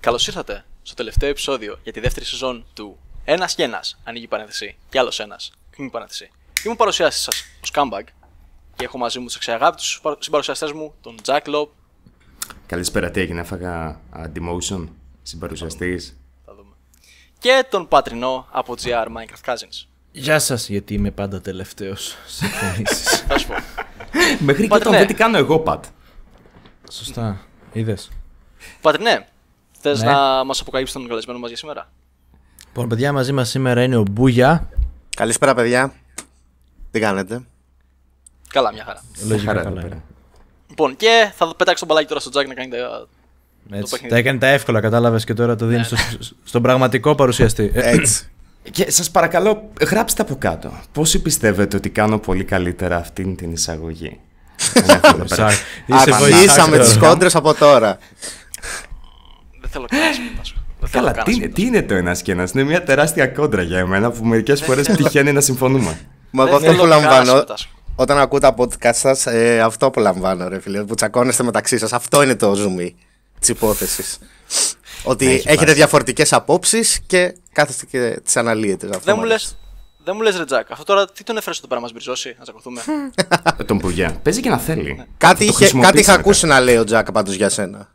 Καλώς ήρθατε στο τελευταίο επεισόδιο για τη δεύτερη σεζόν του Ένας και Ένας, ανοίγει παρένθεση, και άλλος ένας, κλείνει παρένθεση. Είμαι ο παρουσιάστης σας, ο Scumbag, και έχω μαζί μου τους αξιαγάπητους συμπαρουσιαστές μου, τον Jack Lob. Καλησπέρα, τι έγινε, έφαγα demotion, συμπαρουσιαστής. Θα δούμε. Και τον Πατρινό από GR Minecraft Cousins. Γεια σας, γιατί είμαι πάντα τελευταίος σε εμφανίσεις. Θα σου πω. Μέχρι και τον τι κάνω εγώ, Πατ. Σωστά, είδες. Πατρινέ, θες Ναι. να μας αποκαλύψεις τον καλεσμένο μας για σήμερα? Λοιπόν, παιδιά, μαζί μας σήμερα είναι ο Μπούγια. Καλησπέρα, παιδιά. Τι κάνετε? Καλά, μια χαρά. Λογικά Χαρά καλά εδώ είναι. πέρα. Λοιπόν, και θα πετάξω τον μπαλάκι τώρα στο Jack να κάνει τα... Έτσι. παιχνίδι. Τα έκανε τα εύκολα, κατάλαβες, και τώρα το δίνεις στον πραγματικό παρουσιαστή. Έτσι. Και σας παρακαλώ, γράψτε από κάτω. Πόσοι πιστεύετε ότι κάνω πολύ καλύτερα αυτήν την εισαγωγή? Αρχίσαμε τις κόντρες από τώρα. Δεν θέλω καν να συμμετάσχω. Δεν θέλω Καλά, καν να τι είναι το ένας και ένας? Είναι μια τεράστια κόντρα για εμένα που μερικές φορές τυχαίνει να συμφωνούμε. Μα εγώ Δεν αυτό θέλω που καν να λαμβάνω συμμετάσχω. όταν ακούω τα podcast σας, αυτό απολαμβάνω, ρε φίλε. Που τσακώνεστε μεταξύ σας. Αυτό είναι το zoom της υπόθεσης. Ότι Έχει έχετε βάση. διαφορετικές απόψεις και κάθεστε και τις αναλύετε. Δεν μου λες ρε Τζακ, αυτό τώρα τι τον έφερες εδώ πέρα να μας μπριζώσει, να τσακωθούμε? Τον Πουργιά. Παίζει και να θέλει. Κάτι Θα το χρησιμοποιήσει είχα μετά. ακούσει να λέει ο Τζακ πάντως για σένα.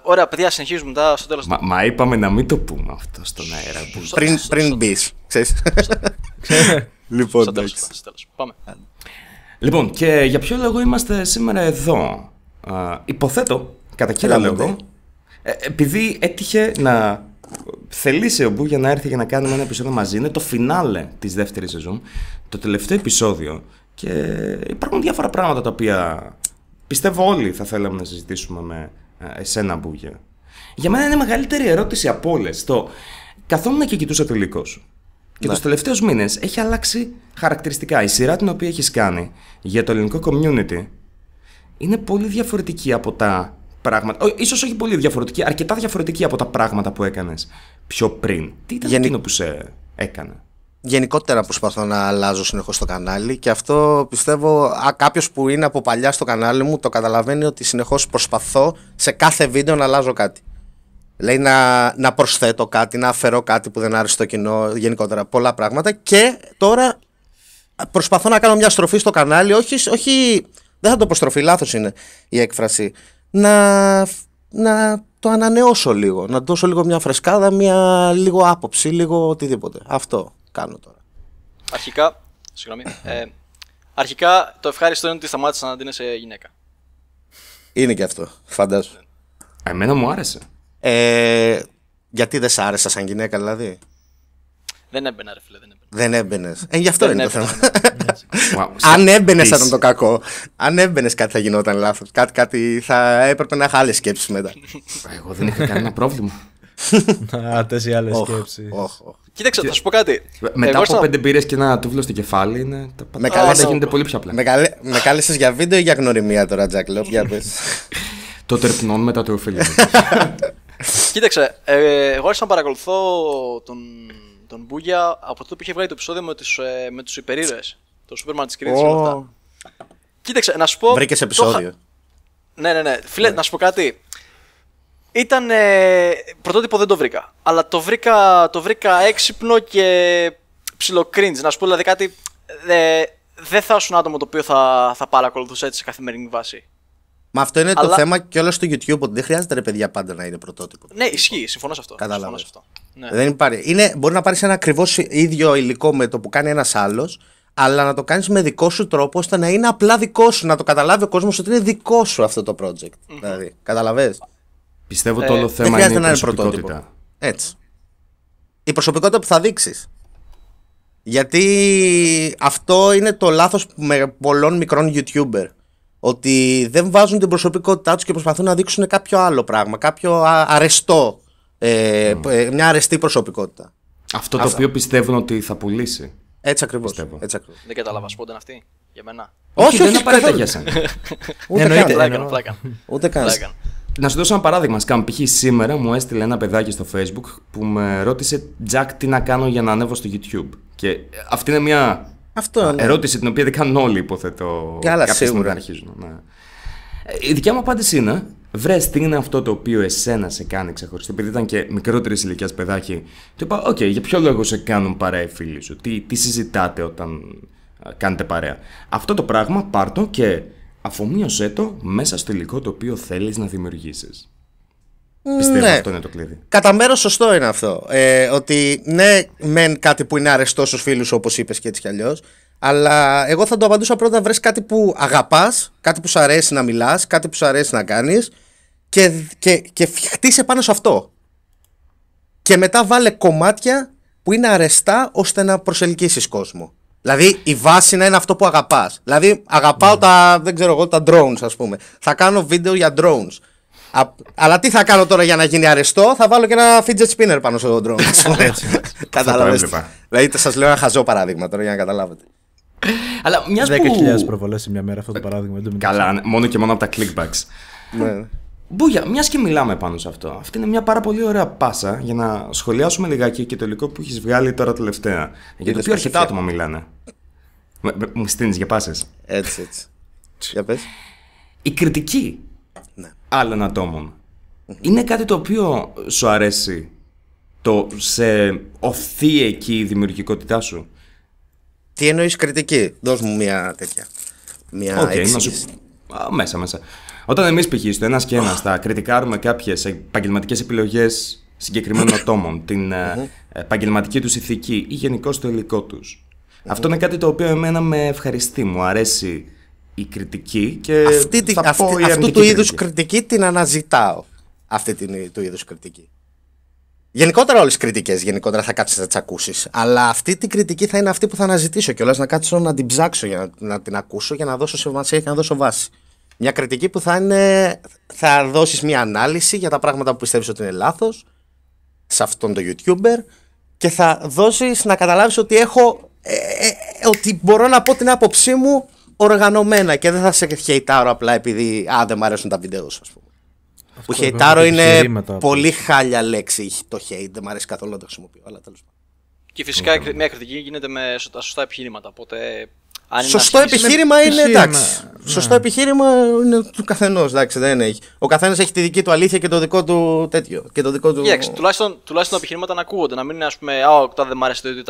Ωραία, παιδιά, συνεχίζουμε μετά στο τέλος. Μα είπαμε να μην το πούμε αυτό στον αέρα. Πριν μπεις, ξέρεις. Λοιπόν, Στο τέλος, εντάξει. στο τέλος. Πάμε. Λοιπόν, και για ποιο λόγο είμαστε σήμερα εδώ? Υποθέτω, κατά κύριο Έλα, λόγο, ναι. επειδή έτυχε να θελήσει ο Μπού για να έρθει για να κάνουμε ένα επεισόδιο μαζί. Είναι το φινάλε της δεύτερης σεζόν, το τελευταίο επεισόδιο, και υπάρχουν διάφορα πράγματα τα οποία πιστεύω όλοι θα θέλαμε να συζητήσουμε με εσένα, Μπούγια. Για μένα είναι η μεγαλύτερη ερώτηση από όλες. Καθόμουν και κοιτούσα το υλικό σου. Και τους τελευταίους μήνες έχει αλλάξει χαρακτηριστικά. Η σειρά την οποία έχεις κάνει για το ελληνικό community είναι πολύ διαφορετική από τα πράγματα. Ίσως όχι πολύ διαφορετική, αρκετά διαφορετική από τα πράγματα που έκανες πιο πριν. Τι ήταν εκείνο που σε έκανε? Γενικότερα προσπαθώ να αλλάζω συνεχώς το κανάλι και αυτό πιστεύω κάποιος που είναι από παλιά στο κανάλι μου το καταλαβαίνει ότι συνεχώς προσπαθώ σε κάθε βίντεο να αλλάζω κάτι. Λέει να προσθέτω κάτι, να αφαιρώ κάτι που δεν άρεσε στο κοινό, γενικότερα πολλά πράγματα, και τώρα προσπαθώ να κάνω μια στροφή στο κανάλι, όχι δεν θα το πω στροφή, λάθος είναι η έκφραση, να το ανανεώσω λίγο, να δώσω λίγο μια φρεσκάδα, λίγο άποψη, λίγο οτιδήποτε. Αυτό κάνω τώρα. Αρχικά το ευχάριστο είναι ότι σταμάτησα να δίνει σε γυναίκα. Είναι και αυτό, φαντάζομαι. Εμένα μου άρεσε. Γιατί δεν σ' άρεσα σαν γυναίκα, δηλαδή? Δεν έμπαινα, ρε φίλε, δεν έμπαινα. Δεν έμπαινες. Γι' αυτό Δεν είναι το έμπαινα. θέμα. Αν έμπαινες θα ήταν το κακό. Αν έμπαινες κάτι θα γινόταν λάθος. Κάτι θα έπρεπε να είχα άλλες σκέψεις μετά. Εγώ δεν είχα κανένα πρόβλημα. Αυτές οι άλλες σκέψεις. Κοίταξε, θα σου πω κάτι. Μετά από 5 μπύρες και ένα τούβλο στο κεφάλι, τα πράγματα γίνονται πολύ πιο απλά. Με κάλεσες για βίντεο ή για γνωριμία τώρα, Τζακ Λόπ? Για πες. Το τερπνών μετά το οφείλει. Κοίταξε, εγώ άρχισα να παρακολουθώ τον Μπούγια από τότε που είχε βγάλει το επεισόδιο με τους υπερήρωες. Το Σούπερμαν της Κρήτης και όλα αυτά. Κοίταξε, να σου πω. Βρήκες επεισόδιο. Ναι. Φίλε, να σου πω κάτι. Ήταν. Πρωτότυπο δεν το βρήκα. Αλλά το βρήκα έξυπνο και ψιλοκρίντζ. Να σου πω δηλαδή κάτι. Δεν θα ήσουν άτομο το οποίο θα παρακολουθούσε έτσι σε καθημερινή βάση. Μα αυτό είναι το θέμα και όλο στο YouTube, ότι δεν χρειάζεται, ρε παιδιά, πάντα να είναι πρωτότυπο. Ναι, ισχύει, συμφωνώ σε αυτό. Κατάλαβες. Ναι. Δεν υπάρχει. Μπορεί να πάρεις ένα ακριβώς ίδιο υλικό με το που κάνει ένας άλλος, αλλά να το κάνεις με δικό σου τρόπο, ώστε να είναι απλά δικό σου. Να το καταλάβει ο κόσμος ότι είναι δικό σου αυτό το project. Δηλαδή, καταλαβες. Πιστεύω το όλο Δεν θέμα χρειάζεται είναι να η είναι πρωτότυπο. προσωπικότητα. Έτσι. Η προσωπικότητα που θα δείξεις. Γιατί αυτό είναι το λάθος με πολλών μικρών YouTuber. Ότι δεν βάζουν την προσωπικότητά τους και προσπαθούν να δείξουν κάποιο άλλο πράγμα. Κάποιο αρεστό. Μια αρεστή προσωπικότητα. Αυτό το οποίο πιστεύουν ότι θα πουλήσει. Έτσι ακριβώς. Δεν κατάλαβα, σπόνταν αυτή για μένα. Όχι, δεν είναι απαραίτητα για σένα. Ούτε καν. Να σου δώσω ένα παράδειγμα. Π.χ. σήμερα μου έστειλε ένα παιδάκι στο Facebook που με ρώτησε, Jack, τι να κάνω για να ανέβω στο YouTube. Και αυτή είναι μια ερώτηση την οποία δεν κάνουν όλοι, υποθέτω. Και άλλα κάποιοι σίγουρα αρχίζουν. Ναι. Η δικιά μου απάντηση είναι βρες τι είναι αυτό το οποίο εσένα σε κάνει ξεχωριστό. Επειδή ήταν και μικρότερης ηλικιάς παιδάκι, του είπα: «Οκ, για ποιο λόγο σε κάνουν παρέα οι φίλοι σου, τι συζητάτε όταν κάνετε παρέα. Αυτό το πράγμα πάρ' το και αφομοίωσέ το μέσα στο υλικό το οποίο θέλεις να δημιουργήσεις». Πιστεύω αυτό είναι το κλειδί. Κατά μέρος σωστό είναι αυτό. Ότι ναι, μεν κάτι που είναι αρεστό στους φίλους, όπως είπες και έτσι κι αλλιώς. Αλλά εγώ θα το απαντούσα πρώτα: βρες κάτι που αγαπάς, κάτι που σου αρέσει να μιλάς, κάτι που σου αρέσει να κάνεις και χτίσε πάνω σε αυτό. Και μετά βάλε κομμάτια που είναι αρεστά ώστε να προσελκύσεις κόσμο. Δηλαδή η βάση να είναι αυτό που αγαπάς. Δηλαδή αγαπάω τα drones, ας πούμε. Θα κάνω βίντεο για drones. Αλλά τι θα κάνω τώρα για να γίνει αρεστό? Θα βάλω και ένα fidget spinner πάνω στο drone. Κατάλαβες? Δηλαδή σας λέω ένα χαζό παράδειγμα τώρα για να καταλάβετε. Αλλά μιας 10.000 που... προβολές σε μια μέρα αυτό το παράδειγμα. Καλά, μόνο και μόνο από τα clickbacks. Μπούγια, μιας και μιλάμε πάνω σε αυτό. Αυτή είναι μια πάρα πολύ ωραία πάσα για να σχολιάσουμε λιγάκι και το υλικό που έχεις βγάλει τώρα τελευταία. Για το οποίο αρκετά άτομα μιλάνε. Μου στείνεις για πάσες. Έτσι. Για πες. Η κριτική άλλων ατόμων είναι κάτι το οποίο σου αρέσει, το σε οθεί εκεί η δημιουργικότητά σου? Τι εννοείς κριτική? Δώσ' μου μια τέτοια. Μια εξήγηση. Μέσα. Όταν εμείς π.χ. στο ένας και ένας θα κριτικάρουμε κάποιες επαγγελματικές επιλογές συγκεκριμένων ατόμων, την επαγγελματική τους ηθική ή γενικώς το υλικό τους, αυτό είναι κάτι το οποίο εμένα με ευχαριστεί. Μου αρέσει η κριτική και αυτού του είδους κριτική την αναζητάω. Αυτή του είδους κριτική. Γενικότερα όλες τις κριτικές θα κάτσεις να τις ακούσεις. Αλλά αυτή την κριτική θα είναι αυτή που θα αναζητήσω κιόλας, να κάτσω να την ψάξω για να την ακούσω, για να δώσω σημασία και να δώσω βάση. Μια κριτική που θα δώσεις μια ανάλυση για τα πράγματα που πιστεύεις ότι είναι λάθος σε αυτόν τον YouTuber και θα δώσεις να καταλάβεις ότι ότι μπορώ να πω την άποψή μου οργανωμένα και δεν θα σε χεϊτάρω απλά επειδή δεν μου αρέσουν τα βίντεο σου, ας πούμε. Που χεϊτάρω είναι πολύ χάλια λέξη. Το hate δεν μου αρέσει καθόλου να το χρησιμοποιώ, αλλά τέλος πάντων. Και φυσικά μια κριτική γίνεται με τα σωστά επιχειρήματα. Οπότε, σωστό επιχείρημα είναι εντάξει. Σωστό επιχείρημα είναι του καθενός. Δεν έχει. Ο καθένας έχει τη δική του αλήθεια και το δικό του τέτοιο. Και το δικό του... τουλάχιστον επιχειρήματα να ακούγονται. Να μην είναι, ας πούμε, δεν μ' αρέσει το ότι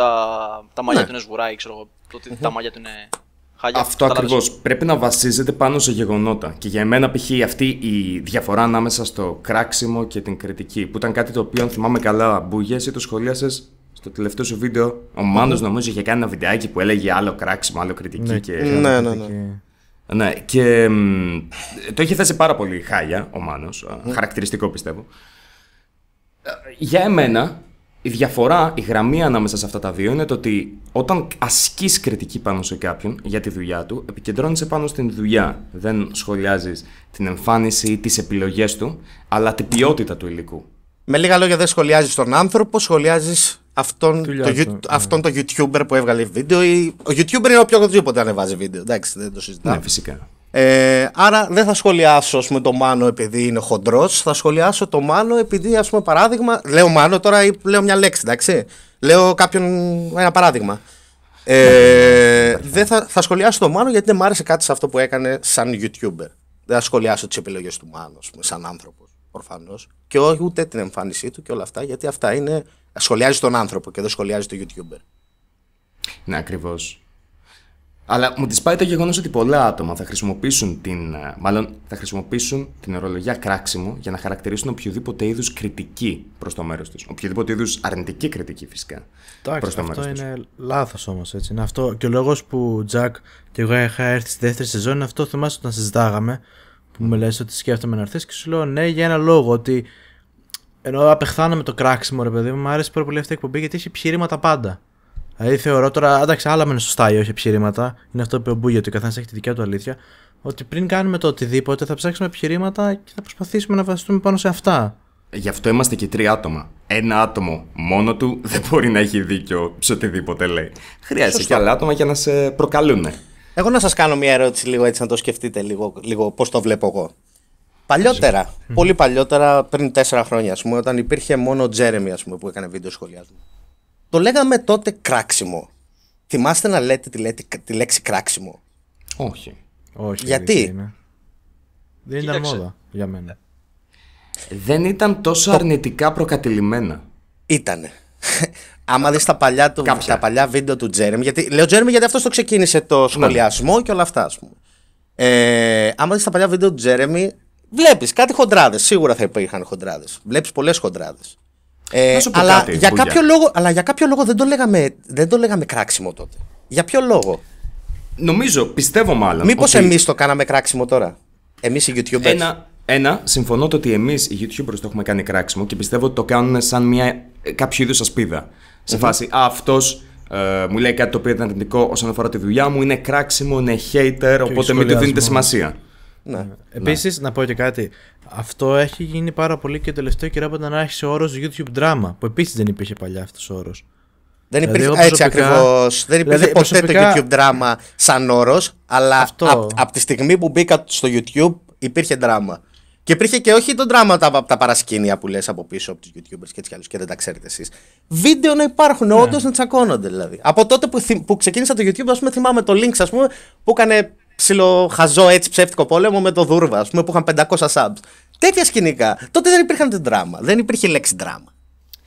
τα μαλλιά του είναι σγουράκι, ξέρω εγώ. Το ότι τα μαλλιά του είναι χάλια. Αυτό ακριβώς. Πρέπει να βασίζεται πάνω σε γεγονότα. Και για εμένα, π.χ. αυτή η διαφορά ανάμεσα στο κράξιμο και την κριτική, που ήταν κάτι το οποίο, αν θυμάμαι καλά, Μπούγες, ή το σχολίασες στο τελευταίο σου βίντεο. Ο Μάνος νομίζω είχε κάνει ένα βιντεάκι που έλεγε άλλο κράξιμο, άλλο κριτική. Ναι, και το είχε θέσει πάρα πολύ χάλια ο Μάνος. Χαρακτηριστικό πιστεύω. Για εμένα, η διαφορά, η γραμμή ανάμεσα σε αυτά τα δύο είναι το ότι όταν ασκείς κριτική πάνω σε κάποιον για τη δουλειά του, επικεντρώνεσαι πάνω στην δουλειά. Δεν σχολιάζεις την εμφάνιση ή τις επιλογές του, αλλά την ποιότητα του υλικού. Με λίγα λόγια, δεν σχολιάζεις τον άνθρωπο, σχολιάζεις αυτόν το YouTuber που έβγαλε βίντεο. Ο YouTuber είναι οποιοδήποτε ανεβάζει βίντεο. Εντάξει, δεν το συζητάω. Ναι, φυσικά. Άρα δεν θα σχολιάσω, ας πούμε, το Μάνο επειδή είναι χοντρός. Θα σχολιάσω το Μάνο επειδή, ας πούμε, παράδειγμα. Λέω Μάνο, τώρα λέω μια λέξη, εντάξει. Λέω ένα παράδειγμα. Δεν θα σχολιάσω το Μάνο γιατί δεν μ' άρεσε κάτι σε αυτό που έκανε σαν YouTuber. Δεν θα σχολιάσω τις επιλογές του Μάνο, ας πούμε, σαν άνθρωπος, προφανώς. Και όχι ούτε την εμφάνισή του και όλα αυτά, γιατί αυτά είναι. Σχολιάζει τον άνθρωπο και δεν σχολιάζει το YouTuber. Ναι, ακριβώς. Αλλά μου τις πάει το γεγονός ότι πολλά άτομα θα χρησιμοποιήσουν την ορολογία κράξιμο για να χαρακτηρίσουν οποιοδήποτε είδους κριτική προς το μέρος τους. Οποιοδήποτε είδους αρνητική κριτική, φυσικά. Εντάξει, αυτό είναι λάθος όμως, έτσι. Είναι αυτό. Και ο λόγος που Τζακ και εγώ είχα έρθει στη δεύτερη σεζόν είναι αυτό. Θυμάσαι όταν συζητάγαμε, που με λες ότι σκέφτομαι να έρθεις και σου λέω ναι, για ένα λόγο. Ότι ενώ απεχθάνομαι το κράξιμο, ρε παιδί μου άρεσε πάρα πολύ αυτή η εκπομπή γιατί έχει επιχειρήματα πάντα. Δηλαδή θεωρώ τώρα, εντάξει, άλλα είναι σωστά ή όχι επιχειρήματα. Είναι αυτό που είπε ο Μπούγια, ότι ο καθένας έχει τη δικιά του αλήθεια. Ότι πριν κάνουμε το οτιδήποτε θα ψάξουμε επιχειρήματα και θα προσπαθήσουμε να βασιστούμε πάνω σε αυτά. Γι' αυτό είμαστε και 3 άτομα. Ένα άτομο μόνο του δεν μπορεί να έχει δίκιο σε οτιδήποτε λέει. Χρειάζεται και άλλα άτομα για να σε προκαλούν. Εγώ να σας κάνω μια ερώτηση λίγο έτσι να το σκεφτείτε λίγο πώς το βλέπω εγώ. Παλιότερα, πολύ παλιότερα, πριν 4 χρόνια, ας πούμε, όταν υπήρχε μόνο ο Τζέρεμι, ας πούμε, που έκανε βίντεο σχολιάσμα. Το λέγαμε τότε κράξιμο. Θυμάστε να λέτε τη λέξη κράξιμο? Όχι. Όχι. Γιατί? Δεν ήταν μόδα για μένα. Δεν ήταν τόσο αρνητικά προκατηλημένα. Ήτανε. Άμα δεις τα παλιά βίντεο του Τζέρεμι, λέω Τζέρεμι γιατί αυτός το ξεκίνησε το σχολιασμό και όλα αυτά, ας πούμε. Άμα δεις τα παλιά βίντεο του Τζέρεμι, βλέπεις κάτι χοντράδες. Σίγουρα θα υπήρχαν χοντράδες. Βλέπεις πολλές χοντράδες. Αλλά για κάποιο λόγο δεν το λέγαμε κράξιμο τότε. Για ποιο λόγο? Νομίζω, πιστεύω μάλλον. Μήπως εμείς το κάναμε κράξιμο τώρα? Εμείς οι YouTubers. Συμφωνώ ότι εμείς οι YouTubers το έχουμε κάνει κράξιμο και πιστεύω ότι το κάνουν σαν κάποιο είδους ασπίδα. Σε φάση, αυτός μου λέει κάτι το οποίο ήταν αρνητικό όσον αφορά τη δουλειά μου, είναι κράξιμο, είναι hater, οπότε μην του δίνετε σημασία. Ναι. Επίσης, να πω και κάτι. Αυτό έχει γίνει πάρα πολύ και τελευταίο καιρό όταν άρχισε ο όρος YouTube drama, που επίσης δεν υπήρχε παλιά αυτός ο όρος. Δεν υπήρχε έτσι ακριβώς. Δεν υπήρχε ποτέ το YouTube drama σαν όρος, αλλά από τη στιγμή που μπήκα στο YouTube υπήρχε drama. Και υπήρχε και όχι το drama από τα παρασκήνια που λες από πίσω από τους YouTubers και έτσι κι άλλους και δεν τα ξέρετε εσείς. Βίντεο να υπάρχουν, όντως να τσακώνονται δηλαδή. Από τότε που ξεκίνησα το YouTube, ας πούμε, θυμάμαι το Lynx, ας πούμε, που έκανε ψιλοχαζό έτσι ψεύτικο πόλεμο με το Δούρβα, ας πούμε, που είχαν 500 subs. Τέτοια σκηνικά. Τότε δεν υπήρχαν drama. Δεν υπήρχε λέξη drama.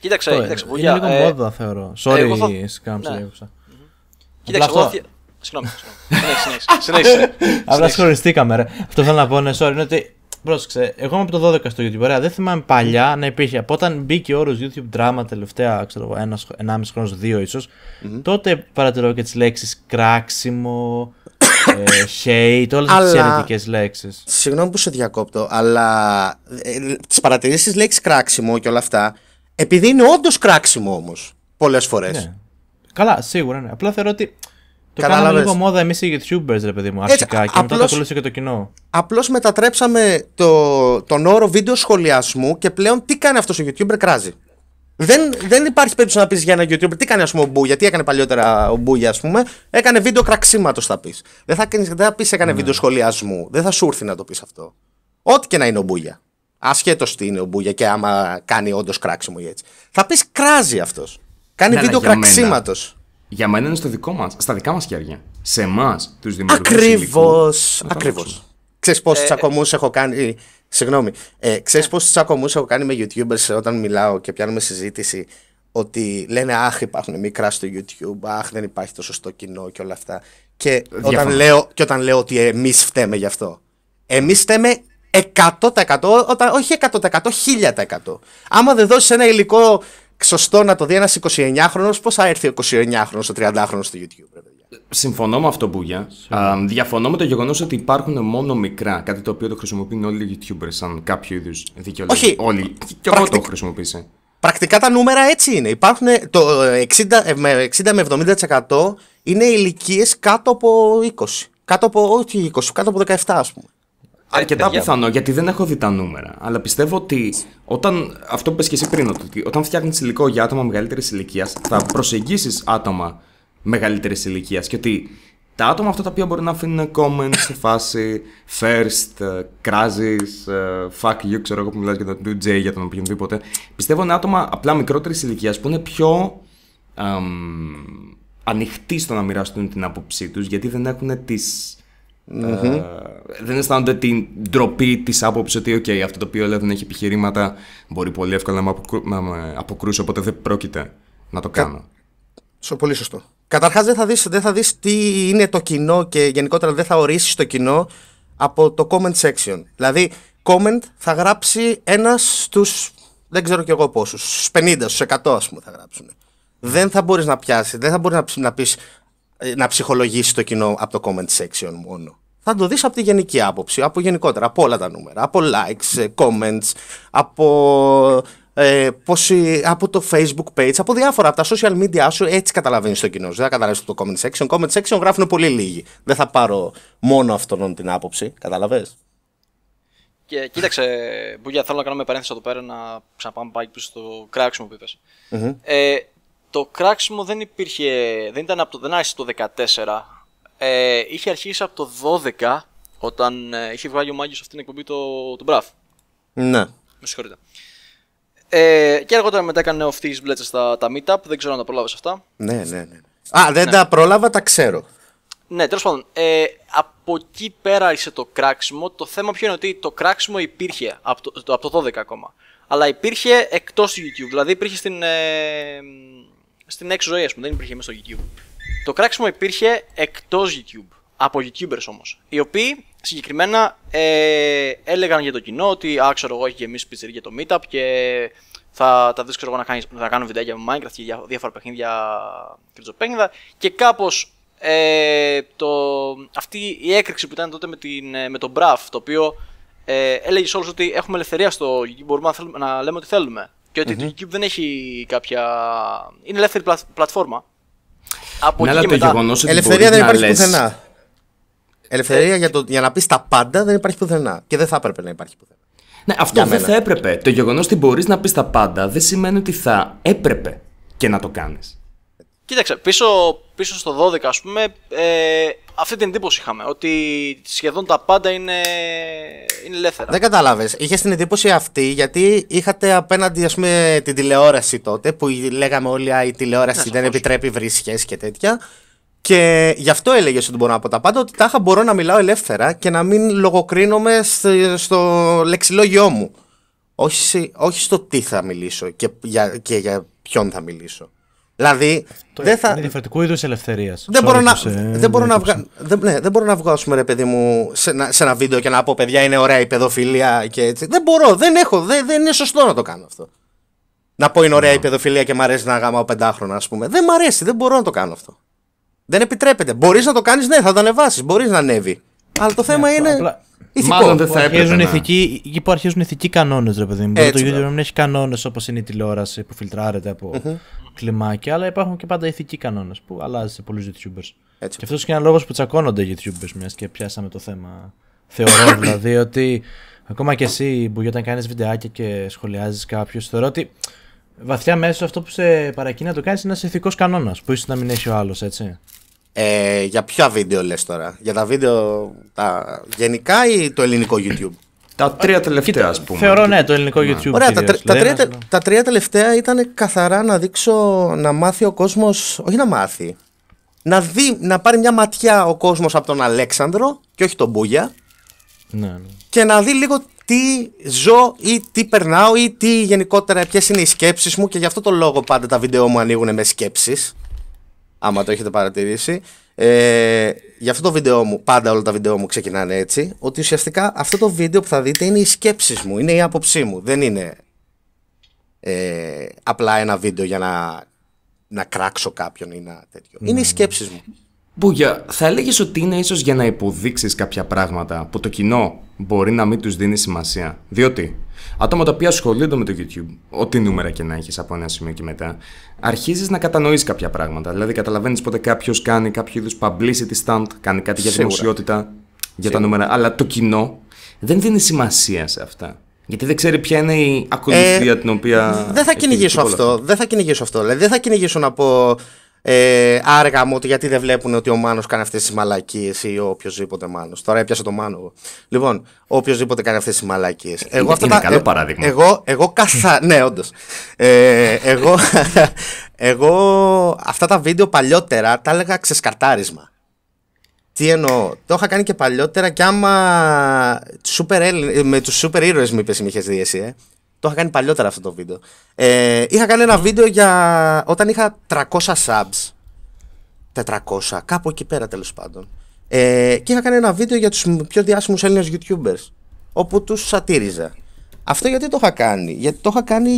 Κοίταξε, είναι λίγο μόδα, θεωρώ. Sorry, σκάμψε, έκοψα. Κοίταξε, συγγνώμη. Συνέχισε. Απλά συγχωριστήκαμε, ρε. Αυτό θέλω να πω, ναι, sorry, είναι ότι. Πρόσεξε, εγώ είμαι από το 12 στο YouTube. Ωραία, δεν θυμάμαι παλιά να υπήρχε. Από όταν μπήκε ο όρος YouTube drama τελευταία, ξέρω εγώ, 1,5 χρόνο, 2 ίσως, τότε παρατηρώ και τις λέξεις κράξιμο, hate, όλες τις αρνητικές λέξεις. Συγγνώμη που σε διακόπτω, αλλά τις παρατηρήσεις λέξεις κράξιμο και όλα αυτά, επειδή είναι όντως κράξιμο όμως, πολλές φορές. Ναι. Καλά, σίγουρα, ναι. Απλά θεωρώ ότι. Το κάναμε λίγο μόδα εμείς οι YouTubers, ρε παιδί μου, αρχικά, και μετά το ακολούθησε και το κοινό. Απλώς μετατρέψαμε τον όρο βίντεο σχολιασμού και πλέον τι κάνει αυτός ο YouTuber, κράζει. Δεν υπάρχει περίπτωση να πεις για ένα YouTuber τι κάνει, ας πούμε, ο Μπούγια, τι έκανε παλιότερα ο Μπούγια, ας πούμε, έκανε βίντεο κραξίματος θα πεις. Δεν θα πεις έκανε βίντεο σχολιασμού, δεν θα σου έρθει να το πεις αυτό. Ό,τι και να είναι ο Μπούγια. Ασχέτως τι είναι ο Μπούγια και άμα κάνει όντως κράξιμο ή έτσι. Θα πεις κράζει αυτός. Κάνει βίντεο κραξίματος. Για μένα είναι στα δικά μας χέρια. Σε εμάς, τους δημιουργούς. Ακριβώς. Ξέρεις πόσους τσακωμούς έχω κάνει. Συγγνώμη. Ξέρεις πόσους τσακωμούς έχω κάνει με YouTubers όταν μιλάω και πιάνουμε συζήτηση. Ότι λένε αχ, υπάρχουν μικρά στο YouTube. Αχ, δεν υπάρχει το σωστό κοινό και όλα αυτά. Και όταν λέω ότι εμείς φταίμε γι' αυτό. Εμείς φταίμε 100%. Όχι 100%, 1000%. Άμα δεν δώσεις ένα υλικό σωστό να το δει ένας 29χρονος, πώς θα έρθει ο 29χρονος, ο 30χρονος στο YouTube, Συμφωνώ με αυτό, Μπούγια. Διαφωνώ με το γεγονός ότι υπάρχουν μόνο μικρά. Κάτι το οποίο το χρησιμοποιούν όλοι οι YouTubers σαν κάποιο είδους δικαιολογία. Όχι, όλοι. Και εγώ το έχω χρησιμοποιήσει. Πρακτικά τα νούμερα έτσι είναι. Υπάρχουν το 60 με 70% είναι ηλικίες κάτω από 20. Όχι 20, κάτω από 17, ας πούμε. Αρκετά πιθανό, γιατί δεν έχω δει τα νούμερα. Αλλά πιστεύω ότι αυτό που είπες και εσύ πριν, ότι όταν φτιάχνεις υλικό για άτομα μεγαλύτερης ηλικίας, θα προσεγγίσεις άτομα μεγαλύτερης ηλικίας. Και ότι τα άτομα αυτά τα οποία μπορεί να αφήνουν comments σε φάση first, κράζεις, fuck you, ξέρω εγώ που μιλάς για τον 2J, για τον οποιονδήποτε. Πιστεύω είναι άτομα απλά μικρότερης ηλικίας που είναι πιο ανοιχτοί στο να μοιραστούν την άποψή τους, γιατί δεν έχουν τις. Δεν αισθάνονται την ντροπή της άποψης ότι okay, αυτό το οποίο λέω δεν έχει επιχειρήματα, μπορεί πολύ εύκολα να με αποκρούσει, οπότε δεν πρόκειται να το κάνω. Πολύ σωστό. Καταρχάς δεν θα δεις τι είναι το κοινό και γενικότερα δεν θα ορίσεις το κοινό από το comment section. Δηλαδή comment θα γράψει ένας στους δεν ξέρω κι εγώ πόσους, στους 50, στους 100 ας πούμε θα γράψουν. Δεν θα μπορείς να πιάσεις, δεν θα μπορείς να πεις να ψυχολογήσεις το κοινό από το comment section μόνο. Θα το δεις από τη γενική άποψη, από γενικότερα, από όλα τα νούμερα, από likes, comments, από το Facebook page, από διάφορα, από τα social media σου, έτσι καταλαβαίνεις το κοινό. Δεν θα καταλάβεις από το comment section. Comment section γράφουν πολύ λίγοι. Δεν θα πάρω μόνο αυτόν την άποψη, καταλαβες. Και κοίταξε, Μπούγια, θέλω να κάνω μια παρένθεση εδώ πέρα, να ξαναπάμε πάλι πίσω στο κράξιμο που είπες. Το κράξιμο δεν άρχισε το 14, είχε αρχίσει από το 12, όταν είχε βγάλει ο Μάγκης αυτή την εκπομπή το Μπραφ. Ναι. Με συγχωρείτε. Και αργότερα μετά έκανε ο Φτύχης Μπλέτσα στα meetup, δεν ξέρω αν τα πρόλαβες αυτά. Ναι. Δεν τα πρόλαβα, τα ξέρω. Ναι, τέλος πάντων, από εκεί πέρα άρχισε το κράξιμο. Το θέμα ποιο είναι ότι το κράξιμο υπήρχε από το 12 ακόμα. Αλλά υπήρχε εκτός του YouTube. Δηλαδή υπήρχε στην έξω ζωή, ας πούμε. Δεν υπήρχε μέσα στο YouTube. Το κράξιμο υπήρχε εκτός YouTube. Από YouTubers όμως. Οι οποίοι συγκεκριμένα έλεγαν για το κοινό ότι ξέρω εγώ, έχει γεμίσει πιτσερί για το Meetup και θα δεις ξέρω εγώ να κάνω βιντεάκια με Minecraft και διάφορα παιχνίδια κρυτσοπέχνιδα. Και κάπως αυτή η έκρηξη που ήταν τότε με τον Brav, το οποίο έλεγε σε όλους ότι έχουμε ελευθερία στο YouTube, μπορούμε να λέμε ό,τι θέλουμε. Και ότι το YouTube δεν έχει κάποια. Είναι ελεύθερη πλατφόρμα. Από ναι, εκεί αλλά και το γεγονός ότι ελευθερία δεν υπάρχει λες... πουθενά. Ελευθερία για να πεις τα πάντα δεν υπάρχει πουθενά. Και δεν θα έπρεπε να υπάρχει πουθενά. Ναι, αυτό δεν θα έπρεπε. Το γεγονός ότι μπορείς να πεις τα πάντα δεν σημαίνει ότι θα έπρεπε και να το κάνεις. Κοίταξε, πίσω στο 12 ας πούμε, αυτή την εντύπωση είχαμε, ότι σχεδόν τα πάντα είναι ελεύθερα. Δεν κατάλαβες. Είχες την εντύπωση αυτή γιατί είχατε απέναντι ας πούμε την τηλεόραση τότε που λέγαμε όλοι η τηλεόραση δεν επιτρέπει βρισχές και τέτοια. Και γι' αυτό έλεγες ότι μπορώ να πω τα πάντα, ότι τάχα μπορώ να μιλάω ελεύθερα και να μην λογοκρίνομαι στο λεξιλόγιό μου. Όχι στο τι θα μιλήσω και για ποιον θα μιλήσω. Δηλαδή, είναι διαφορετικού είδους ελευθερίας. Δεν μπορώ να βγω, ας πούμε, ρε παιδί μου, σε ένα βίντεο και να πω παιδιά είναι ωραία η παιδοφιλία και έτσι. Δεν μπορώ, δεν είναι σωστό να το κάνω αυτό. Να πω είναι ωραία η παιδοφιλία και μ' αρέσει να γάμαω 5χρονα, ας πούμε. Δεν μ' αρέσει, δεν μπορώ να το κάνω αυτό. Δεν επιτρέπεται. Μπορείς να το κάνεις, ναι, θα το ανεβάσεις, μπορείς να ανέβει. Αλλά το θέμα είναι. Ηθικό. Μάλλον δεν θα έπρεπε. Εκεί που αρχίζουν ηθικοί κανόνες, ρε παιδί μου. Το YouTube δεν έχει κανόνες όπως είναι η τηλεόραση που φιλτράρεται από κλιμάκια, αλλά υπάρχουν και πάντα ηθικοί κανόνες που αλλάζει σε πολλούς YouTubers. Έτσι. Και αυτός και ένα λόγος που τσακώνονται οι YouTubers, μιας και πιάσαμε το θέμα. Θεωρώ δηλαδή ότι ακόμα και εσύ που όταν κάνεις βιντεάκια και σχολιάζεις κάποιους, θεωρώ ότι βαθιά μέσα αυτό που σε παρακινεί να το κάνεις είναι ένας ηθικός κανόνας που ίσως να μην έχει ο άλλος, έτσι. Για ποια βίντεο λες τώρα? Για τα βίντεο γενικά ή το ελληνικό YouTube? Τα 3 τελευταία, ας πούμε. Θεωρώ ναι, το ελληνικό YouTube. Ωραία, τα 3 τελευταία ήταν καθαρά να δείξω, να μάθει ο κόσμος, όχι να μάθει, να πάρει μια ματιά ο κόσμος από τον Αλέξανδρο και όχι τον Μπούγια. Ναι. Και να δει λίγο τι ζω ή τι περνάω ή τι γενικότερα, ποιες είναι οι σκέψεις μου, και γι' αυτό το λόγο πάντα τα βίντεο μου ανοίγουν με σκέψεις. Άμα το έχετε παρατηρήσει. Για αυτό το βίντεο μου, πάντα όλα τα βίντεο μου ξεκινάνε έτσι, ότι ουσιαστικά αυτό το βίντεο που θα δείτε είναι οι σκέψεις μου, είναι η άποψή μου. Δεν είναι απλά ένα βίντεο για να κράξω κάποιον ή να τέτοιο. Είναι οι σκέψεις μου. Μπούγια, θα έλεγες ότι είναι ίσως για να υποδείξεις κάποια πράγματα που το κοινό μπορεί να μην τους δίνει σημασία? Διότι άτομα τα οποία ασχολούνται με το YouTube, ό,τι νούμερα και να έχεις από ένα σημείο και μετά, αρχίζεις να κατανοείς κάποια πράγματα. Δηλαδή, καταλαβαίνεις πότε κάποιος κάνει κάποιο είδους publicity stunt, κάνει κάτι για δημοσιότητα, για τα νούμερα, αλλά το κοινό δεν δίνει σημασία σε αυτά. Γιατί δεν ξέρει ποια είναι η ακολουθία την οποία. Δεν θα κυνηγήσω αυτό. Δηλαδή, δεν θα κυνηγήσω να πω. Άργα μου, γιατί δεν βλέπουν ότι ο Μάνος κάνει αυτές τις μαλακίες ή οποιοδήποτε Μάνος. Τώρα έπιασα το Μάνο. Λοιπόν, οποιοδήποτε κάνει αυτές τις μαλακίες. Είναι καλό παράδειγμα. Ναι, όντως. Εγώ αυτά τα βίντεο παλιότερα τα έλεγα ξεσκαρτάρισμα. Τι εννοώ? Το είχα κάνει και παλιότερα, και άμα με τους σούπερ ήρωες μου είπες, είχες δει εσύ, το είχα κάνει παλιότερα αυτό το βίντεο. Είχα κάνει ένα βίντεο όταν είχα 300 subs. 400, κάπου εκεί πέρα τέλος πάντων. Και είχα κάνει ένα βίντεο για τους πιο διάσημους Έλληνες YouTubers, όπου τους σατήριζα. Αυτό γιατί το είχα κάνει? Γιατί το είχα κάνει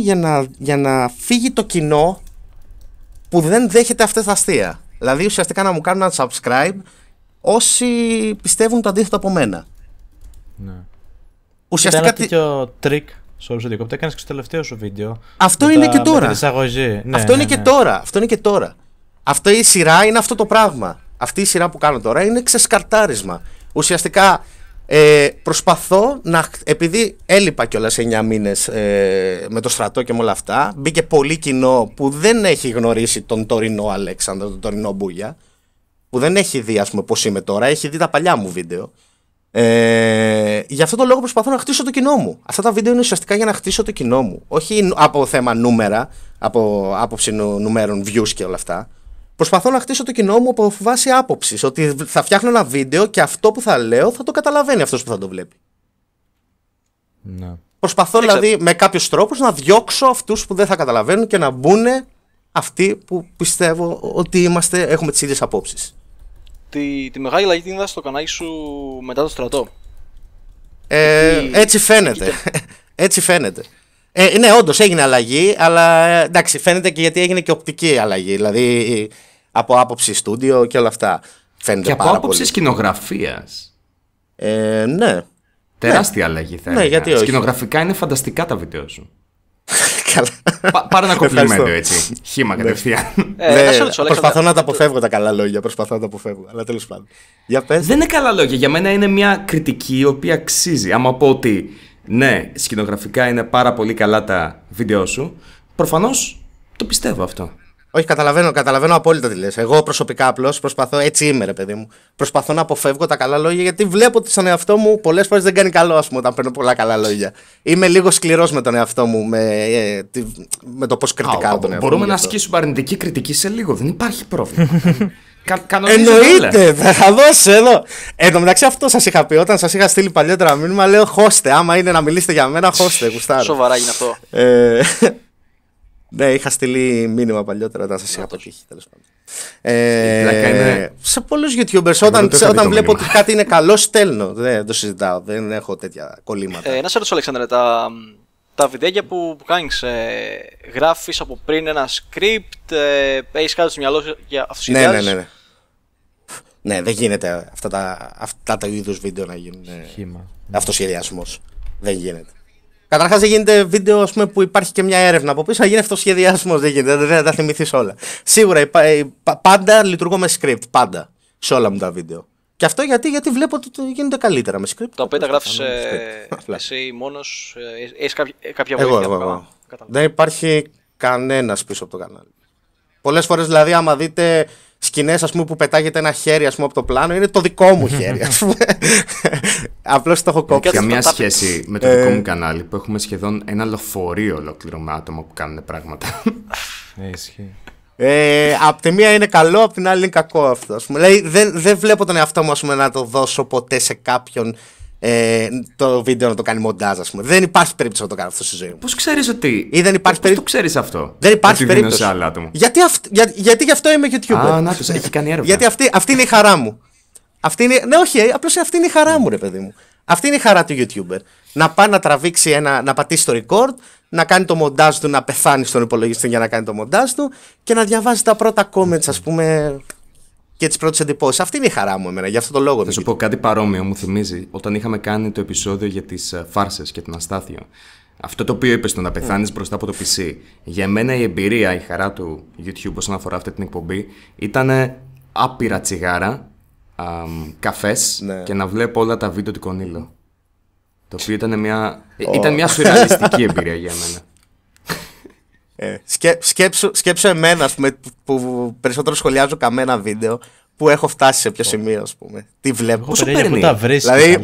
για να φύγει το κοινό που δεν δέχεται αυτές τα αστεία. Δηλαδή ουσιαστικά να μου κάνουν ένα subscribe όσοι πιστεύουν το αντίθετο από μένα. Ναι. Ουσιαστικά ήταν ένα τέτοιο τρίκ. Sorry, διακόπτω. Έκανες και στο τελευταίο σου βίντεο. Αυτό είναι και τώρα. Αυτό είναι και τώρα. Αυτή η σειρά είναι αυτό το πράγμα. Αυτή η σειρά που κάνω τώρα είναι ξεσκαρτάρισμα. Ουσιαστικά προσπαθώ να. Επειδή έλειπα κιόλας 9 μήνες με το στρατό και με όλα αυτά, μπήκε πολύ κοινό που δεν έχει γνωρίσει τον τωρινό Αλέξανδρο, τον τωρινό Μπούγια, που δεν έχει δει, ας πούμε, πώς είμαι τώρα, έχει δει τα παλιά μου βίντεο. Γι' αυτό το λόγο προσπαθώ να χτίσω το κοινό μου. Αυτά τα βίντεο είναι ουσιαστικά για να χτίσω το κοινό μου. Όχι από θέμα νούμερα, από άποψη νούμερων, views και όλα αυτά. Προσπαθώ να χτίσω το κοινό μου από βάση άποψης. Ότι θα φτιάχνω ένα βίντεο και αυτό που θα λέω θα το καταλαβαίνει αυτός που θα το βλέπει. Ναι. Προσπαθώ δηλαδή με κάποιους τρόπους να διώξω αυτούς που δεν θα καταλαβαίνουν και να μπουν αυτοί που πιστεύω ότι έχουμε τις ίδιες απόψεις. Τη μεγάλη αλλαγή την είδα στο κανάλι σου μετά το στρατό. Έτσι φαίνεται. Έτσι φαίνεται. Ναι, όντως έγινε αλλαγή, αλλά εντάξει, φαίνεται και γιατί έγινε και οπτική αλλαγή. Δηλαδή από άποψη στούντιο και όλα αυτά. Φαίνεται και πάρα από άποψη πολύ. σκηνογραφίας. Ναι. Τεράστια αλλαγή θα Ναι, έλεγα. γιατί όχι. Σκηνογραφικά είναι φανταστικά τα βίντεο σου. Καλά. Πάρε ένα κομπλιμέντο Ευχαριστώ. έτσι. Χήμα κατευθείαν. Να σε ρωτήσω, Προσπαθώ να τα αποφεύγω τα καλά λόγια. Προσπαθώ να τα αποφεύγω. Αλλά τέλος πάντων. Για πες. Δεν είναι καλά λόγια. Για μένα είναι μια κριτική η οποία αξίζει. Άμα πω ότι ναι, σκηνογραφικά είναι πάρα πολύ καλά τα βίντεο σου, προφανώς το πιστεύω αυτό. Όχι, καταλαβαίνω απόλυτα τι λες. Εγώ προσωπικά απλώς προσπαθώ, έτσι είμαι ρε παιδί μου. Προσπαθώ να αποφεύγω τα καλά λόγια γιατί βλέπω ότι στον εαυτό μου πολλές φορές δεν κάνει καλό, ας πούμε, όταν παίρνω πολλά καλά λόγια. Είμαι λίγο σκληρός με τον εαυτό μου, με το πώς κριτικάω τον εαυτό μου. Μπορούμε να ασκήσουμε αρνητική κριτική σε λίγο. Δεν υπάρχει πρόβλημα. Εννοείται, θα δώσω εδώ. Εν τω μεταξύ, αυτό σας είχα πει όταν σας είχα στείλει παλιότερα μήνυμα. Λέω χώστε. Άμα είναι να μιλήσετε για μένα, χώστε. Γουστάρω. Σοβαρά είναι αυτό. Ναι, είχα στείλει μήνυμα παλιότερα όταν σας είχα αποτύχει. Τέλος πάντων. Σε πολλούς YouTubers, όταν βλέπω ότι κάτι είναι καλό, στέλνω. Δεν το συζητάω. Δεν έχω τέτοια κολλήματα. Να σε ρωτήσω, Αλέξανδρε, τα βιντεάκια που κάνεις, γράφεις από πριν ένα script, έχεις κάτι στο μυαλό για αυτοσχεδιάζεις? Ναι. Ναι, δεν γίνεται αυτά τα είδους βίντεο να γίνουν αυτοσχεδιασμός. Δεν γίνεται. Καταρχάς δεν γίνεται βίντεο, ας πούμε, που υπάρχει και μια έρευνα από πίσω να γίνει αυτοσχεδιασμός. Δεν γίνεται, δεν θα τα θυμηθείς όλα. Σίγουρα πάντα λειτουργώ με script, πάντα, σε όλα μου τα βίντεο. Και αυτό γιατί βλέπω ότι γίνονται καλύτερα με script. Τα οποία τα γράφεις εσύ μόνος, έχεις κάποια βοήθεια? Εγώ. Δεν υπάρχει κανένας πίσω από το κανάλι. Πολλές φορές δηλαδή άμα δείτε σκηνές, ας πούμε, που πετάγεται ένα χέρι, ας πούμε, από το πλάνο, είναι το δικό μου χέρι, ας πούμε. Απλώς το έχω κόψει. Καμία σχέση με το δικό μου κανάλι που έχουμε σχεδόν ένα λεωφορείο ολόκληρο με άτομα που κάνουν πράγματα. Ισχύει. Απ' τη μία είναι καλό, απ' την άλλη είναι κακό αυτό. Ας πούμε. Δηλαδή, δεν βλέπω τον εαυτό μου, ας πούμε, να το δώσω ποτέ σε κάποιον το βίντεο να το κάνει μοντάζ, ας πούμε. Δεν υπάρχει περίπτωση να το κάνω αυτό στη ζωή μου. Πώς ξέρεις ότι. Ή δεν υπάρχει Πώς το ξέρεις αυτό? Δεν υπάρχει ότι περίπτωση. σε άλλα άτομα. Γιατί γι' αυτό είμαι YouTuber. Α, να τους, έχει κάνει έρευνα. Γιατί αυτή είναι η χαρά μου. Ναι, όχι, απλώς αυτή είναι η χαρά μου, ρε παιδί μου. Αυτή είναι η χαρά του YouTuber. Να πάει να τραβήξει να πατήσει το record, να κάνει το μοντάζ του, να πεθάνει στον υπολογιστή για να κάνει το μοντάζ του και να διαβάζει τα πρώτα comments, ας πούμε, και τις πρώτες εντυπώσεις. Αυτή είναι η χαρά μου εμένα, γι' αυτό το λόγο. Θα σου πω κάτι παρόμοιο, μου θυμίζει όταν είχαμε κάνει το επεισόδιο για τις φάρσες και τον Αστάθιο. Αυτό το οποίο είπες, το να πεθάνεις μπροστά από το PC. Για μένα η εμπειρία, η χαρά του YouTube όσον αφορά αυτή την εκπομπή ήταν άπειρα τσιγάρα, καφές και να βλέπω όλα τα βίντεο του Κονίλο. Το οποίο ήταν μια σουρεαλιστική εμπειρία για μένα. Σκέψου εμένα, ας πούμε, που περισσότερο σχολιάζω καμένα βίντεο, που έχω φτάσει σε ποιο σημείο, ας πούμε. Τι βλέπω. Πόσο παίρνει? Δηλαδή,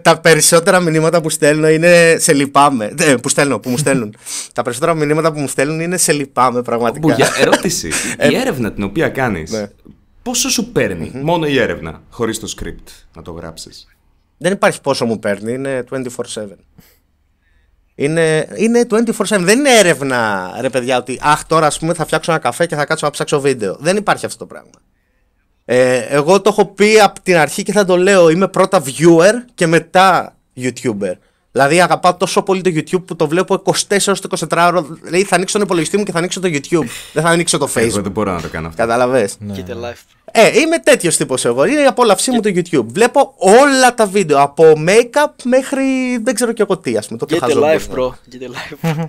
τα περισσότερα μηνύματα που στέλνω είναι σε λυπάμαι. Που μου στέλνουν. Τα περισσότερα μηνύματα που μου στέλνουν είναι σε λυπάμαι, πραγματικά. Για ερώτηση. Η έρευνα την οποία κάνεις, πόσο σου παίρνει μόνο η έρευνα, χωρίς το script να το γράψεις? Δεν υπάρχει πόσο μου παίρνει, είναι 24/7. Είναι 24/7. Δεν είναι έρευνα, ρε παιδιά, ότι τώρα, ας πούμε, θα φτιάξω ένα καφέ και θα κάτσω να ψάξω βίντεο. Δεν υπάρχει αυτό το πράγμα. Εγώ το έχω πει από την αρχή και θα το λέω. Είμαι πρώτα viewer και μετά YouTuber. Δηλαδή αγαπάω τόσο πολύ το YouTube που το βλέπω 24 ώρες το 24ωρο. Δηλαδή θα ανοίξω τον υπολογιστή μου και θα ανοίξω το YouTube. Δεν θα ανοίξω το Facebook. Εγώ δεν μπορώ να το κάνω αυτό. Καταλαβες. Κοίτα live. Είμαι τέτοιος τύπος εγώ. Είναι η απόλαυσή μου το YouTube. Βλέπω όλα τα βίντεο. Από make-up μέχρι δεν ξέρω και εγώ τι, ας πούμε. Το πιο Get χαζό. live, bro. Get live.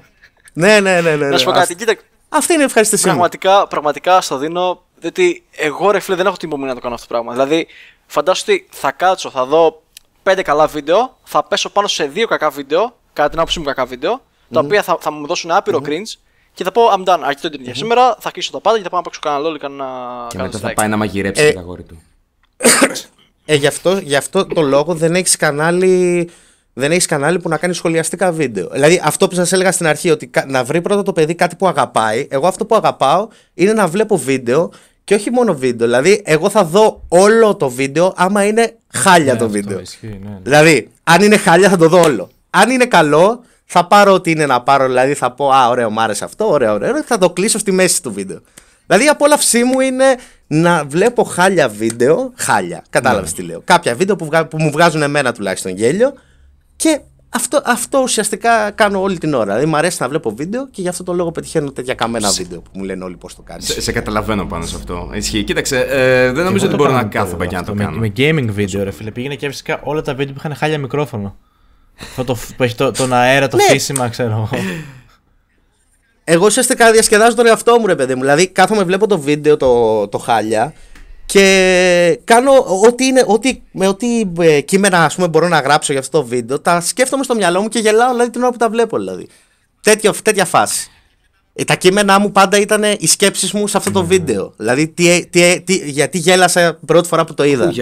Ναι. Να σου πω κάτι. Κοίτα, αυτή είναι η ευχαριστησή μου. Πραγματικά στο δίνω. Διότι εγώ, ρε φίλε, δεν έχω την υπομονή να το κάνω αυτό το πράγμα. Δηλαδή, φαντάσου ότι θα κάτσω, θα δω 5 καλά βίντεο, θα πέσω πάνω σε 2 κακά βίντεο, κατά την άποψή μου κακά βίντεο, τα οποία θα μου δώσουν άπειρο cringe και θα πω I'm done, αρκετό την ίδια σήμερα, θα κλείσω τα πάντα και θα πάω να παίξω κανένα LOL ή κανένα. Και μετά θα πάει να μαγειρέψει το αγόρι του. Γι' αυτό το λόγο δεν έχεις κανάλι δεν έχεις κανάλι που να κάνει σχολιαστικά βίντεο. Δηλαδή αυτό που σας έλεγα στην αρχή, ότι να βρει πρώτα το παιδί κάτι που αγαπάει. Εγώ αυτό που αγαπάω είναι να βλέπω βίντεο και όχι μόνο βίντεο. Δηλαδή, εγώ θα δω όλο το βίντεο άμα είναι χάλια το βίντεο. Ναι. Δηλαδή, αν είναι χάλια θα το δω όλο. Αν είναι καλό, θα πάρω ό,τι είναι να πάρω. Δηλαδή, θα πω, α, ωραίο, μου άρεσε αυτό, ωραίο, θα το κλείσω στη μέση του βίντεο. Δηλαδή, η απόλαυσή μου είναι να βλέπω χάλια βίντεο. Χάλια, κατάλαβες τι λέω. Κάποια βίντεο που μου βγάζουν εμένα τουλάχιστον γέλιο. Και αυτό ουσιαστικά κάνω όλη την ώρα. Δηλαδή, μου αρέσει να βλέπω βίντεο και γι' αυτό το λόγο πετυχαίνω τέτοια καμένα βίντεο που μου λένε όλοι πώς το κάνεις. Σε καταλαβαίνω πάνω σε αυτό. Ισχύει. Κοίταξε, δεν νομίζω ότι μπορώ να κάθομαι και να το κάνω. Με gaming βίντεο, ρε φίλε, πήγαινε και φυσικά όλα τα βίντεο που είχαν χάλια μικρόφωνο. Αυτό που έχει τον αέρα, το φύσιμα, ξέρω. Εγώ ουσιαστικά διασκεδάζω τον εαυτό μου, ρε παιδί μου. Δηλαδή, κάθομαι, βλέπω το βίντεο το χάλια και κάνω ό,τι κείμενα, ας πούμε, μπορώ να γράψω για αυτό το βίντεο. Τα σκέφτομαι στο μυαλό μου και γελάω, δηλαδή, την ώρα που τα βλέπω. Δηλαδή. Τέτοια φάση. Τα κείμενά μου πάντα ήταν οι σκέψεις μου σε αυτό το βίντεο. Δηλαδή, γιατί γέλασα πρώτη φορά που το είδα.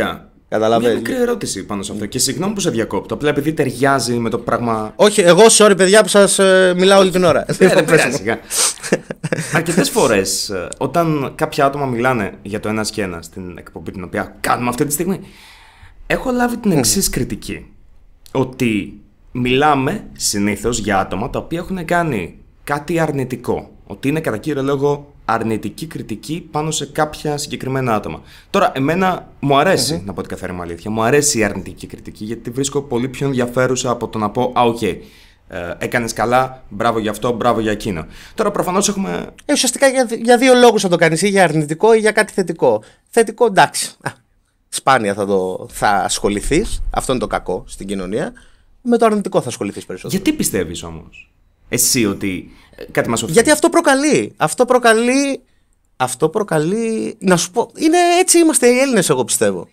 Μια μικρή ερώτηση πάνω σε αυτό. Και συγγνώμη που σε διακόπτω. Απλά επειδή ταιριάζει με το πράγμα. Όχι, εγώ sorry, παιδιά, που σας μιλάω όλη την ώρα. Δεν πειράζει. Αρκετές φορές, όταν κάποια άτομα μιλάνε για το ένας και ένα στην εκπομπή την οποία κάνουμε αυτή τη στιγμή, έχω λάβει την εξής κριτική. Ότι μιλάμε συνήθως για άτομα τα οποία έχουν κάνει κάτι αρνητικό. Ότι είναι κατά κύριο λόγο αρνητική κριτική πάνω σε κάποια συγκεκριμένα άτομα. Τώρα, εμένα μου αρέσει, να πω την καθαρή μου αλήθεια, μου αρέσει η αρνητική κριτική, γιατί τη βρίσκω πολύ πιο ενδιαφέρουσα από το να πω «Α, οκ, έκανες καλά, μπράβο για αυτό, μπράβο για εκείνο». Τώρα, προφανώς έχουμε. Ουσιαστικά για δύο λόγους θα το κάνεις, ή για αρνητικό ή για κάτι θετικό. Θετικό, εντάξει. Σπάνια θα ασχοληθείς, αυτό είναι το κακό στην κοινωνία. Με το αρνητικό θα ασχοληθείς περισσότερο. Γιατί πιστεύεις όμως εσύ ότι κάτι μας οφείλει? Γιατί αυτό προκαλεί. Να σου πω, έτσι είμαστε οι Έλληνες, εγώ πιστεύω.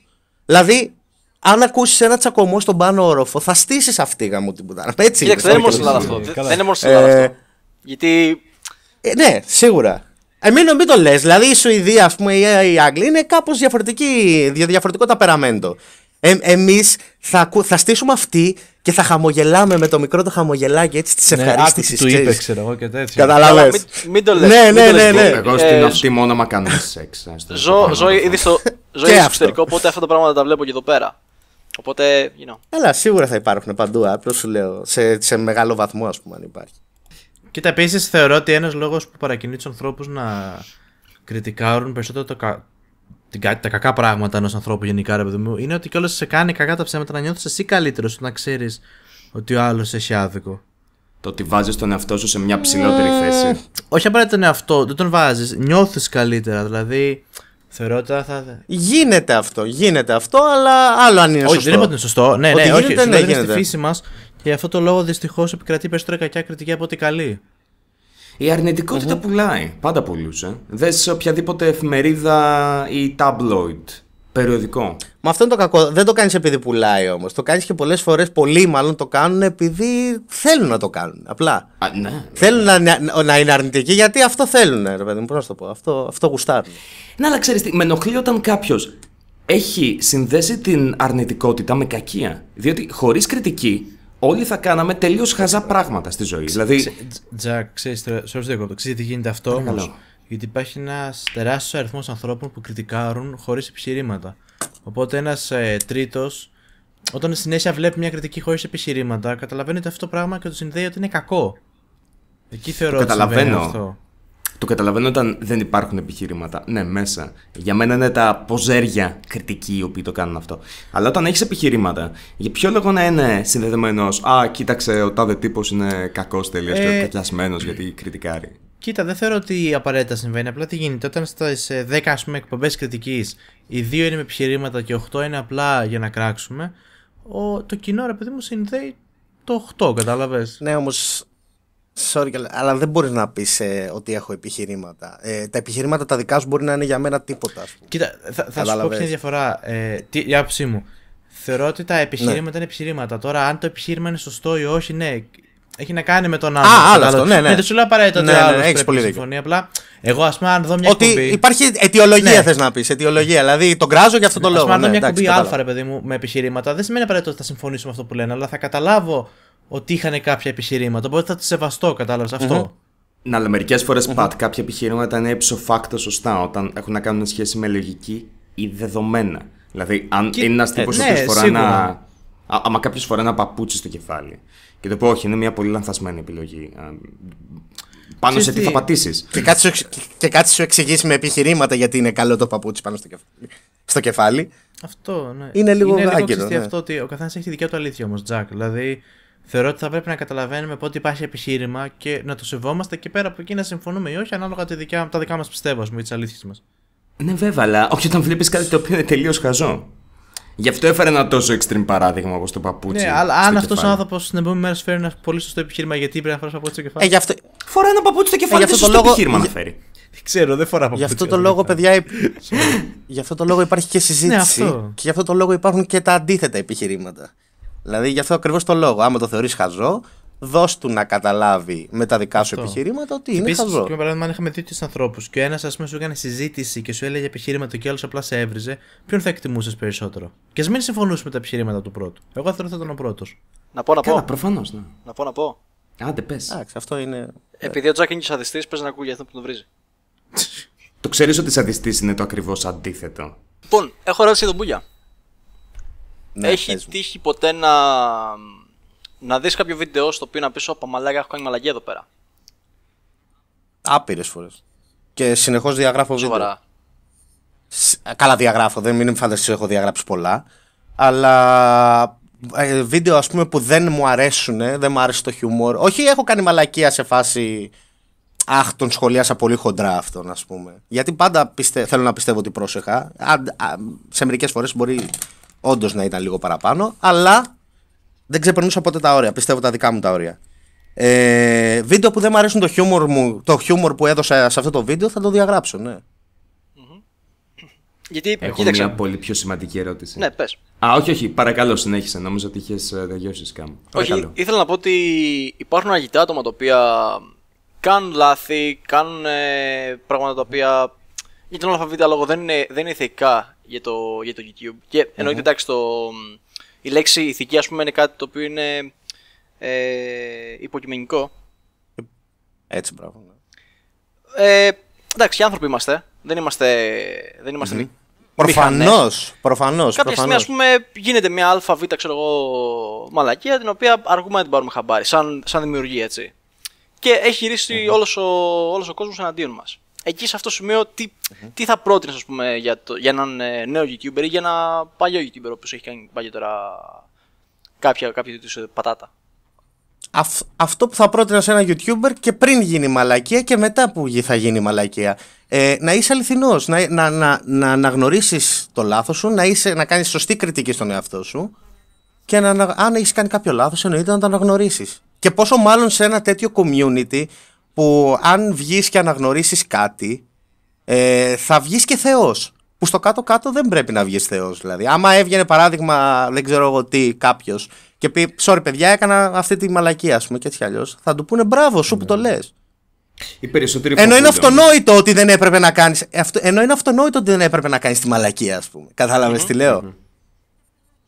Δηλαδή, αν ακούσεις ένα τσακωμό στον πάνω όροφο, θα στήσεις αυτή γαμού την πουτάνα. Έτσι. Κοίταξε, δεν είναι μόνο στην Ελλάδα αυτό. Δεν είναι μόνο στην Ελλάδα αυτό. Γιατί. Ναι, σίγουρα. Μην το λες. Δηλαδή, η Σουηδία, ας πούμε, ή η Αγγλία είναι κάπως διαφορετικό ταπεραμέντο. Εμείς θα στήσουμε αυτή και θα χαμογελάμε με το μικρό το χαμογελάκι, έτσι, της ευχαρίστησης. Του είπε, ξέρω εγώ, και τέτοια. Καταλαβες. Μην το λες. Ναι. Εγώ στην αυτή μόνο μα κάνω σεξ. Ζω ήδη στο εξωτερικό, οπότε αυτά τα πράγματα τα βλέπω και εδώ πέρα. Οπότε, Αλλά σίγουρα θα υπάρχουν παντού, απλώς σου λέω, σε μεγάλο βαθμό, ας πούμε, αν υπάρχει. Κοίτα, επίσης θεωρώ ότι ένας λόγος που παρακινεί τους ανθρώπους να κριτικάρουν περισσότερο τα κακά πράγματα ενός ανθρώπου γενικά, ρε παιδί μου, είναι ότι κιόλας σε κάνει κακά τα ψέματα να νιώθεις εσύ καλύτερος όταν ξέρεις ότι ο άλλος έχει άδικο. Το ότι βάζεις τον εαυτό σου σε μια ψηλότερη θέση. Όχι απαραίτητα τον εαυτό, δεν τον βάζεις, νιώθεις καλύτερα, δηλαδή. Θεωρώ ότι Γίνεται αυτό, αλλά άλλο αν είναι σωστό. Όχι, δεν είπα ότι είναι σωστό. Ναι, ότι όχι. γίνεται, Είναι στη φύση μας και γι' αυτό το λόγο δυστυχώς επικρατεί περισσότερο κακιά κριτική από ότι καλή. Η αρνητικότητα πουλάει. Πάντα πουλούσε. Δες σε οποιαδήποτε εφημερίδα ή tabloid, περιοδικό. Μα αυτό είναι το κακό. Δεν το κάνεις επειδή πουλάει όμως. Το κάνεις και πολλές φορές, πολλοί μάλλον το κάνουν επειδή θέλουν να το κάνουν. Απλά. Ναι. Θέλουν να είναι αρνητικοί γιατί αυτό θέλουν, ρε παιδί μου. Πώς να το πω. Αυτό γουστάρουν. Ναι, αλλά ξέρεις τι, με ενοχλεί όταν κάποιος έχει συνδέσει την αρνητικότητα με κακία. Διότι χωρίς κριτική, όλοι θα κάναμε τελείως χαζά πράγματα στη ζωή. Δηλαδή. Τζακ, ξέρεις γιατί γίνεται αυτό όμως? Γιατί υπάρχει ένας τεράστιος αριθμός ανθρώπων που κριτικάρουν χωρίς επιχειρήματα. Οπότε ένας τρίτος, όταν συνέχεια βλέπει μια κριτική χωρίς επιχειρήματα, καταλαβαίνει ότι αυτό το πράγμα και το συνδέει ότι είναι κακό. Εκεί θεωρώ ότι συμβαίνει αυτό. Το καταλαβαίνω όταν δεν υπάρχουν επιχειρήματα. Ναι, μέσα. Για μένα είναι τα ποζέρια κριτικοί οι οποίοι το κάνουν αυτό. Αλλά όταν έχεις επιχειρήματα, για ποιο λόγο να είναι συνδεδεμένος? Α, κοίταξε, ο τάδε τύπος είναι κακός τελείως και κακιασμένος γιατί κριτικάρει. Κοίτα, δεν θεωρώ ότι απαραίτητα συμβαίνει. Απλά τι γίνεται, όταν στις 10 εκπομπές κριτικής, οι 2 είναι με επιχειρήματα και 8 είναι απλά για να κράξουμε, το κοινό, ρε παιδί μου, συνδέει το 8, κατάλαβες. Ναι, όμως. Sorry, αλλά δεν μπορείς να πεις ότι έχω επιχειρήματα. Τα επιχειρήματα τα δικά σου μπορεί να είναι για μένα τίποτα, ας πούμε. Κοίτα, θα σου πω ποια διαφορά. Η άποψή μου. Θεωρώ ότι τα επιχειρήματα είναι επιχειρήματα. Τώρα, αν το επιχείρημα είναι σωστό ή όχι, ναι. έχει να κάνει με τον άλλο. Άλλο αυτό, ναι. Δεν σου λέω απαραίτητα ότι άλλο έχεις πολύ πρέπει να συμφωνεί. Απλά εγώ, ας πούμε, αν δω μια ότι εκπομπή. Υπάρχει αιτιολογία, θες να πεις. Αιτιολογία. Δηλαδή τον κράζω για αυτόν τον λόγο. Αν δω μια εκπομπή κατάλαβα. Α, ρε παιδί μου, με επιχειρήματα, δεν σημαίνει απαραίτητα ότι θα συμφωνήσω με αυτό που λένε, αλλά θα καταλάβω ότι είχαν κάποια επιχειρήματα. Οπότε θα τη σεβαστώ, κατάλαβες αυτό. Ναι, αλλά μερικές φορές κάποια επιχειρήματα είναι ύψοφάκτα σωστά όταν έχουν να κάνουν σχέση με λογική ή δεδομένα. Δηλαδή, αν είναι ένας τύπος ο οποίος φορά ένα. Άμα κάποιος φορά ένα παπούτσι στο κεφάλι και το πω, όχι, είναι μια πολύ λανθασμένη επιλογή. Πάνω σε τι θα πατήσεις. Και κάτι σου εξηγήσει με επιχειρήματα γιατί είναι καλό το παπούτσι πάνω στο κεφάλι. Αυτό, ναι. Είναι λίγο άκυρο. Είναι αυτό ότι ο καθένας έχει τη δικιά του αλήθεια όμως, Τζακ. Δηλαδή, θεωρώ ότι θα πρέπει να καταλαβαίνουμε πότε υπάρχει επιχείρημα και να το σεβόμαστε και πέρα από εκεί να συμφωνούμε ή όχι, ανάλογα τα δικά μας πιστεύω, ας πούμε, τις αλήθειες μας. Ναι, βέβαια, αλλά όχι όταν βλέπεις κάτι το οποίο είναι τελείως χαζό. Γι' αυτό έφερε ένα τόσο extreme παράδειγμα όπως το παπούτσι. Ναι, αλλά αν αυτός ο άνθρωπος την επόμενη μέρα σου φέρει ένα πολύ σωστό επιχείρημα, γιατί πρέπει να φοράς παπούτσι στο κεφάλι. Φορά ένα παπούτσι στο κεφάλι, τι σωστό επιχείρημα να φέρει. Δεν ξέρω, δεν φορά παπούτσι. Γι' αυτό το λόγο, παιδιά, γι' αυτό το λόγο υπάρχει και συζήτηση. Ναι, και γι' αυτό το λόγο υπάρχουν και τα αντίθετα επιχειρήματα. Δηλαδή, γι' αυτό ακριβώς το λόγο. Άμα το θεωρείς χαζό, δώσ' του να καταλάβει με τα δικά σου επιχειρήματα ότι είναι χαζό. Και με παράδειγμα, αν είχαμε τέτοιους ανθρώπους και ο ένας, ας πούμε, σου έκανε συζήτηση και σου έλεγε επιχείρηματα και ο άλλος απλά σε έβριζε, ποιον θα εκτιμούσες περισσότερο? Και ας μην συμφωνούσουμε με τα επιχειρήματα του πρώτου. Εγώ θεωρώ ότι θα ήταν ο πρώτος. Να πω. Καλά, προφανώς, ναι. Να πω. Άντε, πες. Εντάξει, αυτό είναι. Επειδή ο Τζακ είναι και σαδιστής, παίζει να ακούει αυτό που τον βρίζει. Το ξέρεις ότι σαδιστής είναι το ακριβώς αντίθετο. Λοιπόν, έχω ερώτηση για τον Μπούγια. Ναι, Έχει πες μου. τύχει ποτέ να δεις κάποιο βίντεο στο οποίο να πεις «Ωπα μαλάκα, έχω κάνει μαλακία εδώ πέρα»? Άπειρες φορές. Και συνεχώς διαγράφω βίντεο. Σοβαρά. Καλά, διαγράφω. Δεν μην φανταστείς έχω διαγράψει πολλά. Αλλά βίντεο, ας πούμε, που δεν μου αρέσουν, δεν μου άρεσε το χιούμορ. Όχι, έχω κάνει μαλακία σε φάση. Αχ, τον σχολίασα πολύ χοντρά αυτόν, ας πούμε. Γιατί πάντα θέλω να πιστεύω ότι πρόσεχα. Σε μερικές φορές μπορεί όντως να ήταν λίγο παραπάνω. Αλλά δεν ξεπερνούσα ποτέ τα όρια. Πιστεύω τα δικά μου τα όρια. Βίντεο που δεν μου αρέσουν το χιούμορ που έδωσα σε αυτό το βίντεο, θα το διαγράψω, ναι. Γιατί, Έχω κοίταξε. μια πολύ πιο σημαντική ερώτηση. Ναι, πες. Όχι, παρακαλώ, συνέχισε. Νόμιζα ότι είχες τελειώσει σκάμ. Όχι, ήθελα να πω ότι υπάρχουν αρκετά άτομα τα οποία κάνουν λάθη, κάνουν πράγματα τα οποία για τον αλφαβήτα λόγο δεν είναι ηθικά για το YouTube. Και εννοείται, εντάξει, η λέξη ηθική, ας πούμε, είναι κάτι το οποίο είναι υποκειμενικό. Έτσι, μπράβο. Ναι. Εντάξει, οι άνθρωποι είμαστε. Δεν είμαστε Προφανώς. Κάποια στιγμή, ας πούμε, γίνεται μια ΑΒ, ξέρω εγώ, μαλακία, την οποία αργούμε να την πάρουμε χαμπάρι, σαν δημιουργία, έτσι. Και έχει γυρίσει όλος ο κόσμος εναντίον μας. Εκεί, σε αυτό το σημείο, τι θα πρότεινες, ας πούμε, για έναν νέο YouTuber ή για ένα παλιό YouTuber, ο οποίος έχει κάνει παλιότερα κάποια τέτοια πατάτα? Αυτό που θα πρότεινα σε ένα YouTuber και πριν γίνει μαλακία και μετά που θα γίνει μαλακία. Να είσαι αληθινός, να αναγνωρίσεις το λάθος σου, να κάνεις σωστή κριτική στον εαυτό σου και αν έχεις κάνει κάποιο λάθος, εννοείται να το αναγνωρίσεις. Και πόσο μάλλον σε ένα τέτοιο community που αν βγεις και αναγνωρίσεις κάτι, θα βγεις και θεός. Που στο κάτω-κάτω δεν πρέπει να βγεις θεός. Δηλαδή, άμα έβγαινε παράδειγμα, δεν ξέρω εγώ τι, κάποιος και πει sorry παιδιά, έκανα αυτή τη μαλακία, ας πούμε, και έτσι αλλιώς, θα του πούνε μπράβο σου που το λες. Ενώ είναι αυτονόητο ότι δεν έπρεπε να κάνεις. Ενώ είναι αυτονόητο ότι δεν έπρεπε να κάνεις τη μαλακία, ας πούμε. Κατάλαβες τι λέω?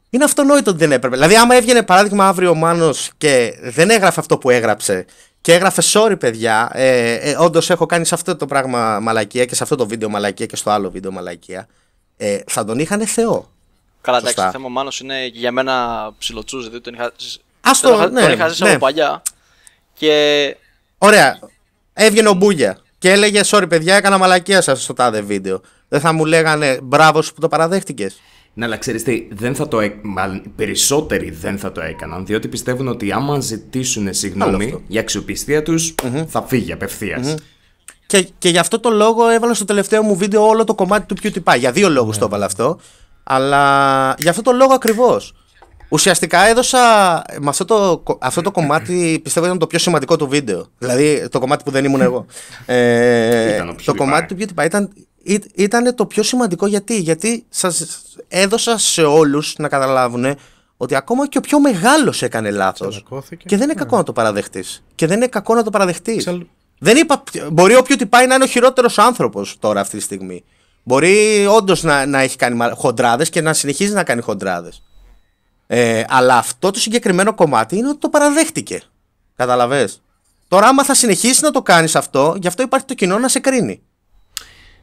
Είναι αυτονόητο ότι δεν έπρεπε. Δηλαδή, άμα έβγαινε παράδειγμα αύριο ο Μάνος και δεν έγραφε αυτό που έγραψε και έγραφε sorry παιδιά, όντως έχω κάνει σε αυτό το πράγμα μαλακία και σε αυτό το βίντεο μαλακία και στο άλλο βίντεο μαλακία, θα τον είχανε θεό. Καλά, εντάξει, το θέμα ο Μάνος είναι και για μένα ψιλοτσούζ, δηλαδή τον είχα ζήσει από παλιά. Και... Ωραία. Έβγαινε ο Μπούγια και έλεγε sorry παιδιά, έκανα μαλακία σας στο τάδε βίντεο. Δεν θα μου λέγανε μπράβο σου που το παραδέχτηκες? Ναι, αλλά ξέρεις τι, περισσότεροι δεν θα το έκαναν, διότι πιστεύουν ότι άμα ζητήσουν συγγνώμη για αξιοπιστία τους, θα φύγει απευθείας. Και γι' αυτό το λόγο έβαλα στο τελευταίο μου βίντεο όλο το κομμάτι του PewDiePie. Για δύο λόγους το έβαλα αυτό. Αλλά για αυτό το λόγο ακριβώς. Ουσιαστικά έδωσα με αυτό το κομμάτι, πιστεύω ήταν το πιο σημαντικό του βίντεο. Δηλαδή το κομμάτι που δεν ήμουν εγώ. Το κομμάτι του PewDiePie ήταν το πιο σημαντικό γιατί σας έδωσα σε όλους να καταλάβουν ότι ακόμα και ο πιο μεγάλος έκανε λάθος. Και δεν είναι κακό να το παραδεχτείς. Και δεν είναι κακό να το παραδεχτείς. Δεν είπα, μπορεί ο PewDiePie να είναι ο χειρότερος άνθρωπος τώρα αυτή τη στιγμή. Μπορεί όντως να έχει κάνει χοντράδες και να συνεχίζει να κάνει χοντράδες. Αλλά αυτό το συγκεκριμένο κομμάτι είναι ότι το παραδέχτηκε. Καταλαβες. Τώρα, άμα θα συνεχίσει να το κάνεις αυτό, γι' αυτό υπάρχει το κοινό να σε κρίνει.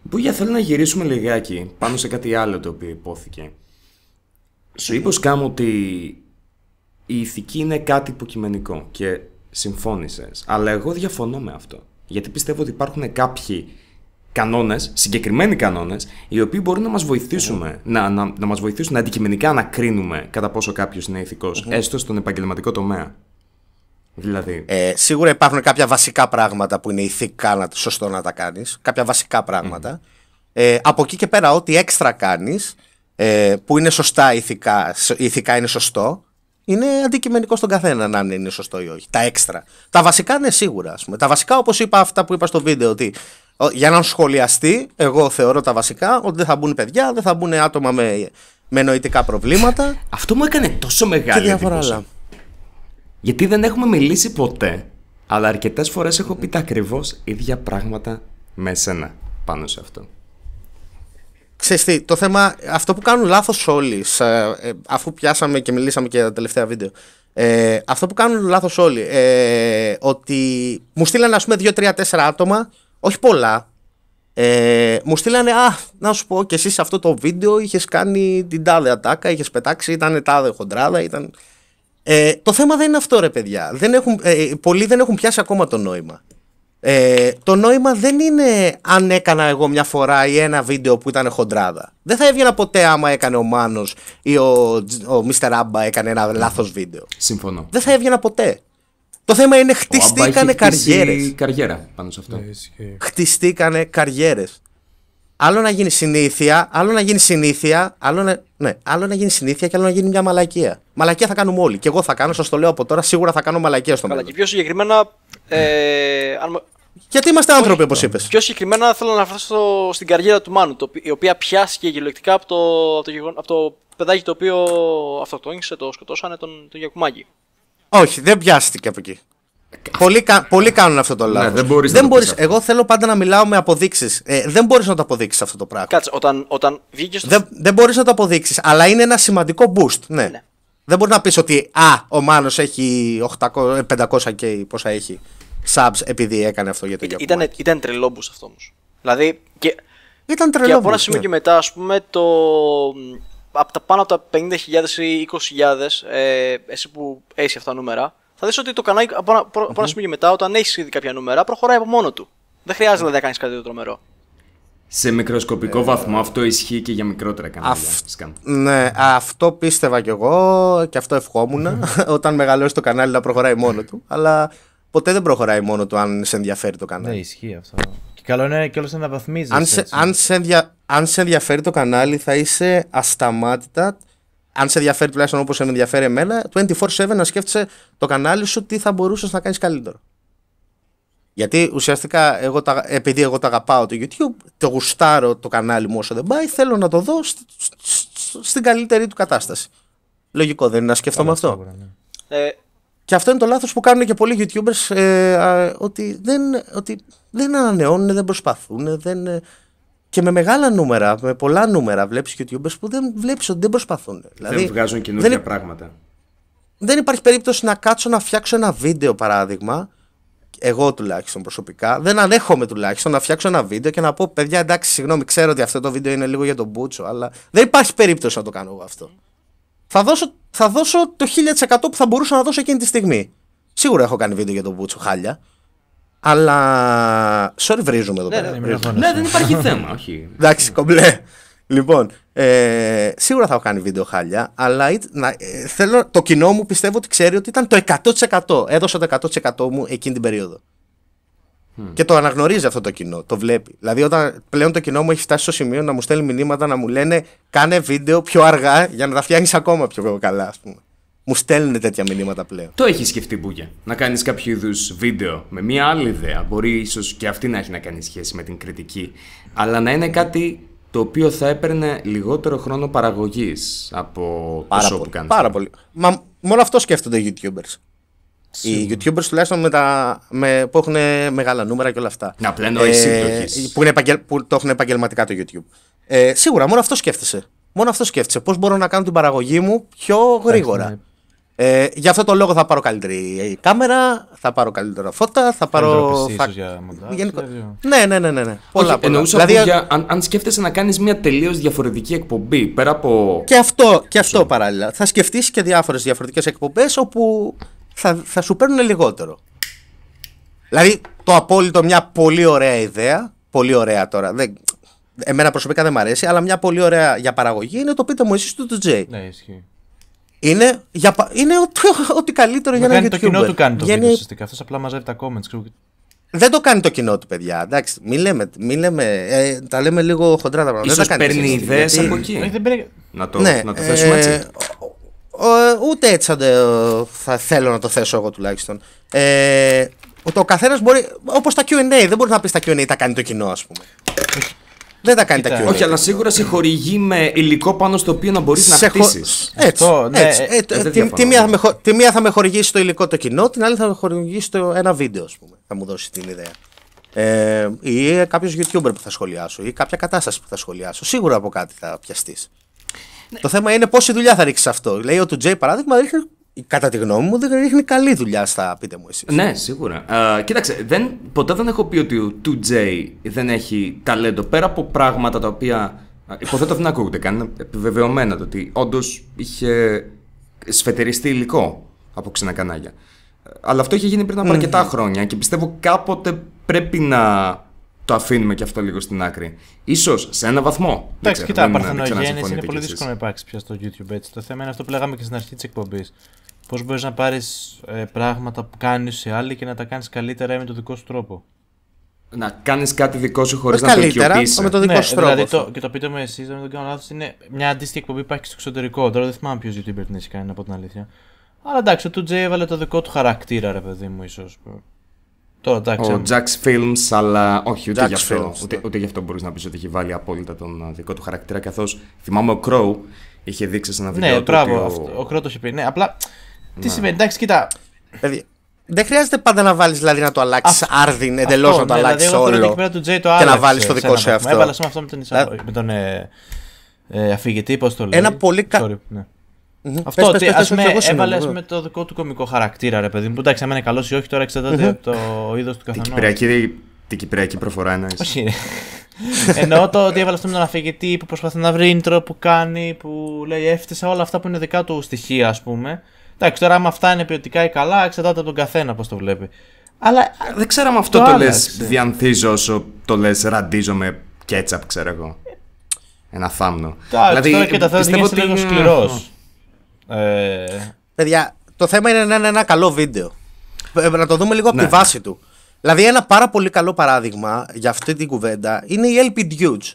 Μπούγια, θέλω να γυρίσουμε λιγάκι πάνω σε κάτι άλλο το οποίο υπόθηκε. Σου είπε ο Σκάμ ότι η ηθική είναι κάτι υποκειμενικό και συμφώνησες. Αλλά εγώ διαφωνώ με αυτό. Γιατί πιστεύω ότι υπάρχουν κάποιοι κανόνες, συγκεκριμένοι κανόνες, οι οποίοι μπορούν να μας βοηθήσουν, να μας βοηθήσουν αντικειμενικά να κρίνουμε κατά πόσο κάποιος είναι ηθικός, έστω στον επαγγελματικό τομέα. Δηλαδή. Σίγουρα υπάρχουν κάποια βασικά πράγματα που είναι ηθικά σωστό να τα κάνεις. Κάποια βασικά πράγματα. Από εκεί και πέρα, ό,τι έξτρα κάνεις, που είναι σωστά ηθικά είναι σωστό, είναι αντικειμενικό στον καθένα να είναι σωστό ή όχι. Τα έξτρα. Τα βασικά είναι σίγουρα. Ας πούμε. Τα βασικά, όπως είπα, αυτά που είπα στο βίντεο, ότι για να σχολιαστεί, εγώ θεωρώ τα βασικά ότι δεν θα μπουν παιδιά, δεν θα μπουν άτομα με νοητικά προβλήματα. Αυτό μου έκανε τόσο μεγάλη εντύπωση. Γιατί δεν έχουμε μιλήσει ποτέ, αλλά αρκετές φορές έχω πει τα ακριβώς ίδια πράγματα με εσένα πάνω σε αυτό. Ξέρεις τι, το θέμα, αυτό που κάνουν λάθος όλοι, αφού πιάσαμε και μιλήσαμε και τα τελευταία βίντεο, αυτό που κάνουν λάθος όλοι, ότι μου στείλανε ας πούμε 2, 3, 4 άτομα, όχι πολλά, μου στείλανε, να σου πω, και εσύ σε αυτό το βίντεο είχες κάνει την τάδε ατάκα, είχες πετάξει, ήταν τάδε χοντράδα, ήταν... το θέμα δεν είναι αυτό, ρε παιδιά. Πολλοί δεν έχουν πιάσει ακόμα το νόημα. Το νόημα δεν είναι αν έκανα εγώ μια φορά ή ένα βίντεο που ήταν χοντράδα. Δεν θα έβγαινα ποτέ άμα έκανε ο Μάνος ή ο Mr. Άμπα έκανε ένα λάθος βίντεο. Συμφωνώ. Δεν θα έβγαινα ποτέ. Το θέμα είναι χτιστήκανε καριέρες. Καριέρα πάνω σε αυτό. Χτιστήκανε καριέρες. Άλλο να γίνει συνήθεια, άλλο να γίνει συνήθεια, άλλο να γίνει συνήθεια και άλλο να γίνει μια μαλακία. Μαλακία θα κάνουμε όλοι. Και εγώ θα κάνω, σας το λέω από τώρα, σίγουρα θα κάνω μαλακία στο μέλλον. Και πιο συγκεκριμένα. Γιατί είμαστε άνθρωποι, όπως είπες. Πιο συγκεκριμένα θέλω να αναφερθώ στην καριέρα του Μάνου, η οποία πιάστηκε κυριολεκτικά από το παιδάκι το οποίο αυτοκτόνησε, το σκοτώσανε, τον Γιακουμάκη. Όχι, δεν πιάστηκε από εκεί. Πολλοί κάνουν αυτό το λάθος. Δεν μπορείς. Εγώ θέλω πάντα να μιλάω με αποδείξεις. Δεν μπορείς να το αποδείξεις αυτό το πράγμα. Κάτσε, όταν βγήκε στο. Δεν μπορείς να το αποδείξεις, αλλά είναι ένα σημαντικό boost. Ναι. Δεν μπορεί να πεις ότι ο Μάνος έχει 500 και πόσα έχει subs επειδή έκανε αυτό για το Γιακουμάκη. Ήταν τρελό boost αυτό όμως. Δηλαδή. Ήταν τρελό. Και από ένα σημείο και μετά, ας πούμε, πάνω από τα 50.000 ή 20.000, εσύ που έχεις αυτά τα νούμερα, θα δεις ότι το κανάλι από ένα σημείο και μετά, όταν έχεις ήδη κάποια νούμερα, προχωράει από μόνο του. Δεν χρειάζεται δηλαδή να κάνεις κάτι το τρομερό. Σε μικροσκοπικό βαθμό αυτό ισχύει και για μικρότερα κανάλια. Ναι, αυτό πίστευα κι εγώ και αυτό ευχόμουν όταν μεγαλώσει το κανάλι να προχωράει μόνο του. Αλλά ποτέ δεν προχωράει μόνο του αν σε ενδιαφέρει το κανάλι. Ναι, ισχύει αυτό. Και καλό είναι και όλος να αναβαθμίζεις. Αν σε ενδιαφέρει το κανάλι, θα είσαι ασταμάτητα. Αν σε ενδιαφέρει τουλάχιστον όπως με ενδιαφέρει εμένα, 24/7 να σκέφτεσαι το κανάλι σου τι θα μπορούσες να κάνεις καλύτερο. Γιατί ουσιαστικά επειδή εγώ το αγαπάω το YouTube, το γουστάρω το κανάλι μου όσο δεν πάει, θέλω να το δω στην καλύτερη του κατάσταση. Λογικό δεν είναι να σκέφτομαι αυτό. Ναι. Και αυτό είναι το λάθος που κάνουν και πολλοί YouTubers, ότι δεν ανανεώνουν, δεν προσπαθούν, και με μεγάλα νούμερα, με πολλά νούμερα βλέπεις YouTubers που δεν βλέπεις ότι δεν προσπαθούν. Δηλαδή, δεν βγάζουν καινούργια πράγματα. Δεν υπάρχει περίπτωση να κάτσω να φτιάξω ένα βίντεο, παράδειγμα, εγώ τουλάχιστον προσωπικά, δεν ανέχομαι τουλάχιστον να φτιάξω ένα βίντεο και να πω, παιδιά, εντάξει, συγγνώμη, ξέρω ότι αυτό το βίντεο είναι λίγο για τον Μπούτσο, αλλά δεν υπάρχει περίπτωση να το κάνω εγώ αυτό. Θα δώσω το 1000% που θα μπορούσα να δώσω εκείνη τη στιγμή. Σίγουρα έχω κάνει βίντεο για τον Μπούτσο, χάλια. Αλλά. Sorry, βρίζουμε εδώ πέρα. Ναι, δεν υπάρχει θέμα, όχι. Εντάξει, κομπλέ. Λοιπόν, σίγουρα θα έχω κάνει βίντεο χάλια, αλλά θέλω, το κοινό μου πιστεύω ότι ξέρει ότι ήταν το 100%. Έδωσα το 100% μου εκείνη την περίοδο. Και το αναγνωρίζει αυτό το κοινό, το βλέπει. Δηλαδή, όταν πλέον το κοινό μου έχει φτάσει στο σημείο να μου στέλνει μηνύματα να μου λένε κάνε βίντεο πιο αργά για να τα φτιάχνεις ακόμα πιο καλά, ας πούμε. Μου στέλνουν τέτοια μηνύματα πλέον. Το έχει σκεφτεί, Μπούγια, να κάνεις κάποιο είδους βίντεο με μια άλλη ιδέα. Μπορεί ίσως και αυτή να έχει να κάνει σχέση με την κριτική, αλλά να είναι κάτι το το οποίο θα έπαιρνε λιγότερο χρόνο παραγωγής από το show που κάνεις. Πάρα πολύ. Μα μόνο αυτό σκέφτονται οι YouTubers. Οι YouTubers τουλάχιστον που έχουν μεγάλα νούμερα και όλα αυτά. Να πλένω εσύ το έχεις. Που το έχουν επαγγελματικά το YouTube. Σίγουρα, μόνο αυτό σκέφτεσαι. Μόνο αυτό σκέφτεσαι. Πώς μπορώ να κάνω την παραγωγή μου πιο γρήγορα. Γι' αυτό το λόγο θα πάρω καλύτερη κάμερα, θα πάρω καλύτερα φώτα, θα πάρω. Για μοντάζ, Ναι. Πολλά. Εννοούσα δηλαδή, αν σκέφτεσαι να κάνεις μια τελείως διαφορετική εκπομπή πέρα από. Και αυτό παράλληλα. Θα σκεφτείς και διάφορες διαφορετικές εκπομπές όπου θα σου παίρνουν λιγότερο. Δηλαδή το απόλυτο, μια πολύ ωραία ιδέα. Πολύ ωραία τώρα. Εμένα προσωπικά δεν μου αρέσει, αλλά μια πολύ ωραία για παραγωγή είναι το πείτε μου εσείς του Jay. Ναι, ισχύει. Είναι ό,τι καλύτερο για ένα YouTuber. Το κοινό του κάνει το βίντεο ουσιαστικά. Αυτός απλά μαζεύει τα comments. Δεν το κάνει το κοινό του, παιδιά. Εντάξει, μην λέμε. Τα λέμε λίγο χοντρά τα πράγματα. Ίσως παίρνει ιδέες από εκεί. Να το θέσουμε έτσι. Ούτε έτσι θα θέλω να το θέσω εγώ τουλάχιστον. Ο καθένας μπορεί. Όπως τα QA. Δεν μπορεί να πει στα QA τα κάνει το κοινό, ας πούμε. Δεν τα κάνει τα QA. Όχι, αλλά σίγουρα σε χορηγεί με υλικό πάνω στο οποίο να μπορείς να χτίσεις. Έτσι. Τη μία θα με χορηγήσει το υλικό το κοινό, την άλλη θα με χορηγήσει ένα βίντεο, ας πούμε. Θα μου δώσει την ιδέα. Ή κάποιος YouTuber που θα σχολιάσω, ή κάποια κατάσταση που θα σχολιάσω. Σίγουρα από κάτι θα πιαστείς. Ναι. Το θέμα είναι πόση δουλειά θα ρίξεις αυτό. Λέει ο 2J παράδειγμα, κατά τη γνώμη μου, δεν ρίχνει καλή δουλειά στα πείτε μου εσείς. Ναι, σίγουρα. Κοίταξε, ποτέ δεν έχω πει ότι ο 2J δεν έχει ταλέντο πέρα από πράγματα τα οποία. Υποθέτω δεν ακούγονται καν. Είναι επιβεβαιωμένα το ότι όντως είχε σφετεριστεί υλικό από ξένα κανάλια. Αλλά αυτό είχε γίνει πριν από αρκετά χρόνια και πιστεύω κάποτε πρέπει να το αφήνουμε και αυτό λίγο στην άκρη. Ίσως σε ένα βαθμό. Εντάξει, κοιτά, παρθενογένειες είναι πολύ δύσκολο να υπάρξει πια στο YouTube έτσι. Το θέμα είναι αυτό που λέγαμε και στην αρχή της εκπομπής. Πώς μπορείς να πάρεις πράγματα που κάνεις σε άλλοι και να τα κάνεις καλύτερα με το δικό σου τρόπο. Να κάνεις κάτι δικό σου χωρίς να το οικειοποιήσεις. Με το δικό σου τρόπο. Δηλαδή και το πείτε μου εσείς, αν δεν κάνω λάθος, είναι μια αντίστοιχη εκπομπή που υπάρχει στο εξωτερικό. Τώρα δεν θυμάμαι ποιος YouTuber την έχει κάνει, να πω την αλήθεια. Αλλά εντάξει, ο 2J έβαλε το δικό του χαρακτήρα, ρε παιδί μου, ίσως. Ο Jax Films, αλλά όχι, ούτε γι' αυτό. Ούτε γι' αυτό μπορείς να πεις ότι έχει βάλει απόλυτα τον δικό του χαρακτήρα. Καθώς θυμάμαι ο Crow είχε δείξει σε ένα βίντεο. Ναι, μπράβο, ο Crow το είχε πει. Ναι, απλά. Τι σημαίνει, εντάξει, κοίτα. Παιδί, δεν χρειάζεται πάντα να βάλεις, δηλαδή να το αλλάξεις άρδιν εντελώς, να το αλλάξεις όλο. Και να βάλεις το δικό σου αυτό. Έβαλα αυτό με τον αφηγητή, πώς το λέει. Ένα πολύ καλό. Αυτό ότι έβαλε με το δικό του κωμικό χαρακτήρα, ρε παιδί μου. Εντάξει, αν είναι καλό ή όχι, τώρα εξαρτάται από το είδος του καθενός. Την κυπριακή προφορά εννοείς. Όχι, εννοώ το ότι έβαλε αυτό με τον αφηγητή που προσπαθεί να βρει intro που κάνει, που λέει έφτιασα όλα αυτά που είναι δικά του στοιχεία, ας πούμε. Εντάξει, τώρα άμα αυτά είναι ποιοτικά ή καλά, εξαρτάται από τον καθένα πώς το βλέπει. Αλλά δεν ξέρω αν αυτό το λες διανθίζω όσο το λες ραντίζω με κέτσαπ, ξέρω εγώ. Ένα θάμνο. Δηλαδή, τώρα και τα θέματα είναι λίγο σκληρός. Παιδιά, το θέμα είναι να είναι ένα καλό βίντεο. Να το δούμε λίγο από τη βάση του. Δηλαδή, ένα πάρα πολύ καλό παράδειγμα για αυτή την κουβέντα είναι η LP Dudes.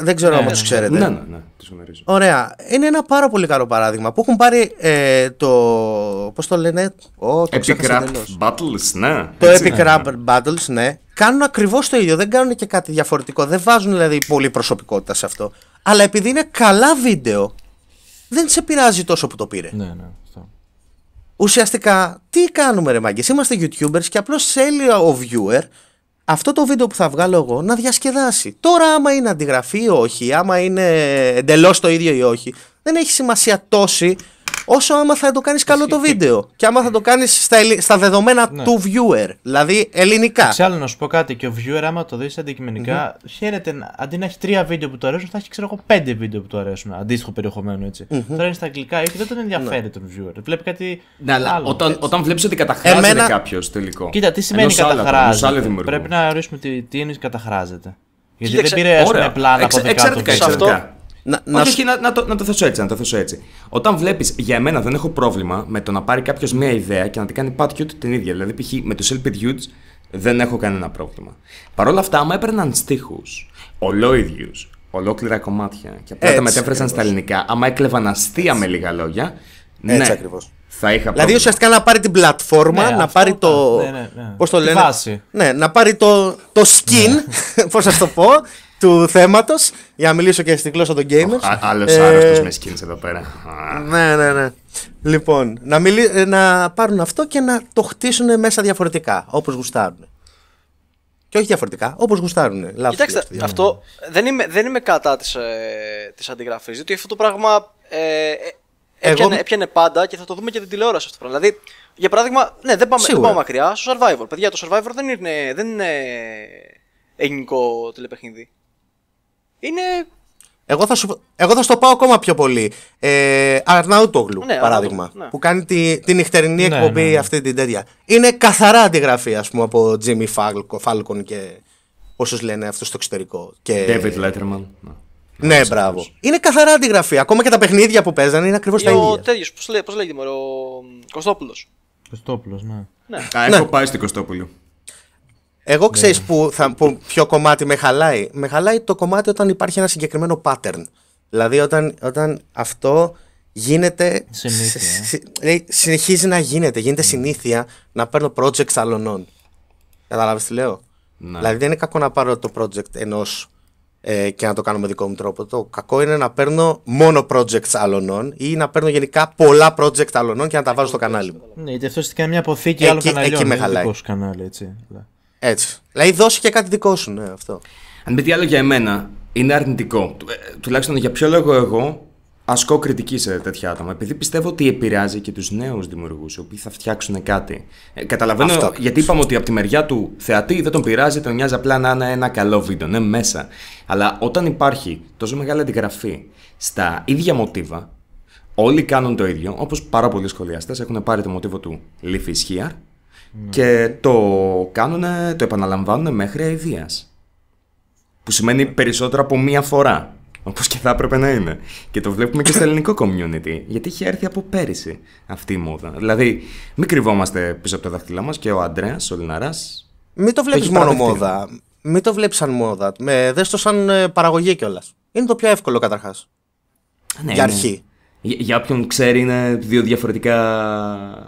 Δεν ξέρω αν τους ξέρετε. Ναι, τους γνωρίζω. Ωραία. Είναι ένα πάρα πολύ καλό παράδειγμα που έχουν πάρει πώς το λένε, Epic Rap Battles, ναι. Το Epic Rap Battles, ναι. Κάνουν ακριβώς το ίδιο. Δεν κάνουν και κάτι διαφορετικό. Δεν βάζουν δηλαδή πολύ προσωπικότητα σε αυτό. Αλλά επειδή είναι καλά βίντεο, δεν σε πειράζει τόσο που το πήρε. Ναι. Ουσιαστικά, τι κάνουμε ρε μάγκες? Είμαστε YouTubers και απλώς θέλει ο viewer αυτό το βίντεο που θα βγάλω εγώ να διασκεδάσει. Τώρα άμα είναι αντιγραφή ή όχι, άμα είναι εντελώς το ίδιο ή όχι, δεν έχει σημασία τόση όσο άμα θα το κάνεις καλό το βίντεο και άμα θα το κάνεις στα δεδομένα του viewer, δηλαδή ελληνικά. Εξάλλου να σου πω κάτι, και ο viewer άμα το δεις αντικειμενικά χαίρεται, αντί να έχει 3 βίντεο που του αρέσουν θα έχει ξέρω εγώ 5 βίντεο που του αρέσουν, αντίστοιχο περιεχομένο έτσι. Τώρα είναι στα αγγλικά ή δεν τον ενδιαφέρει τον viewer, βλέπει κάτι άλλο. Όταν βλέπεις ότι καταχράζεται κάποιος τελικό. Κοίτα, τι σημαίνει καταχράζεται, πρέπει να ορίσουμε τι είναι καταχράζεται. Γιατί δεν πήρε πλάνα από δικά του. Να το θέσω έτσι. Όταν βλέπεις, για μένα δεν έχω πρόβλημα με το να πάρει κάποιος μια ιδέα και να την κάνει patcute την ίδια. Δηλαδή, π.χ. με τους LP Dudes δεν έχω κανένα πρόβλημα. Παρ' όλα αυτά, άμα έπαιρναν στίχους ολόιδιους, ολόκληρα κομμάτια και απλά τα μετέφρασαν στα ελληνικά, άμα έκλεβαν αστεία με λίγα λόγια. Έτσι ακριβώς. Θα είχα δηλαδή, ουσιαστικά να πάρει την πλατφόρμα, να πάρει το. Πώς το λένε? Βάση. Ναι, να πάρει το skin, πώς θα το πω. του θέματος, για να μιλήσω και στη γλώσσα των gamers. Άλλος άρρωστος με skins εδώ πέρα. Ναι. Λοιπόν, να πάρουν αυτό και να το χτίσουν μέσα διαφορετικά, όπως γουστάρουν. Και όχι διαφορετικά, όπως γουστάρουν. Κοιτάξτε, αυτό δεν είμαι κατά της αντιγραφής, διότι αυτό το πράγμα έπιανε πάντα και θα το δούμε και την τηλεόραση αυτό το πράγμα. Δηλαδή, για παράδειγμα, ναι, δεν πάμε μακριά, στο Survivor. Παιδιά, το Survivor δεν είναι ελληνικό τηλεπαιχνίδι. Είναι... Εγώ θα σου το πάω ακόμα πιο πολύ. Αρναούτογλου, παράδειγμα, που κάνει τη νυχτερινή εκπομπή αυτή την τέτοια. Είναι καθαρά αντιγραφή, ας πούμε, από Jimmy Falcon και όσους λένε αυτό στο εξωτερικό. Και... David Letterman. Ναι, μπράβο. Είναι καθαρά αντιγραφή. Ακόμα και τα παιχνίδια που παίζανε είναι ακριβώς τα ίδια. Ο τέτοιος, πώς λέγεται, ο Κωστόπουλος. Κωστόπουλος, ναι. Έχω πάει στην Κωστόπουλο. Εγώ ξέρεις ποιο κομμάτι με χαλάει. Με χαλάει το κομμάτι όταν υπάρχει ένα συγκεκριμένο pattern. Δηλαδή όταν αυτό γίνεται. Συνεχίζει να γίνεται συνήθεια να παίρνω projects άλλων. Καταλάβεις τι λέω. Δηλαδή δεν είναι κακό να πάρω το project ενός και να το κάνω με δικό μου τρόπο. Το κακό είναι να παίρνω μόνο projects άλλων ή να παίρνω γενικά πολλά projects άλλων και να τα βάζω στο κανάλι μου. Ναι, γιατί αυτό είναι μια αποθήκη άλλων καναλιών. Εκεί με χαλάει. Δικό σου κανάλι, έτσι. Έτσι. Δηλαδή δώσει και κάτι δικό σου, ναι, αυτό. Αν μη τι άλλο, για εμένα είναι αρνητικό. Τουλάχιστον για ποιο λόγο εγώ ασκώ κριτική σε τέτοια άτομα. Επειδή πιστεύω ότι επηρεάζει και τους νέους δημιουργούς, οι οποίοι θα φτιάξουν κάτι. Καταλαβαίνω, αυτό, γιατί είπαμε ότι από τη μεριά του θεατή δεν τον πειράζει, τον νοιάζει απλά να είναι ένα καλό βίντεο, ναι, μέσα. Αλλά όταν υπάρχει τόσο μεγάλη αντιγραφή στα ίδια μοτίβα, όλοι κάνουν το ίδιο, όπως πάρα πολλοί σχολιαστές έχουν πάρει το μοτίβο του Life is Here. Και το επαναλαμβάνουν μέχρι αηδίας. Που σημαίνει περισσότερο από μία φορά. Όπως και θα έπρεπε να είναι. Και το βλέπουμε και στο ελληνικό community. Γιατί είχε έρθει από πέρυσι αυτή η μόδα. Δηλαδή, μην κρυβόμαστε πίσω από το δάχτυλό μας και ο Αντρέας, ο Λιναράς. Μην το βλέπεις μόνο μόδα. Μην το βλέπεις σαν μόδα. Δες το σαν παραγωγή κιόλας. Είναι το πιο εύκολο καταρχάς. Ναι, για αρχή. Για όποιον ξέρει, είναι δύο διαφορετικά.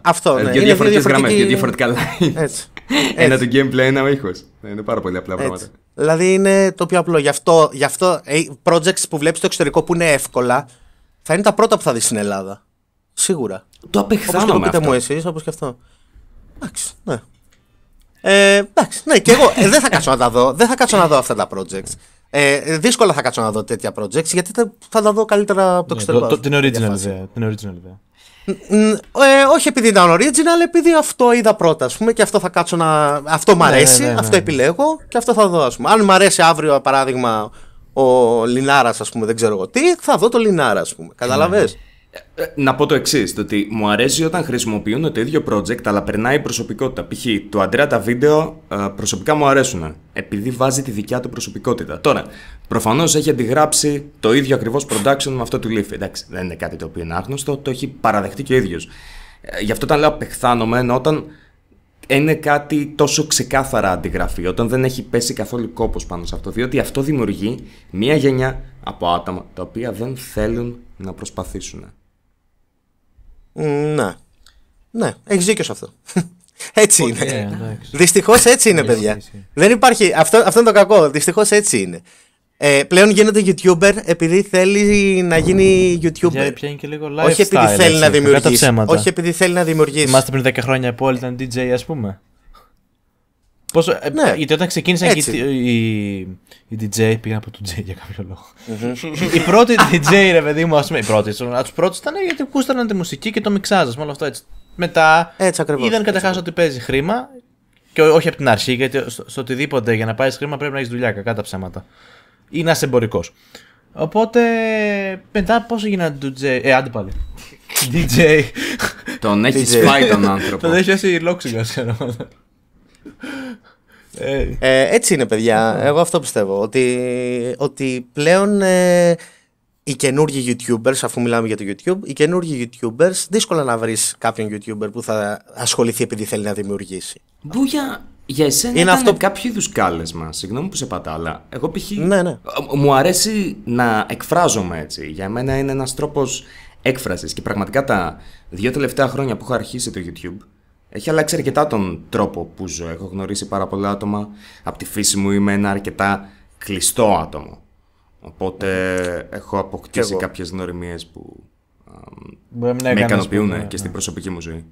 Αυτό, ναι. Δύο διαφορετικές γραμμές, δύο διαφορετικά live. Έτσι. Ένα το gameplay, ένα ο ήχος. Είναι πάρα πολύ απλά πράγματα. Δηλαδή είναι το πιο απλό. Γι' αυτό projects που βλέπεις στο εξωτερικό που είναι εύκολα θα είναι τα πρώτα που θα δεις στην Ελλάδα. Σίγουρα. Το απεχθάνομαι αυτό. Πείτε μου εσείς, όπως και αυτό. Εντάξει, ναι. Εντάξει, ναι, και εγώ δεν θα κάτσω να τα δω. Δεν θα κάτσω να δω αυτά τα projects. Δύσκολα θα κάτσω να δω τέτοια projects γιατί θα τα δω καλύτερα από το εξωτερικό. Την original ιδέα. Όχι επειδή ήταν original, επειδή αυτό είδα πρώτα, ας πούμε, και αυτό θα κάτσω να. Αυτό μ' αρέσει, αυτό επιλέγω και αυτό θα δω, ας πούμε. Αν μ' αρέσει αύριο, παράδειγμα, ο Λινάρας, ας πούμε, δεν ξέρω εγώ τι, θα δω το Λινάρα, ας πούμε. Καταλαβες. Να πω το εξής, το ότι μου αρέσει όταν χρησιμοποιούν το ίδιο project αλλά περνάει η προσωπικότητα. Π.χ. του Αντρέα τα βίντεο προσωπικά μου αρέσουν επειδή βάζει τη δικιά του προσωπικότητα. Τώρα, προφανώς έχει αντιγράψει το ίδιο ακριβώς production με αυτό του Leafy. Εντάξει, δεν είναι κάτι το οποίο είναι άγνωστο, το έχει παραδεχτεί και ο ίδιος. Γι' αυτό όταν λέω απεχθάνομαι, ενώ όταν είναι κάτι τόσο ξεκάθαρα αντιγραφή, όταν δεν έχει πέσει καθόλου κόπος πάνω σε αυτό, διότι αυτό δημιουργεί μια γενιά από άτομα τα οποία δεν θέλουν να προσπαθήσουν. Ναι, έχεις δίκιο σε αυτό. Έτσι είναι. Δυστυχώς έτσι είναι, παιδιά. Δεν υπάρχει. Αυτό είναι το κακό. Δυστυχώς έτσι είναι. Πλέον γίνεται YouTuber επειδή θέλει να γίνει YouTuber. Όχι επειδή θέλει να δημιουργήσει. Όχι επειδή θέλει να δημιουργήσει. Είμαστε πριν 10 χρόνια που όλοι ήταν DJ, ας πούμε. Πόσο, ναι, γιατί όταν ξεκίνησαν οι DJ, πήγαν από το DJ για κάποιο λόγο. Οι πρώτοι DJ, ρε παιδί μου, ας πούμε, οι πρώτοι ήταν γιατί ακούσταναν τη μουσική και το μιξάζ, όλο αυτό έτσι. Μετά είδαν καταρχάς ότι παίζει χρήμα και όχι από την αρχή, γιατί στο οτιδήποτε για να πάρεις χρήμα πρέπει να έχεις δουλειά, κακά τα ψέματα. Ή να είσαι εμπορικός. Οπότε μετά πόσο γίνανε DJ. Άντε πάλι. DJ. Τον έχεις φάει τον άνθρωπο. Τον έχεις εσύ λόξιγκα, ξέρω. Έτσι είναι, παιδιά. Εγώ αυτό πιστεύω. Ότι πλέον οι καινούργιοι YouTubers, αφού μιλάμε για το YouTube, οι καινούργιοι YouTubers, δύσκολα να βρεις κάποιον YouTuber που θα ασχοληθεί επειδή θέλει να δημιουργήσει. Μπούγια, για εσένα είναι αυτό κάποιο είδους κάλεσμα. Συγγνώμη που σε πατάω, αλλά εγώ π.χ. Ναι. Μου αρέσει να εκφράζομαι έτσι. Για μένα είναι ένας τρόπος έκφρασης και πραγματικά τα 2 τελευταία χρόνια που έχω αρχίσει το YouTube έχει αλλάξει αρκετά τον τρόπο που ζω. Έχω γνωρίσει πάρα πολλά άτομα. Από τη φύση μου είμαι ένα αρκετά κλειστό άτομο. Οπότε έχω αποκτήσει κάποιες γνωριμίες που με ικανοποιούν και στην προσωπική μου ζωή.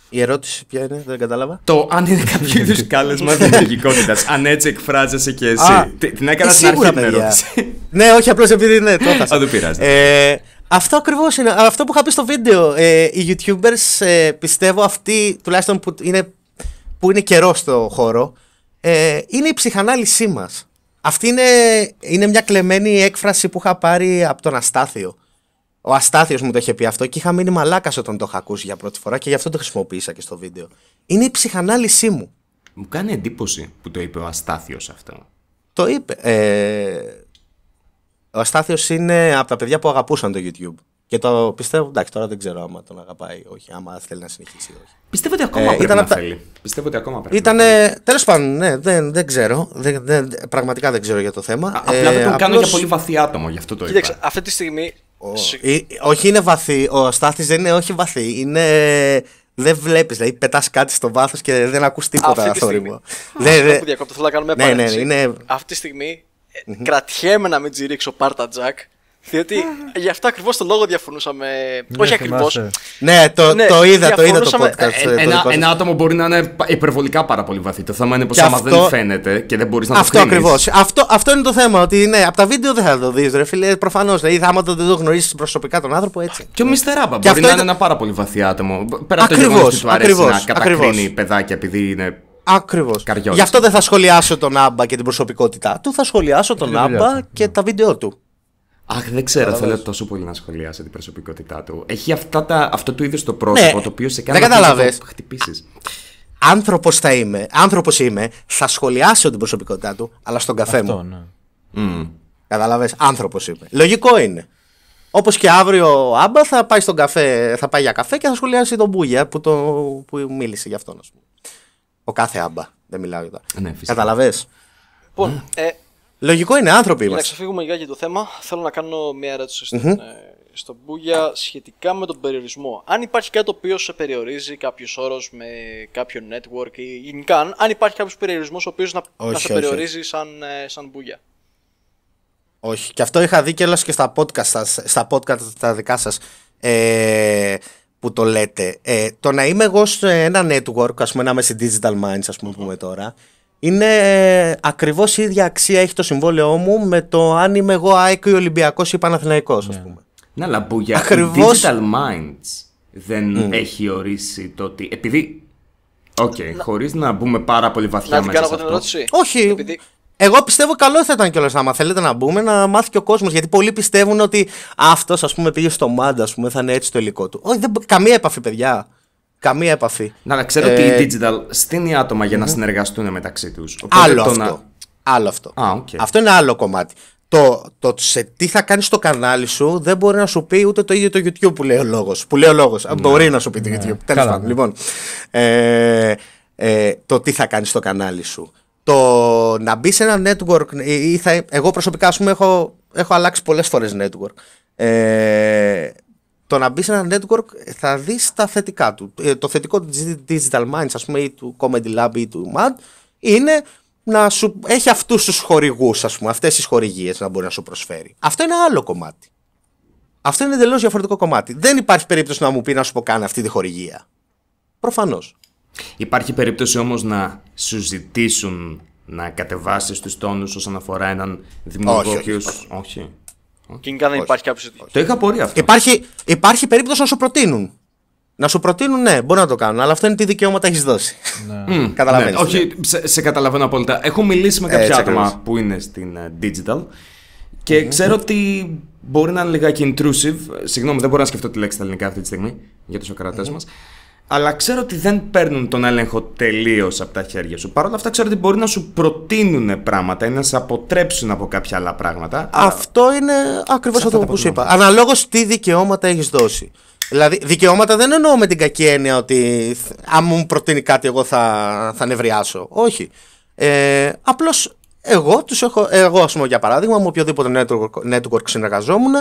Η ερώτηση ποια είναι, δεν κατάλαβα. Το αν είναι κάποιο είδους κάλεσμα δημιουργικότητας, αν έτσι εκφράζεσαι και εσύ. Την έκανα στην αρχή την ερώτηση. Ναι, όχι, απλώς επειδή ναι, το έχασα. Δεν πειράζει. Αυτό ακριβώς είναι. Αυτό που είχα πει στο βίντεο. Οι YouTubers, πιστεύω αυτοί, τουλάχιστον που είναι καιρό στο χώρο, είναι η ψυχανάλυση μας. Αυτή είναι μια κλεμμένη έκφραση που είχα πάρει από τον Αστάθιο. Ο Αστάθιος μου το είχε πει αυτό και είχα μείνει μαλάκας όταν το είχα ακούσει για πρώτη φορά και γι' αυτό το χρησιμοποίησα και στο βίντεο. Είναι η ψυχανάλυση μου. Μου κάνει εντύπωση που το είπε ο Αστάθιος αυτό. Το είπε. Ο Αστάθιος είναι από τα παιδιά που αγαπούσαν το YouTube. Και το πιστεύω, εντάξει, τώρα δεν ξέρω άμα τον αγαπάει ή όχι, άμα θέλει να συνεχίσει ή όχι. Πιστεύω ότι ακόμα πρέπει να θέλει. Πιστεύω ότι ακόμα πρέπει. Τέλος πάντων, ναι, δεν ξέρω. Πραγματικά δεν ξέρω για το θέμα. Απλά δεν τον κάνω για πολύ βαθύ άτομο, γι' αυτό το είπα. Κοίταξε, αυτή τη στιγμή. Όχι, είναι βαθύ. Ο Στάθης δεν είναι όχι βαθύ. Δεν βλέπεις, δηλαδή πετάς κάτι στο βάθος και δεν ακούς τίποτα θόρυβο. Αυτό που διακόπτω, θέλω να κάνουμε επανέλαση. Ναι. Αυτή τη στιγμή κρατιέμαι να μην τζιρίξω πάρτα Τζακ. Διότι γι' αυτό ακριβώς το λόγο διαφωνούσαμε. Όχι ακριβώς. Ναι, το είδα το podcast. Ένα άτομο μπορεί να είναι υπερβολικά πάρα πολύ βαθύ. Το θέμα είναι πως άμα δεν φαίνεται και δεν μπορείς να το κρίνεις. Αυτό ακριβώς. Αυτό είναι το θέμα. Ότι ναι, από τα βίντεο δεν θα το δεις, ρε φίλε. Προφανώς. Δηλαδή, άμα δεν το γνωρίσεις προσωπικά τον άνθρωπο, έτσι. Και ο Μίστερ Άμπα μπορεί να είναι ένα πάρα πολύ βαθύ άτομο. Πέρα από το γεγονός ότι του αρέσει να κατακρίνει παιδάκια επειδή είναι. Ακριβώς. Γι' αυτό δεν θα σχολιάσω τον Άμπα και την προσωπικότητά του. Θα σχολιάσω τον Άμπα και τα βίντεο του. Αχ, δεν ξέρω, θέλω τόσο πολύ να σχολιάσω την προσωπικότητά του. Έχει αυτό του είδους το πρόσωπο, το οποίο σε κάνει να το χτυπήσεις. Άνθρωπος είμαι, θα σχολιάσω την προσωπικότητά του, αλλά στον καφέ μου. Καταλαβες, άνθρωπος είμαι. Λογικό είναι. Όπως και αύριο ο Άμπα θα πάει στον καφέ, θα πάει για καφέ και θα σχολιάσει τον Μπούγια που μίλησε για αυτόν, ας πούμε. Ο κάθε Άμπα, δεν μιλάω για τα. Καταλαβες. Λοιπόν, λογικό είναι, άνθρωποι είμαστε. Για να ξεφύγουμε λιγάκι το θέμα, θέλω να κάνω μια ερώτηση στον Μπούγια σχετικά με τον περιορισμό. Αν υπάρχει κάτι το οποίο σε περιορίζει, κάποιος όρος με κάποιο network ή γενικά, αν υπάρχει κάποιος περιορισμός ο οποίος να σε περιορίζει σαν Μπούγια. Όχι, και αυτό είχα δει κιόλας και στα podcast τα δικά σας που το λέτε. Το να είμαι εγώ σε ένα network, ας πούμε να είμαι σε Digital Minds, ας πούμε πούμε τώρα, είναι ακριβώς η ίδια αξία έχει το συμβόλαιό μου με το αν είμαι εγώ ΑΕΚ ή Ολυμπιακός ή Παναθηναϊκός, ας πούμε. Ναι, αλλά που για ακριβώς... Digital Minds δεν έχει ορίσει το ότι. Επειδή. Χωρίς να μπούμε πάρα πολύ βαθιά μέσα σε αυτό. Όχι. Εγώ πιστεύω καλό θα ήταν κιόλας άμα θέλετε να μπούμε να μάθει και ο κόσμος. Γιατί πολλοί πιστεύουν ότι αυτός, ας πούμε, πήγε στο MAD, ας πούμε, θα είναι έτσι το υλικό του. Όχι, καμία επαφή, παιδιά. Καμία επαφή. Να ξέρω ότι η Digital στείνει άτομα για να συνεργαστούν μεταξύ τους. Άλλο αυτό. Αυτό είναι άλλο κομμάτι. Το σε τι θα κάνεις στο κανάλι σου δεν μπορεί να σου πει ούτε το ίδιο το YouTube που λέει ο λόγος. Μπορεί να σου πει το YouTube. Τέλος πάντων. Λοιπόν, το τι θα κάνεις στο κανάλι σου. Το να μπει σε ένα network. Εγώ προσωπικά, ας πούμε, έχω αλλάξει πολλές φορές network. Το να μπει σε ένα network θα δεις τα θετικά του. Το θετικό του Digital Minds, ας πούμε, ή του Comedy Lab ή του MAD είναι να σου έχει αυτούς τους χορηγούς, ας πούμε, αυτές τις χορηγίες να μπορεί να σου προσφέρει. Αυτό είναι άλλο κομμάτι. Αυτό είναι εντελώς διαφορετικό κομμάτι. Δεν υπάρχει περίπτωση να μου πει να σου πω κάνε αυτή τη χορηγία. Προφανώς. Υπάρχει περίπτωση όμως να σου ζητήσουν να κατεβάσεις τους τόνους όσον αφορά έναν δημιουργό. Όχι. Κοινικά δεν υπάρχει κάποιο. Το είχα απορία αυτό. Υπάρχει περίπτωση να σου προτείνουν. Να σου προτείνουν, ναι, μπορεί να το κάνουν, αλλά αυτό είναι τι δικαιώματα έχει δώσει. Καταλαβαίνεις. Ναι, όχι, σε καταλαβαίνω απόλυτα. Έχω μιλήσει με κάποια άτομα που είναι στην Digital και ξέρω ότι μπορεί να είναι λιγάκι intrusive. Συγγνώμη, δεν μπορώ να σκεφτώ τη λέξη στα ελληνικά αυτή τη στιγμή για τους ακροατές μας. Αλλά ξέρω ότι δεν παίρνουν τον έλεγχο τελείως από τα χέρια σου. Παρ' όλα αυτά, ξέρω ότι μπορεί να σου προτείνουν πράγματα ή να σε αποτρέψουν από κάποια άλλα πράγματα. Αυτό είναι ακριβώς αυτό που σου είπα. Αναλόγως τι δικαιώματα έχεις δώσει. Δηλαδή, δικαιώματα δεν εννοώ με την κακή έννοια ότι αν μου προτείνει κάτι, εγώ θα νευριάσω. Όχι. Απλώς εγώ, ας πούμε, για παράδειγμα, με οποιοδήποτε network συνεργαζόμουν,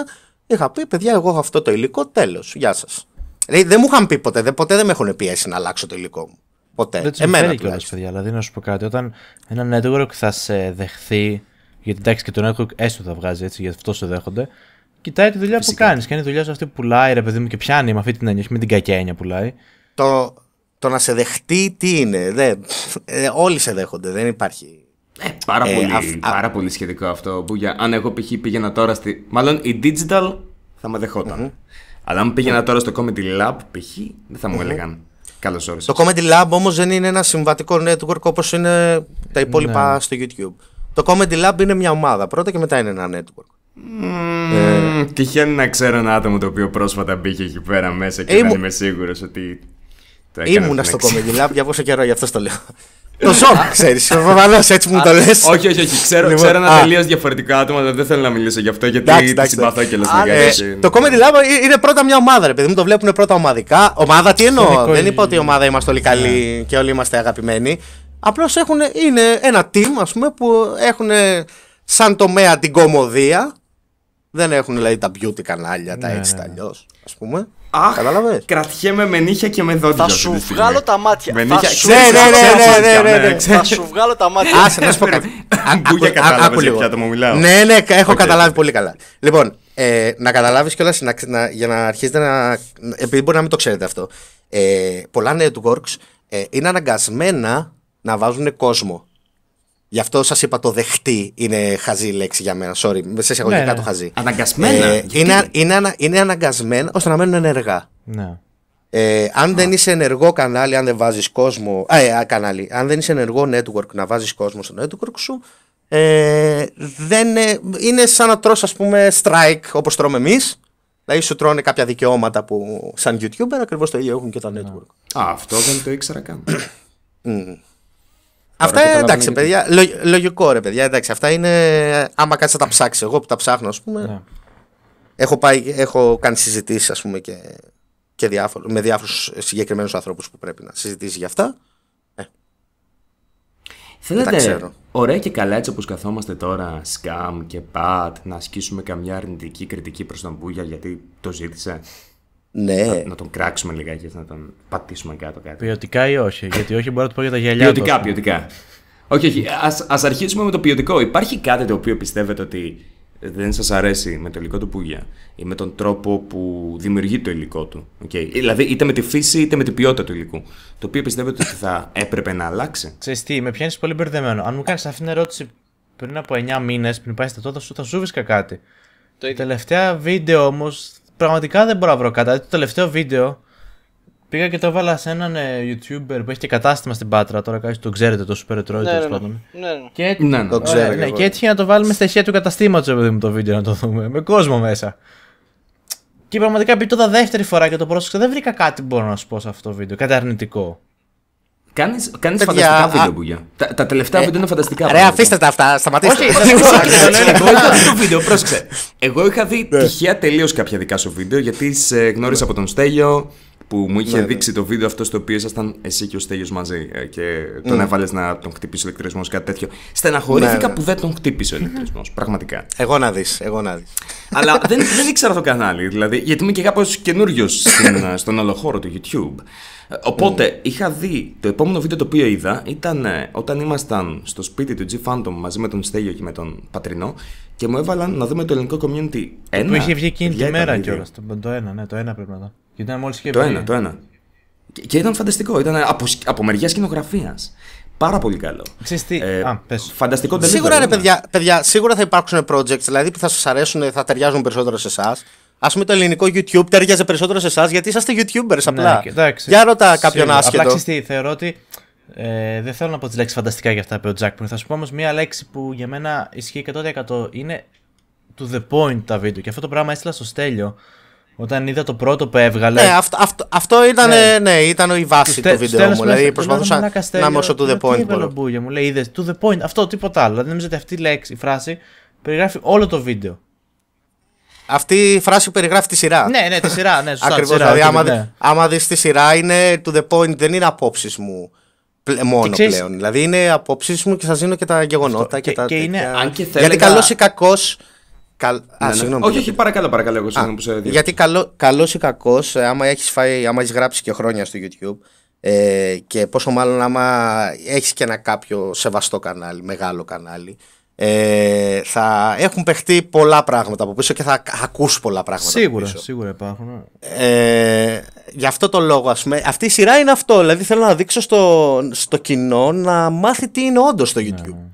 είχα πει: παιδιά, εγώ έχω αυτό το υλικό, τέλος. Γεια σας. Δηλαδή, δεν μου είχαν πει ποτέ δεν με έχουν πιέσει να αλλάξω το υλικό μου. Ποτέ. Δεν τους συμφέρει κιόλας, παιδιά. Δηλαδή, να σου πω κάτι, όταν ένα network θα σε δεχθεί, γιατί εντάξει και το network έστω θα βγάζει έτσι, γιατί αυτό σε δέχονται, κοιτάει τη δουλειά που κάνεις. Κάνει τη δουλειά σου αυτή που πουλάει, ρε παιδί μου, και πιάνει με αυτή την έννοια, όχι με την κακιά έννοια πουλάει. Το να σε δεχτεί τι είναι. Όλοι σε δέχονται, δεν υπάρχει. Πάρα πολύ σχετικό αυτό. Που αν εγώ π.χ. πήγαινα τώρα μάλλον η Digital θα με δεχόταν. Αλλά αν πήγαινα τώρα στο Comedy Lab π.χ. δεν θα μου έλεγαν καλώς όρισες. Το Comedy Lab όμως δεν είναι ένα συμβατικό network όπως είναι τα υπόλοιπα στο YouTube. Το Comedy Lab είναι μια ομάδα πρώτα και μετά είναι ένα network. Τυχαίνει να ξέρω ένα άτομο το οποίο πρόσφατα μπήκε εκεί πέρα μέσα και δεν είμαι σίγουρος ότι. Ήμουνα στο Comedy Lab για πόσο καιρό, γι' αυτό το λέω. Το ζω, ξέρεις. Προφανώς έτσι μου το λες. Όχι. Ξέρω ένα τελείως διαφορετικό άτομο, αλλά δεν θέλω να μιλήσω γι' αυτό γιατί τη συμπαθώ κιόλας λιγάκι. Το Comedy Lab είναι πρώτα μια ομάδα, ρε παιδί μου. Το βλέπουν πρώτα ομαδικά. Ομάδα τι εννοώ. Δεν είπα ότι η ομάδα είμαστε όλοι καλοί και όλοι είμαστε αγαπημένοι. Απλώς είναι ένα team, ας πούμε, που έχουν σαν τομέα την κωμωδία. Δεν έχουν δηλαδή τα beauty κανάλια, τα έτσι τα αλλιώς, ας πούμε. Κατάλαβες. Κρατιέμαι με νύχια και με δόντια. Θα σου βγάλω τα μάτια. Ναι. Θα σου βγάλω τα μάτια. Άσε να σου πω κάτι. Γκούγια κατάλαβες για ποια άτομο μιλάω. Ναι, έχω καταλάβει πολύ καλά. Λοιπόν, να καταλάβεις κιόλας για να αρχίσετε να. Επειδή μπορεί να μην το ξέρετε αυτό. Πολλά networks είναι αναγκασμένα να βάζουν κόσμο. Γι' αυτό σας είπα το δεχτεί είναι χαζή λέξη για μένα. Sorry, σε εισαγωγικά το χαζή. Αναγκασμένα. Είναι αναγκασμένα ώστε να μένουν ενεργά. Ναι. Αν δεν είσαι ενεργό κανάλι, αν δεν βάζεις κόσμο. Αν δεν είσαι ενεργό network να βάζεις κόσμο στο network σου, είναι σαν να τρως, ας πούμε, strike όπως τρώμε εμείς. Δηλαδή σου τρώνε κάποια δικαιώματα που σαν YouTuber ακριβώς το ίδιο έχουν και τα network. Αυτό δεν το ήξερα καν. Αυτά εντάξει, παιδιά. Λογικό, ρε παιδιά. Εντάξει, αυτά είναι. Άμα κάτσει να τα ψάξει. Εγώ που τα ψάχνω, ας πούμε. Έχω κάνει συζητήσεις, ας πούμε, και με διάφορους συγκεκριμένους ανθρώπους που πρέπει να συζητήσει για αυτά. Θέλετε ωραία και καλά έτσι όπως καθόμαστε τώρα, σκάμ και πατ, να ασκήσουμε καμιά αρνητική κριτική προς τον Μπούγια γιατί το ζήτησε? Ναι. Να τον κράξουμε λιγάκι, να τον πατήσουμε κάτω κάτι. Ποιοτικά ή όχι? Γιατί όχι, μπορώ να το πω για τα γυαλιά. Ποιοτικά. Όχι. Ας αρχίσουμε με το ποιοτικό. Υπάρχει κάτι το οποίο πιστεύετε ότι δεν σας αρέσει με το υλικό του Μπούγια ή με τον τρόπο που δημιουργεί το υλικό του? Okay. Δηλαδή, είτε με τη φύση είτε με την ποιότητα του υλικού. Το οποίο πιστεύετε ότι θα έπρεπε να αλλάξει? Ξέρεις τι, με πιάνεις πολύ μπερδεμένο. Αν μου κάνεις αυτήν την ερώτηση πριν από 9 μήνες, πριν πάει στα τότε, θα σου βρίσκα κάτι. Το τελευταία βίντεο όμως. Πραγματικά δεν μπορώ να βρω κάτι. Το τελευταίο βίντεο πήγα και το έβαλα σε έναν YouTuber που έχει και κατάστημα στην Πάτρα. Τώρα κάτι το ξέρετε, το Super Retroid τέλος πάντων. Ναι, το ξέρω. Και έτυχε να το βάλουμε στα ησία του καταστήματος, επειδή μου το βίντεο να το δούμε. Με κόσμο μέσα. Και πραγματικά επειδή το είδα δεύτερη φορά και το πρόσεξα, δεν βρήκα κάτι που μπορώ να σου πω σε αυτό το βίντεο. Κάτι αρνητικό. Κάνεις φανταστικά βίντεο, Μπούγια. Τα τελευταία βίντεο είναι φανταστικά. Ρε, αφήστε τα αυτά, σταματήστε. Εγώ είχα δει το βίντεο, πρόσεξε. Εγώ είχα δει τυχαία τελείως κάποια δικά σου βίντεο, γιατί σε γνώρισα από τον Στέλιο που μου είχε δείξει το βίντεο αυτό στο οποίο ήσασταν εσύ και ο Στέλιος μαζί και τον έβαλες να τον χτυπήσει ο ηλεκτρισμός, κάτι τέτοιο. Στεναχωρήθηκα που δεν τον χτύπησε ο ηλεκτρισμός, πραγματικά. Εγώ να δεις. Αλλά δεν ήξερα το κανάλι, δηλαδή, γιατί είμαι και κάπως καινούριος στον όλο χώρο του YouTube. Οπότε είχα δει, το επόμενο βίντεο το οποίο είδα ήταν όταν ήμασταν στο σπίτι του G-Phantom μαζί με τον Στέλιο και με τον Πατρινό και μου έβαλαν να δούμε το ελληνικό community 1. Που είχε βγει εκείνη τη μέρα κιόλας. Το ένα πρέπει να δω. Ήταν μόλις είχε βγει. Το ένα. Και ήταν φανταστικό, ήταν από μεριά σκηνογραφίας. Πάρα πολύ καλό. Φανταστικό delivery. Σίγουρα, ρε παιδιά, σίγουρα θα υπάρξουν projects δηλαδή που θα σας αρέσουν, θα ταιριάζουν περισσότερο σε εσάς. Ας πούμε το ελληνικό YouTube ταιριάζει περισσότερο σε εσάς γιατί είσαστε YouTubers απλά. Για ρώτα κάποιον άσχετο. Απλά ξέρεις, θεωρώ ότι δεν θέλω να πω τις λέξεις φανταστικά για αυτά που είπε ο Jack. Θα σου πω όμως μία λέξη που για μένα ισχύει 100%. Είναι to the point τα βίντεο. Και αυτό το πράγμα έστειλα στο Στέλιο όταν είδα το πρώτο που έβγαλε. Ναι, αυτό ήταν η βάση του βίντεο μου. Δηλαδή προσπαθούσα να είμαι όσο to the point. Μου λέει είδες to the point. Αυτό τίποτα άλλο. Δηλαδή νομίζω ότι αυτή η λέξη, η φράση περιγράφει όλο το βίντεο. Αυτή η φράση περιγράφει τη σειρά. Ναι, τη σειρά. Ναι, σωστά, ακριβώς. Δηλαδή, άμα δεις τη σειρά, είναι to the point, δεν είναι απόψεις μου μόνο πλέον. Δηλαδή, είναι απόψεις μου και σας δίνω και τα γεγονότα. Και τα γιατί καλός ή κακός. Όχι, παρακαλώ. Εγώ γιατί καλός ή κακός, άμα έχεις γράψει και χρόνια στο YouTube, Και πόσο μάλλον άμα έχεις και ένα κάποιο σεβαστό κανάλι, μεγάλο κανάλι, θα έχουν παιχτεί πολλά πράγματα από πίσω και θα ακούσει πολλά πράγματα από πίσω. Σίγουρα υπάρχουν. Γι' αυτό το λόγο, ας πούμε, αυτή η σειρά είναι αυτό. Δηλαδή θέλω να δείξω στο κοινό να μάθει τι είναι όντως το YouTube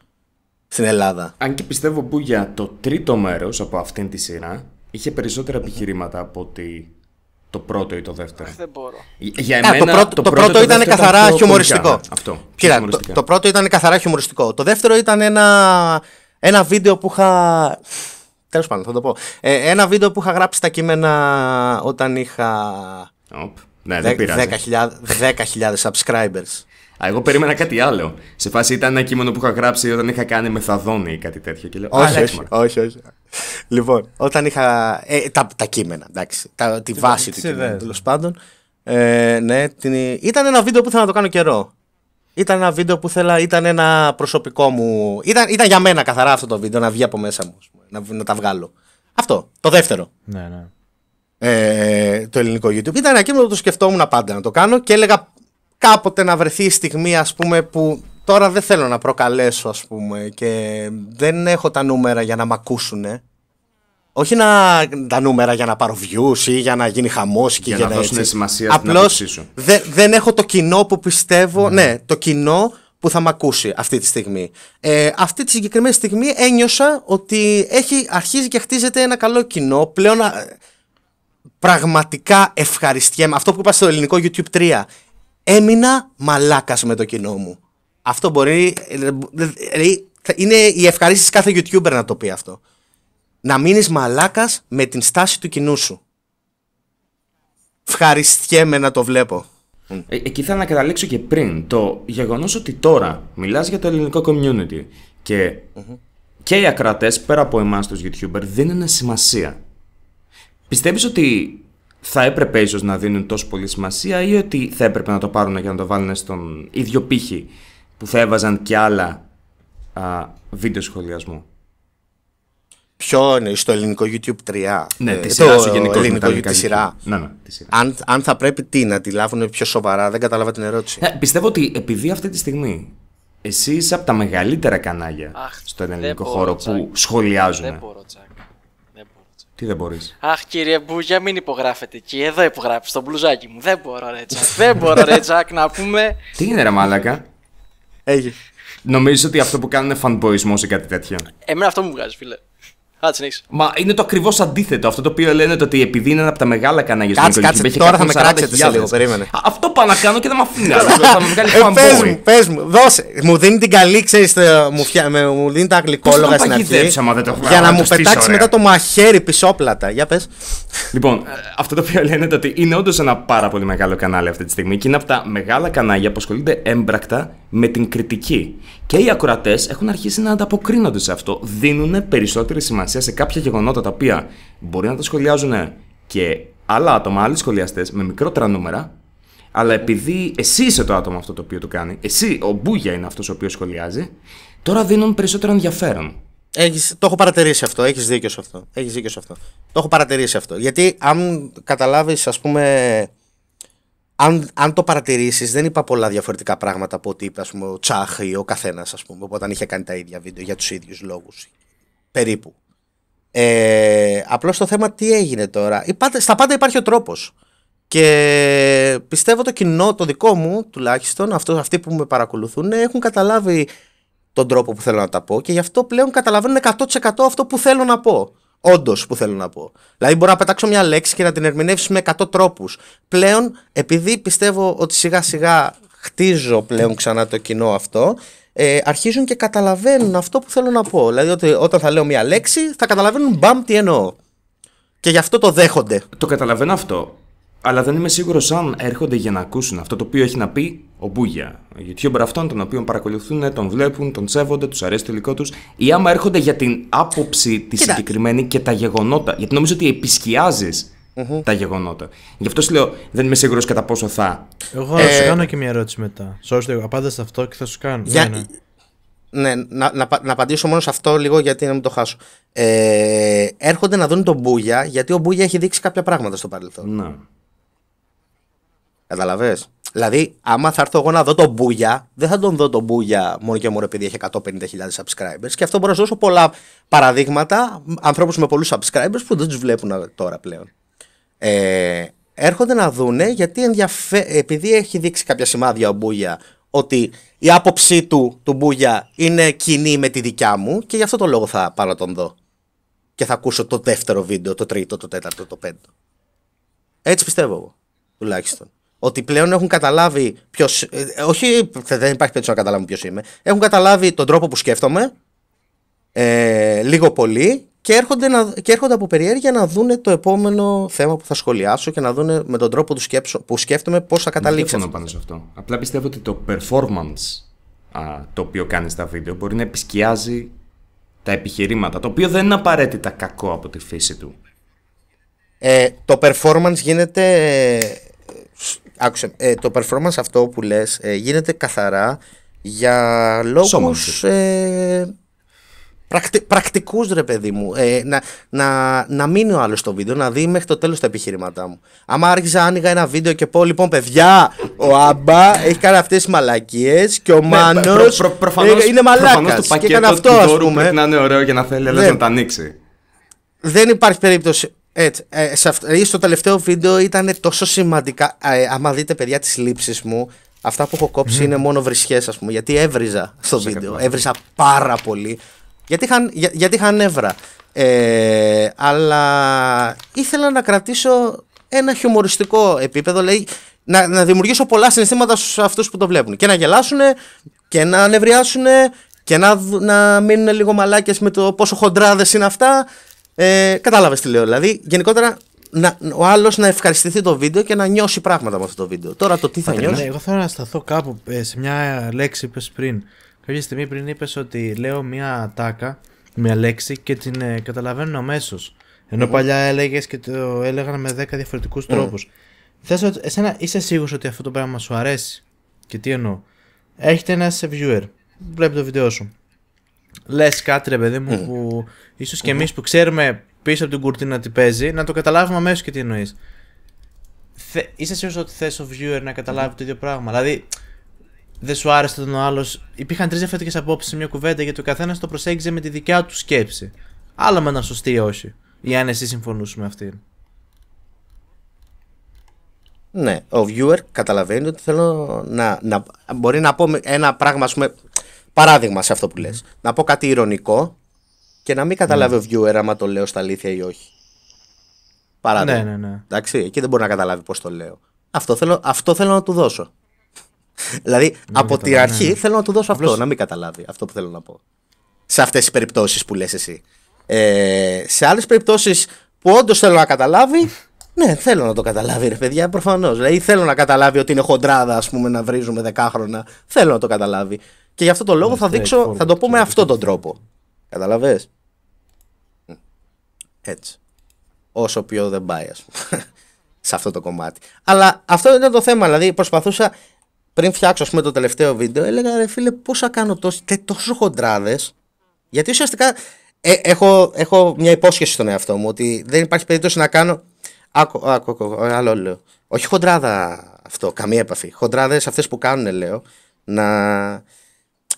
στην Ελλάδα. Αν και πιστεύω που για το τρίτο μέρος από αυτήν τη σειρά είχε περισσότερα επιχειρήματα από ότι το πρώτο ή το δεύτερο. Δεν μπορώ. Για εμένα, το πρώτο ήταν καθαρά χιουμοριστικό. Αυτό. Κοίτα, το πρώτο ήταν καθαρά χιουμοριστικό. Το δεύτερο ήταν ένα βίντεο που είχα. Τέλος πάντων, θα το πω. Ένα βίντεο που είχα γράψει τα κείμενα όταν είχα. Ναι, δεν πειράζει. 10.000 subscribers. Εγώ περίμενα κάτι άλλο. Σε φάση ήταν ένα κείμενο που είχα γράψει όταν είχα κάνει μεθαδόνη ή κάτι τέτοιο. Και λέω, όχι. Λοιπόν, όταν είχα. Τα κείμενα, εντάξει. Τη βάση του κειμένου, τέλος πάντων. Ναι, ήταν ένα βίντεο που ήθελα να το κάνω καιρό. Ήταν ένα βίντεο που ήταν ένα προσωπικό μου. Ήταν για μένα καθαρά αυτό το βίντεο να βγει από μέσα μου. Να τα βγάλω. Αυτό. Το δεύτερο. Ναι. Το ελληνικό YouTube. Ήταν ένα κείμενο που το σκεφτόμουν πάντα να το κάνω και έλεγα κάποτε να βρεθεί η στιγμή, ας πούμε, που τώρα δεν θέλω να προκαλέσω, ας πούμε, και δεν έχω τα νούμερα για να μ' ακούσουνε. Όχι τα νούμερα για να πάρω views ή για να γίνει χαμός και για να δώσουν σημασία στην άποψή σου. Δεν έχω το κοινό που πιστεύω, το κοινό που θα μ' ακούσει αυτή τη στιγμή. Αυτή τη συγκεκριμένη στιγμή ένιωσα ότι αρχίζει και χτίζεται ένα καλό κοινό. Πλέον πραγματικά ευχαριστιέμαι. Αυτό που είπα στο ελληνικό YouTube 3. Έμεινα μαλάκας με το κοινό μου. Αυτό μπορεί. Είναι η ευχαρίστηση κάθε YouTuber να το πει αυτό. Να μείνεις μαλάκας με την στάση του κοινού σου. Ευχαριστιέμαι να το βλέπω. Εκεί θα να καταλήξω και πριν. Το γεγονός ότι τώρα μιλάς για το ελληνικό community και οι ακροατές πέρα από εμάς τους YouTuber δίνουν σημασία. Πιστεύεις ότι θα έπρεπε ίσως να δίνουν τόσο πολύ σημασία ή ότι θα έπρεπε να το πάρουν για να το βάλουν στον ίδιο πύχη που θα έβαζαν και άλλα βίντεο σχολιασμού? Ποιο είναι στο ελληνικό YouTube 3? Ναι, τη σειρά σου γενικώς. Ελληνικό YouTube τη σειρά. Ναι, τη σειρά. Αν θα πρέπει να τη λάβουν πιο σοβαρά, δεν κατάλαβα την ερώτηση. Πιστεύω ότι επειδή αυτή τη στιγμή εσύ είσαι από τα μεγαλύτερα κανάλια στο ελληνικό χώρο που σχολιάζουν. Δεν μπορώ, Τζακ. Τι δεν μπορείς? Αχ, κύριε Μπούγια, μην υπογράφετε εκεί. Εδώ υπογράφει στο μπλουζάκι μου. Δεν μπορώ, ρε Τζακ. Δεν μπορώ, ρε Τζακ, να πούμε. Τι είναι, ρε μάλακα? Έχει. Νομίζεις ότι αυτό που κάνουν είναι φανμποϊσμό ή κάτι τέτοιο? Εμένα αυτό μου βγάζει, φίλε. Μα είναι το ακριβώς αντίθετο. Αυτό το οποίο λένε ότι επειδή είναι ένα από τα μεγάλα κανάλια στο YouTube. Τώρα θα με κράξετε σε λίγο, περίμενε. Αυτό πάω να κάνω και δεν με αφήνει. Θα με βγάλει fanboy. Πες μου, δώσε. Μου δίνει την καλή, ξέρεις, μου δίνει τα αγγλικόλογα στην αρχή. Για να μου πετάξει μετά το μαχαίρι πισόπλατα. Για πες. Λοιπόν, αυτό το οποίο λένε ότι είναι όντως ένα πάρα πολύ μεγάλο κανάλι αυτή τη στιγμή και είναι από τα μεγάλα κανάλια που ασχολούνται έμπρακτα με την κριτική. Και οι ακροατές έχουν αρχίσει να ανταποκρίνονται σε αυτό. Δίνουν περισσότερη σημασία σε κάποια γεγονότα τα οποία μπορεί να τα σχολιάζουν και άλλα άτομα, άλλοι σχολιαστές με μικρότερα νούμερα, αλλά επειδή εσύ είσαι το άτομο αυτό το οποίο το κάνει, εσύ, ο Μπούγια είναι αυτός ο οποίος σχολιάζει, τώρα δίνουν περισσότερο ενδιαφέρον. Το έχω παρατηρήσει αυτό. Έχεις δίκιο σε αυτό. Το έχω παρατηρήσει αυτό. Γιατί αν καταλάβεις, ας πούμε. Αν το παρατηρήσεις, δεν είπα πολλά διαφορετικά πράγματα από ό,τι είπε, ας πούμε, ο Τσάχ ή ο καθένας, ας πούμε, όταν είχε κάνει τα ίδια βίντεο για τους ίδιους λόγους. Περίπου. Απλώς το θέμα τι έγινε τώρα. Στα πάντα υπάρχει ο τρόπος. Και πιστεύω το κοινό, το δικό μου τουλάχιστον, αυτοί που με παρακολουθούν, έχουν καταλάβει τον τρόπο που θέλω να τα πω και γι' αυτό πλέον καταλαβαίνουν 100% αυτό που θέλω να πω. Όντως που θέλω να πω. Δηλαδή μπορώ να πετάξω μια λέξη και να την ερμηνεύσω με 100 τρόπους. Πλέον, επειδή πιστεύω ότι σιγά σιγά χτίζω πλέον ξανά το κοινό αυτό, αρχίζουν και καταλαβαίνουν αυτό που θέλω να πω. Δηλαδή ότι όταν θα λέω μια λέξη θα καταλαβαίνουν μπαμ τι εννοώ. Και γι' αυτό το δέχονται. Το καταλαβαίνω αυτό. Αλλά δεν είμαι σίγουρος αν έρχονται για να ακούσουν αυτό το οποίο έχει να πει ο Μπούγια. Ο YouTuber αυτών, τον οποίον παρακολουθούν, τον βλέπουν, τον σέβονται, τους αρέσει το υλικό τους, ή άμα έρχονται για την άποψη τη συγκεκριμένη και τα γεγονότα. Γιατί νομίζω ότι επισκιάζεις τα γεγονότα. Γι' αυτό σου λέω, δεν είμαι σίγουρος κατά πόσο θα. Εγώ θα σου κάνω και μια ερώτηση μετά. Σώστε, απάντα σε αυτό και θα σου κάνω. Ναι, να απαντήσω μόνο σε αυτό λίγο γιατί να μην το χάσω. Έρχονται να δουν τον Μπούγια γιατί ο Μπούγια έχει δείξει κάποια πράγματα στο παρελθόν. Ναι. Καταλαβες. Δηλαδή, άμα θα έρθω εγώ να δω τον Μπούγια, δεν θα τον δω τον Μπούγια μόνο και μόνο επειδή έχει 150.000 subscribers. Και αυτό μπορώ να σου δώσω πολλά παραδείγματα ανθρώπους με πολλούς subscribers που δεν τους βλέπουν τώρα πλέον. Έρχονται να δούνε γιατί επειδή έχει δείξει κάποια σημάδια ο Μπούγια ότι η άποψή του Μπούγια είναι κοινή με τη δικιά μου και γι' αυτό το λόγο θα πάω να τον δω. Και θα ακούσω το δεύτερο βίντεο, το τρίτο, το τέταρτο, το πέμπτο. Έτσι πιστεύω εγώ, τουλάχιστον. Ότι πλέον έχουν καταλάβει ποιος. Όχι, δεν υπάρχει περίπτωση να καταλάβουν ποιος είμαι. Έχουν καταλάβει τον τρόπο που σκέφτομαι. Λίγο πολύ. Και έρχονται από περιέργεια να δούνε το επόμενο θέμα που θα σχολιάσω και να δούνε με τον τρόπο που σκέφτομαι πώς θα καταλήξει. Δεν πάνω σε αυτό. Απλά πιστεύω ότι το performance το οποίο κάνει στα βίντεο μπορεί να επισκιάζει τα επιχειρήματα. Το οποίο δεν είναι απαραίτητα κακό από τη φύση του. Το performance γίνεται. Άκουσε, το performance αυτό που λες γίνεται καθαρά για λόγους πρακτικούς, ρε παιδί μου. Να μείνει ο άλλος στο βίντεο, να δει μέχρι το τέλος τα επιχειρήματά μου. Άμα άρχιζα, άνοιγα ένα βίντεο και πω λοιπόν παιδιά, ο Άμπα έχει κάνει αυτές τις μαλακίες και ο Μάνος είναι μαλάκας. Το και έκανε αυτό, ας πούμε. Πρέπει να είναι ωραίο για να θέλει να τα ανοίξει. Δεν υπάρχει περίπτωση. Έτσι, στο τελευταίο βίντεο ήταν τόσο σημαντικά. Άμα δείτε, παιδιά, τις λήψεις μου, αυτά που έχω κόψει είναι μόνο βρισχές, ας πούμε. Γιατί έβριζα στο βίντεο. Έβριζα πάρα πολύ. Γιατί είχα νεύρα. Αλλά ήθελα να κρατήσω ένα χιουμοριστικό επίπεδο. Δηλαδή, να δημιουργήσω πολλά συναισθήματα στους αυτούς που το βλέπουν. Και να γελάσουν και να νευριάσουν και να μείνουν λίγο μαλάκες με το πόσο χοντράδες είναι αυτά. Κατάλαβες τι λέω. Δηλαδή, γενικότερα ο άλλος να ευχαριστηθεί το βίντεο και να νιώσει πράγματα με αυτό το βίντεο. Τώρα το τι θα νιώσει. Εγώ θέλω να σταθώ κάπου σε μια λέξη που είπες πριν. Κάποια στιγμή πριν είπες ότι λέω μια τάκα, μια λέξη και την καταλαβαίνουν αμέσως. Ενώ παλιά έλεγες και το έλεγαν με 10 διαφορετικούς τρόπους. Εσένα είσαι σίγουρος ότι αυτό το πράγμα σου αρέσει? Και τι εννοώ? Έχετε ένας viewer, βλέπει το βίντεο σου. Λες κάτι, ρε παιδί μου, που ίσως και εμείς που ξέρουμε πίσω από την κουρτίνα τι παίζει, να το καταλάβουμε αμέσως και τι εννοείς. Είσαι σίγουρος ότι θες ο viewer να καταλάβει το ίδιο πράγμα? Δηλαδή, δεν σου άρεσε τον άλλος? Υπήρχαν 3 διαφορετικές απόψεις σε μια κουβέντα γιατί ο καθένας το προσέγγιζε με τη δικιά του σκέψη. Άλλο με ήταν σωστή ή όχι. Ή αν εσύ συμφωνούσε με αυτήν. Ναι, ο viewer καταλαβαίνει ότι θέλω να μπορεί να πω ένα πράγμα, ας πούμε, παράδειγμα σε αυτό που λες. Να πω κάτι ειρωνικό και να μην καταλάβει ο viewer άμα το λέω στα αλήθεια ή όχι. Παράδειγμα. Ναι. Εντάξει, εκεί δεν μπορεί να καταλάβει πώς το λέω. Αυτό θέλω να του δώσω. Δηλαδή, από την αρχή θέλω να του δώσω αυτό, να μην καταλάβει αυτό που θέλω να πω. Σε αυτές τις περιπτώσεις που λες εσύ. Σε άλλες περιπτώσεις που όντως θέλω να καταλάβει, ναι, θέλω να το καταλάβει, ρε παιδιά, προφανώς. Δηλαδή, θέλω να καταλάβει ότι είναι χοντράδα, ας πούμε, να βρίζουμε 10 χρόνια. Θέλω να το καταλάβει. Και γι' αυτό το λόγο θα το πω με αυτόν τον τρόπο. Καταλαβες? Έτσι. Όσο πιο δεν πάει, ας πούμε, σε αυτό το κομμάτι. Αλλά αυτό ήταν το θέμα. Δηλαδή, προσπαθούσα πριν φτιάξω, ας πούμε, το τελευταίο βίντεο, έλεγα, ρε φίλε, πώς θα κάνω τόσο χοντράδες. Γιατί ουσιαστικά έχω μια υπόσχεση στον εαυτό μου ότι δεν υπάρχει περίπτωση να κάνω. Άλλο λέω. Όχι χοντράδα αυτό, καμία επαφή. Χοντράδες αυτές που κάνουν, λέω,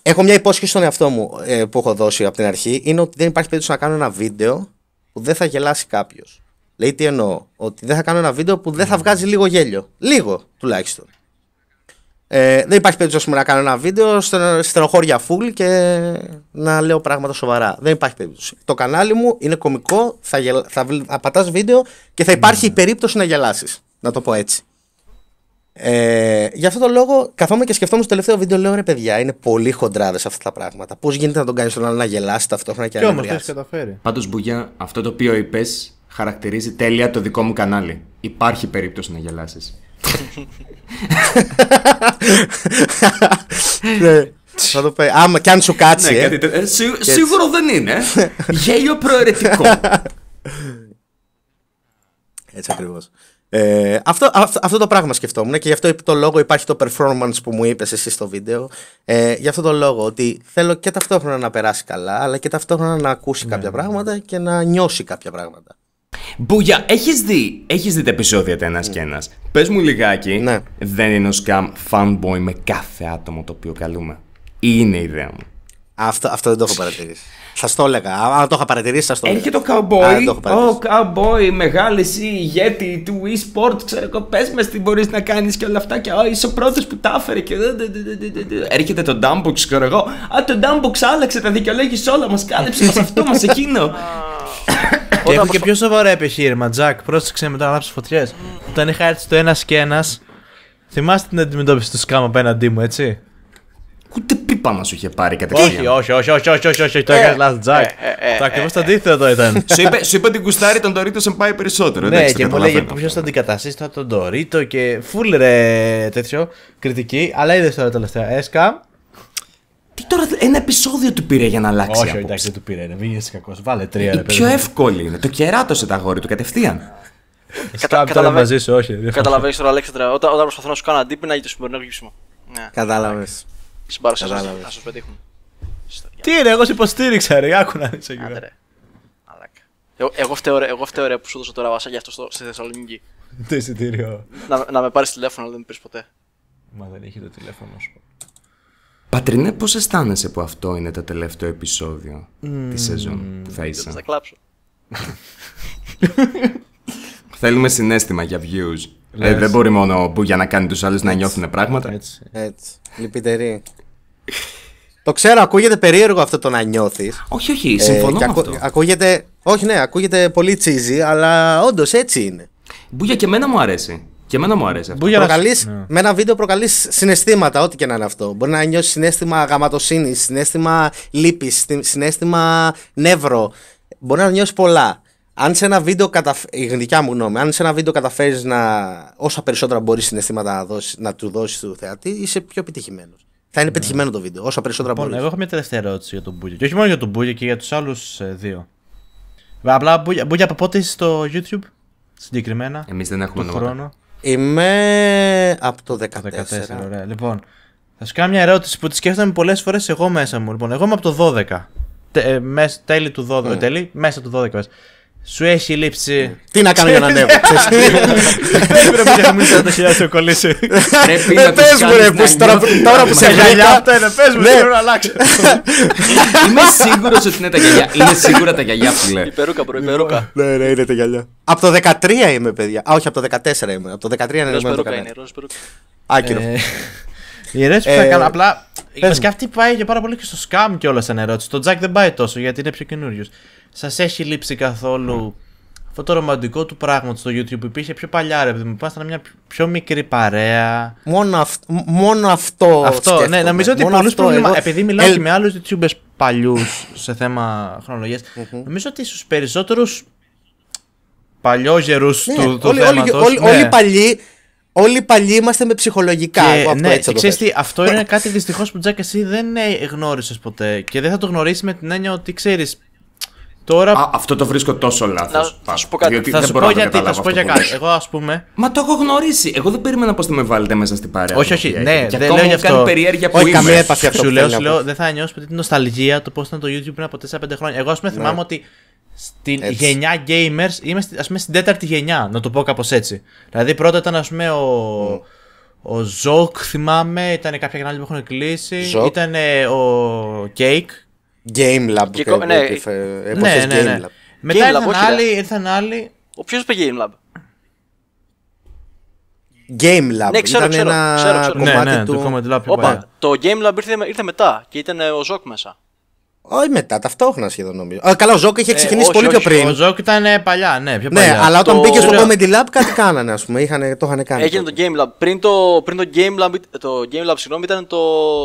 έχω μια υπόσχεση στον εαυτό μου που έχω δώσει από την αρχή. Είναι ότι δεν υπάρχει περίπτωση να κάνω ένα βίντεο που δεν θα γελάσει κάποιος. Λέει τι εννοώ? Ότι δεν θα κάνω ένα βίντεο που δεν θα βγάζει λίγο γέλιο. Λίγο τουλάχιστον. Δεν υπάρχει περίπτωση να κάνω ένα βίντεο στενοχώρια full και να λέω πράγματα σοβαρά. Δεν υπάρχει περίπτωση. Το κανάλι μου είναι κωμικό, θα πατάς βίντεο και θα υπάρχει η περίπτωση να γελάσεις. Να το πω έτσι. Γι' αυτό το λόγο καθόμαι και σκεφτόμουν στο τελευταίο βίντεο, λέω, ρε παιδιά, είναι πολύ χοντράδες αυτά τα πράγματα. Πώς γίνεται να τον κάνεις τον άλλο να γελάσει ταυτόχρονα και να νευριάσει? Και όμως το έχεις καταφέρει. Πάντως, Μπουγιά, αυτό το οποίο είπες χαρακτηρίζει τέλεια το δικό μου κανάλι. Υπάρχει περίπτωση να γελάσεις. Θα το πει. Άμα κι αν σου κάτσει. Σίγουρο δεν είναι. Γέλιο προαιρετικό. Έτσι ακριβώς. Αυτό το πράγμα σκεφτόμουν και γι' αυτό το λόγο υπάρχει το performance που μου είπες εσύ στο βίντεο. Γι' αυτό το λόγο ότι θέλω και ταυτόχρονα να περάσει καλά, αλλά και ταυτόχρονα να ακούσει κάποια πράγματα και να νιώσει κάποια πράγματα. Μπούγια, έχεις δει τα επεισόδια τα ένας και ένας. Πες μου λιγάκι, Ναι. δεν είναι ο Scam fanboy με κάθε άτομο το οποίο καλούμε? Ή είναι η ιδέα μου? Αυτό δεν το έχω παρατηρήσει. Θα το έλεγα. Αν το είχα παρατηρήσει, θα το έλεγα. Έρχεται ο Α, δεν το έχω Cowboy, παρατηρήσει. ο Cowboy, μεγάλη εσύ ηγέτη του e-sport, ξέρω εγώ, πες μας τι μπορείς να κάνεις και όλα αυτά και είσαι ο πρώτος που τα έφερε και... Έρχεται το Dumbbox, ξέρω εγώ, το Dumbbox άλλαξε, τα δικαιολόγησε όλα, μας κάλυψε, μας αυτό, μας εκείνο. Και έχω και πιο σοβαρό επιχείρημα, Τζακ. Πρόσεξε μετά να ανάψει φωτιές. Όταν είχα έρθει στο ένας και ένας, θυμάστε την αντιμετώπιση του Σκάμ απέναντί μου, έτσι? Ούτε πίπα να σου είχε πάρει κατευθείαν. Όχι, το έκανε λάθος, Τζακ. Το ακριβώς το αντίθετο ήταν. Σου είπε ότι κουστάρει τον Dorito Senpai περισσότερο. Ναι, εντάξει, και το μου λέγε καταλαβαίνω. ποιος θα αντικαταστήσει τον Dorito και φουλ ρε τέτοιο κριτική. Αλλά είδες τώρα τελευταία. Σκάμ. Τι τώρα, ένα επεισόδιο του πήρε για να αλλάξει Όχι, άποψη. εντάξει, δεν του πήρε. Μην είσαι κακός. Βάλε 3 Η ρε πιο εύκολη είναι. Το κεράτωσε τα αγόρι του κατευθείαν. Σκάμ τώρα μαζί σου, όχι. Καταλαβαίνεις τώρα, Αλέξανδρα, όταν προσπαθώ να σου κάνω αντίπεινα για το σημερινό γύψιμο. Ναι. Κατάλαβες. Στην παρουσία σας, Κατάλαβες. να σας πετύχουν. Τι είναι, εγώ σε υποστήριξα, ρε. Άκου να είσαι εκεί. Άντε ρε. Μαλάκα. Εγώ φταίω ρε που σου δώσα τώρα βασάκια αυτό στη Θεσσαλονίκη. Το εισιτήριο. Να με πάρεις τηλέφωνο, αλλά δεν με πήρες ποτέ. Μα δεν έχει το τηλέφωνο σου. Πατρινέ, πώς αισθάνεσαι που αυτό είναι το τελευταίο επεισόδιο τη σεζόν που θα Δεν είσαι? θα κλάψω. Θέλουμε συναίσθημα για views. Δεν μπορεί μόνο που για να κάνει τους άλλους να νιώθουν πράγματα. Έτσι. Έτσι. Λυπητερή. Το ξέρω, ακούγεται περίεργο αυτό το να νιώθεις. Όχι, συμφωνώ και με αυτό. ακούγεται. Όχι, ναι, ακούγεται πολύ τσίζι, αλλά όντως έτσι είναι. Μπούγια, και εμένα μου αρέσει. Και εμένα μου αρέσει αυτό. Μπούγια να- Προκαλείς, Ναι. με ένα βίντεο προκαλείς συναισθήματα, ό,τι και να είναι αυτό. Μπορεί να νιώσεις συναίσθημα γαματοσύνης, συναίσθημα λύπης, συναίσθημα νεύρο. Μπορεί να νιώσεις πολλά. Αν σε ένα βίντεο η δικιά μου γνώμη, αν σε ένα βίντεο καταφέρεις όσα περισσότερα μπορείς συναισθήματα να του δώσεις του θεατή, είσαι πιο επιτυχημένος. Θα είναι πετυχημένο το βίντεο, όσα περισσότερα Λοιπόν, μπορείς. εγώ έχω μια τελευταία ερώτηση για τον Μπούγια. Και όχι μόνο για τον Μπούγια και για τους άλλους δύο. Απλά Μπούγια, από πότε είσαι στο YouTube συγκεκριμένα? Εμείς δεν έχουμε Το νόματα. χρόνο. Είμαι από το 14. 14, ωραία. Λοιπόν, θα σου κάνω μια ερώτηση που τη σκέφτομαι πολλές φορές εγώ μέσα μου. Λοιπόν, εγώ είμαι από το 12. Τέλη του 12. Τέλη, μέσα του 12. μέσα. Σου έχει λείψει. Τι να κάνω για να ανέβω. Δεν πρέπει να μην 40.000 σε κολλήσει. Πρέπει να τους Πες μου ρε, κάνεις που να τώρα που σε Γυαλιά βρήκα. αυτά είναι, πες μου, Ναι. δεν πρέπει να αλλάξω. Είμαι σίγουρος ότι είναι τα γυαλιά. Είναι σίγουρα τα γυαλιά, φίλε. Η περούκα, μπρο, η περούκα. Ναι, είναι τα γυαλιά. Από το 13 είμαι, παιδιά. Α, όχι, από το 14 είμαι. Από το 13 είναι Ροζ ενωμένο το περούκα είναι, κανάλι. ροζ περούκα. Άκυρο. Η ερώτηση που θα κάνω, απλά. πες Και αυτή πάει και πάρα πολύ και στο scam κιόλα σαν ερώτηση. Το Jack δεν πάει τόσο γιατί είναι πιο καινούριο. Σας έχει λείψει καθόλου αυτό το ρομαντικό του πράγματος στο YouTube που υπήρχε πιο παλιά, ρε παιδί μου? Ήμασταν μια πιο μικρή παρέα. Μόνο αυτό. Αυτό, σκέφτομαι. ναι, νομίζω ότι Μόνο πολλούς αυτό, προβλήμα. εγώ- Επειδή μιλάω και με άλλους YouTubers παλιούς σε θέμα χρονολογίας, νομίζω ότι στους περισσότερους παλιόγερους Ναι, του όλοι- θέματος. όλοι- ναι. όλοι οι παλιοί είμαστε με ψυχολογικά. εγώ αυτό Ναι, έτσι και θα το ξέρεις θέσω. τι, αυτό είναι κάτι δυστυχώς που Τζακ εσύ δεν γνώρισες ποτέ και δεν θα το γνωρίσεις με την έννοια ότι ξέρεις. Τώρα Α, αυτό το βρίσκω τόσο λάθος. Θα σου πω κάτι. Διότι θα δεν σου μπορώ πω να το γιατί, θα καταλάβω σου πω αυτό για που κάτι. λες. Εγώ ας πούμε. Μα το έχω γνωρίσει. Εγώ δεν περίμενα πως θα με βάλετε μέσα στην παρέα. Όχι, όχι, ναι, και δεν ακόμα λέω μου γι' κάνει αυτό. περιέργεια που Όχι, είμαι. καμία επαφή αυτό Σου που λέω, θέλει να πω. δεν θα νιώσω την νοσταλγία του πώς ήταν το YouTube πριν από 4-5 χρόνια. Εγώ ας πούμε θυμάμαι ότι στην Έτσι. γενιά gamers είμαι ας πούμε στην τέταρτη γενιά, να το πω κάπως έτσι. Δηλαδή πρώτα ήταν ας πούμε ο Ζοκ, θυμάμαι, ήταν κάποια κανάλια που έχουν κλείσει. Ζοκ. Ήταν ο Cake. Game Lab. Και ναι. ναι. Ναι, ναι, ναι. Μετά Game Lab, όχι, ρε. ήρθαν άλλοι. Ο ποιος είπε Game Lab? Game Lab. Ναι, ξέρω, Ήταν ξέρω, ένα ξέρω. κομμάτι Ναι, ναι, του. το Comedy Lab πιο παλιά. Όπα, το Game Lab ήρθε μετά και ήταν ο Ζοκ μέσα. Όχι μετά, ταυτόχρονα σχεδόν νομίζω. Καλά, ο Ζόκ είχε ξεκινήσει όχι, πολύ πιο όχι, πριν. Ο Ζοκ ήταν παλιά, ναι, πιο Ναι, παλιά. αλλά όταν Το- μπήκε στο λέω- Comedy Lab κάτι κάνανε, ας πούμε. Το είχαν κάνει. Έγινε τότε. το Game Lab. Πριν το Game Lab, συγγνώμη, ήταν το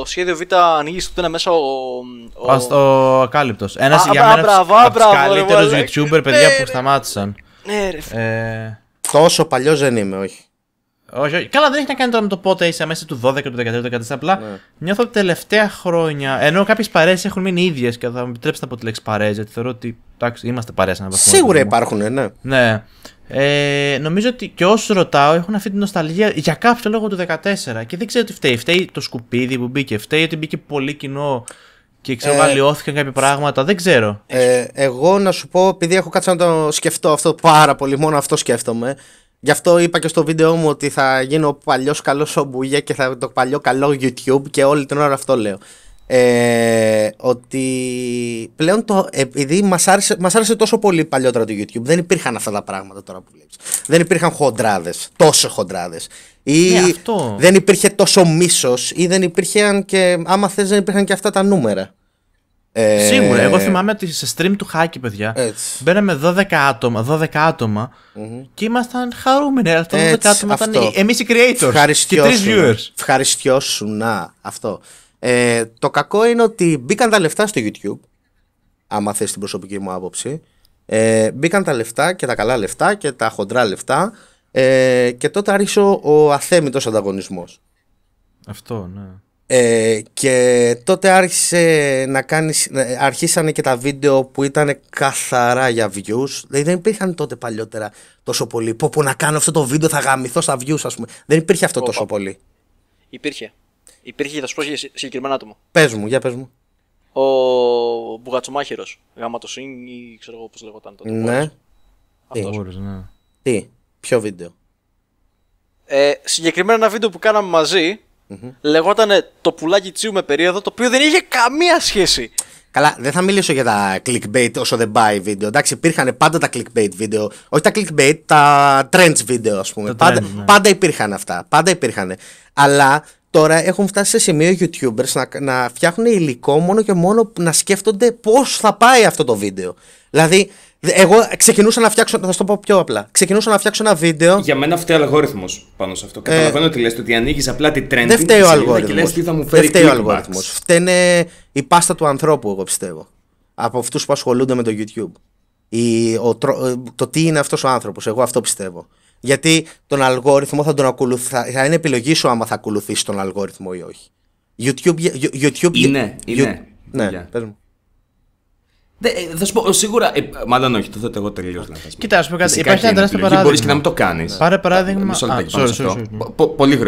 σχέδιο Β ανοίγει που ήταν μέσα Ο Ακάλυπτος. Ένας Α, για μένα μπράβο, από τους μπράβο, καλύτερους ρε, YouTuber, παιδιά, που σταμάτησαν. Ναι, ρε. Τόσο παλιό δεν είμαι, όχι. Όχι, όχι. Καλά, δεν έχει να κάνει τώρα με το πότε είσαι μέσα του 12, του 13, του 14. Απλά νιώθω ότι τελευταία χρόνια. Ενώ κάποιες παρέες έχουν μείνει ίδιες και θα μου επιτρέψετε από τη λέξη παρέες, γιατί θεωρώ ότι εντάξει, είμαστε παρέες σε έναν βαθμό. Σίγουρα υπάρχουν, ναι. Ναι. Νομίζω ότι και όσους ρωτάω έχουν αυτή την νοσταλγία για κάποιο λόγο του 14 και δεν ξέρω τι φταίει. Φταίει το σκουπίδι που μπήκε, φταίει ότι μπήκε πολύ κοινό Και ξέρω αλλοιώθηκαν κάποια πράγματα, δεν ξέρω. Εγώ να σου πω, επειδή έχω κάτσει να το σκεφτώ αυτό πάρα πολύ, μόνο αυτό σκέφτομαι. Γι' αυτό είπα και στο βίντεο μου ότι θα γίνω ο παλιός καλός ο Μπουγέ και θα το παλιό καλό YouTube και όλη την ώρα αυτό λέω. Ότι πλέον επειδή μας άρεσε τόσο πολύ παλιότερα το YouTube, δεν υπήρχαν αυτά τα πράγματα τώρα που βλέπεις. Δεν υπήρχαν χοντράδες, τόσο χοντράδες. Ή δεν υπήρχε τόσο μίσος, ή δεν υπήρχαν και, άμα θες, δεν υπήρχαν και αυτά τα νούμερα. Σίγουρα, εγώ θυμάμαι ότι σε stream του Χάκη, παιδιά, μπαίναμε 12 άτομα και ήμασταν χαρούμενοι. Αυτά τα 12 άτομα ήταν εμείς οι creators και 3 viewers. Ευχαριστιώσουν, αυτό. Το κακό είναι ότι μπήκαν τα λεφτά στο YouTube, άμα θες την προσωπική μου άποψη. Μπήκαν τα λεφτά και τα καλά λεφτά και τα χοντρά λεφτά, και τότε άρχισε ο αθέμητος ανταγωνισμός. Αυτό, ναι. Και τότε αρχίσανε και τα βίντεο που ήταν καθαρά για views. Δηλαδή δεν υπήρχαν τότε παλιότερα τόσο πολύ. Πω να κάνω αυτό το βίντεο, θα γαμηθώ στα views, ας πούμε. Δεν υπήρχε αυτό τόσο πολύ. Υπήρχε, θα σου πω για συγκεκριμένα άτομα. Πες μου. Ο Μπουγατσομάχερος, γάματοσύν ή ξέρω εγώ πώς λεγόταν τότε. Ναι. Τι, ποιο βίντεο? Συγκεκριμένα ένα βίντεο που κάναμε μαζί, λεγόταν το πουλάκι τσίου με περίοδο, το οποίο δεν είχε καμία σχέση. Καλά, δεν θα μιλήσω για τα clickbait όσο δεν πάει βίντεο. Εντάξει, υπήρχαν πάντα τα clickbait βίντεο. Όχι τα clickbait, τα trends βίντεο, ας πούμε. Πάντα υπήρχαν αυτά. Πάντα υπήρχαν. Αλλά τώρα έχουν φτάσει σε σημείο YouTubers να φτιάχνουν υλικό μόνο και μόνο να σκέφτονται πώς θα πάει αυτό το βίντεο. Δηλαδή, εγώ ξεκινούσα να φτιάξω. Θα σου το πω πιο απλά. Ξεκινούσα να φτιάξω ένα βίντεο. Για μένα φταίει ο αλγόριθμος πάνω σε αυτό. Καταλαβαίνω τι λες, ότι ανοίγεις απλά τη trending. Δεν φταίει ο αλγόριθμος. Και λες τι θα μου φέρει. Δεν φταίει ο αλγόριθμος. Φταίνε η πάστα του ανθρώπου, εγώ πιστεύω. Από αυτούς που ασχολούνται με το YouTube. Το τι είναι αυτός ο άνθρωπος. Εγώ αυτό πιστεύω. Γιατί τον αλγόριθμο θα είναι επιλογή σου άμα θα ακολουθήσει τον αλγόριθμο ή όχι. YouTube είναι. Ναι, πες μου. Θα σου πω σίγουρα. Μάλλον όχι, το θέτω εγώ τελείως λάθος. Κοίτα, ας πούμε κάτι. Υπάρχει ένα τεράστιο παράδειγμα. Μπορείς και να μην το κάνεις. Πάρε παράδειγμα.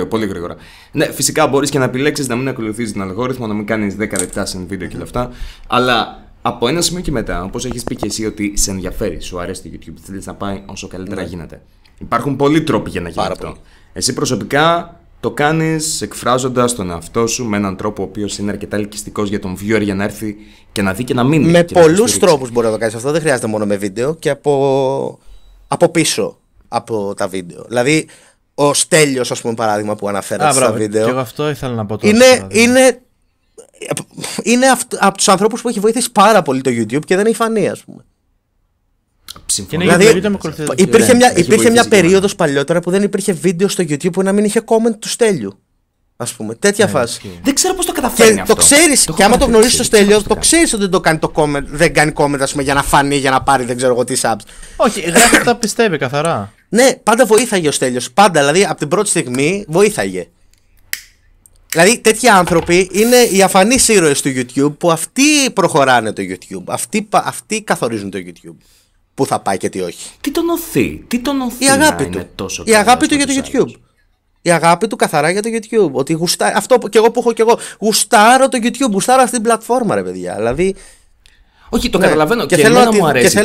Πολύ γρήγορα. Ναι, φυσικά μπορείς και να επιλέξεις να μην ακολουθείς τον αλγόριθμο, να μην κάνεις 10 λεπτά σε βίντεο και όλα αυτά. Αλλά από ένα σημείο και μετά, όπως έχεις πει και εσύ, ότι σε ενδιαφέρει, σου αρέσει το YouTube, θέλεις να πάει όσο καλύτερα γίνεται. Υπάρχουν πολλοί τρόποι για να γίνει αυτό. Εσύ προσωπικά το κάνεις εκφράζοντας τον εαυτό σου με έναν τρόπο ο οποίος είναι αρκετά ελκυστικός για τον viewer για να έρθει και να δει και να μείνει. Με πολλούς τρόπους μπορεί να το κάνεις αυτό. Δεν χρειάζεται μόνο με βίντεο και από πίσω από τα βίντεο. Δηλαδή, ο Στέλιος, ας πούμε, παράδειγμα που αναφέρατε στα βίντεο. Και εγώ αυτό ήθελα να πω τώρα. Είναι από τους ανθρώπους που έχει βοηθήσει πάρα πολύ το YouTube και δεν έχει φανεί, ας πούμε. Δηλαδή, υπήρχε μια περίοδος παλιότερα που δεν υπήρχε βίντεο στο YouTube που να μην είχε comment του Στέλιου. Ας πούμε, τέτοια φάση. Δεν ξέρω πώς το καταφέρνει και αυτό. Το ξέρεις, και άμα το γνωρίσεις το Στέλιο, το ξέρεις ότι δεν κάνει comment, ας πούμε, για να φανεί, για να πάρει δεν ξέρω εγώ τι subs. Όχι, γράφει αυτά πιστεύει καθαρά. Ναι, πάντα βοήθαγε ο Στέλιος. Πάντα, δηλαδή από την πρώτη στιγμή βοήθαγε. Δηλαδή τέτοιοι άνθρωποι είναι οι αφανείς ήρωες του YouTube που αυτοί προχωράνε το YouTube. Αυτοί καθορίζουν το YouTube. Πού θα πάει και τι όχι. Τι τον οθεί η αγάπη του. Η αγάπη του για το YouTube. Η αγάπη του καθαρά για το YouTube. Ότι γουστάρει. Αυτό και εγώ που έχω και εγώ. Γουστάρω το YouTube. Γουστάρω αυτή την πλατφόρμα, ρε παιδιά. Δηλαδή. Όχι, το καταλαβαίνω. Και θέλω να μου αρέσει.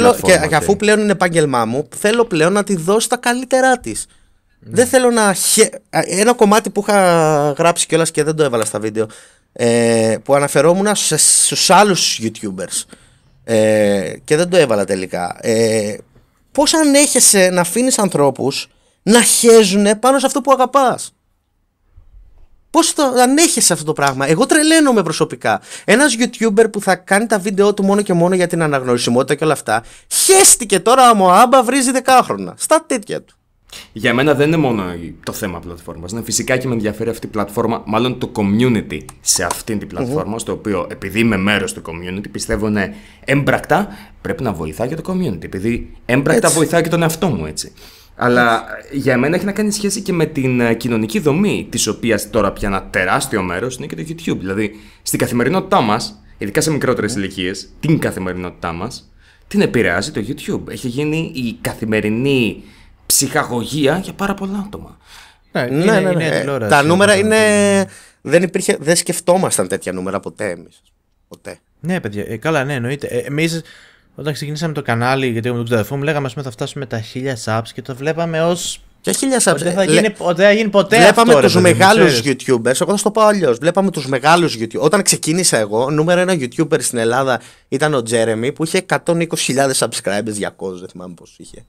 Και αφού πλέον είναι επάγγελμά μου, θέλω πλέον να τη δώσω τα καλύτερά τη. Δεν θέλω να. Ένα κομμάτι που είχα γράψει κιόλας και δεν το έβαλα στα βίντεο. Που αναφερόμουν στους άλλους YouTubers. Και δεν το έβαλα τελικά. Πώς ανέχεσαι να αφήνεις ανθρώπους να χέζουνε πάνω σε αυτό που αγαπάς? Πώς το ανέχεσαι αυτό το πράγμα? Εγώ τρελαίνομαι προσωπικά. Ένας YouTuber που θα κάνει τα βίντεο του μόνο και μόνο για την αναγνωρισιμότητα και όλα αυτά, χέστηκε τώρα ο Μωάμπα βρίζει 10 στα τέτοια του. Για μένα δεν είναι μόνο το θέμα πλατφόρμας. Ναι, φυσικά και με ενδιαφέρει αυτή η πλατφόρμα, μάλλον το community σε αυτήν την πλατφόρμα, στο οποίο επειδή είμαι μέρος του community, πιστεύω είναι έμπρακτα πρέπει να βοηθάει και το community. Επειδή έμπρακτα βοηθάει και τον εαυτό μου, έτσι. Αλλά για μένα έχει να κάνει σχέση και με την κοινωνική δομή, της οποίας τώρα πια ένα τεράστιο μέρος είναι και το YouTube. Δηλαδή, στην καθημερινότητά μας, ειδικά σε μικρότερες ηλικίες, την καθημερινότητά μας, την επηρεάζει το YouTube. Έχει γίνει η καθημερινή ψυχαγωγία για πάρα πολλά άτομα. Ναι. Τα νούμερα είναι. Δεν σκεφτόμασταν τέτοια νούμερα ποτέ εμείς. Ποτέ. Ναι, παιδιά, καλά, ναι, εννοείται. Εμείς όταν ξεκινήσαμε το κανάλι, γιατί με τον ξαδερφό μου λέγαμε ότι θα φτάσουμε τα 1000 subs και το βλέπαμε ως. Και 1000 subs. Ότι δεν θα γίνει ποτέ βλέπαμε αυτό. Τους μεγάλους YouTubers, εγώ θα το πω αλλιώς. Βλέπαμε τους μεγάλους YouTubers. Όταν ξεκίνησα εγώ, νούμερο ένα YouTuber στην Ελλάδα ήταν ο Τζέρεμι που είχε 120.000 subscribers, 200, δεν θυμάμαι πώς είχε.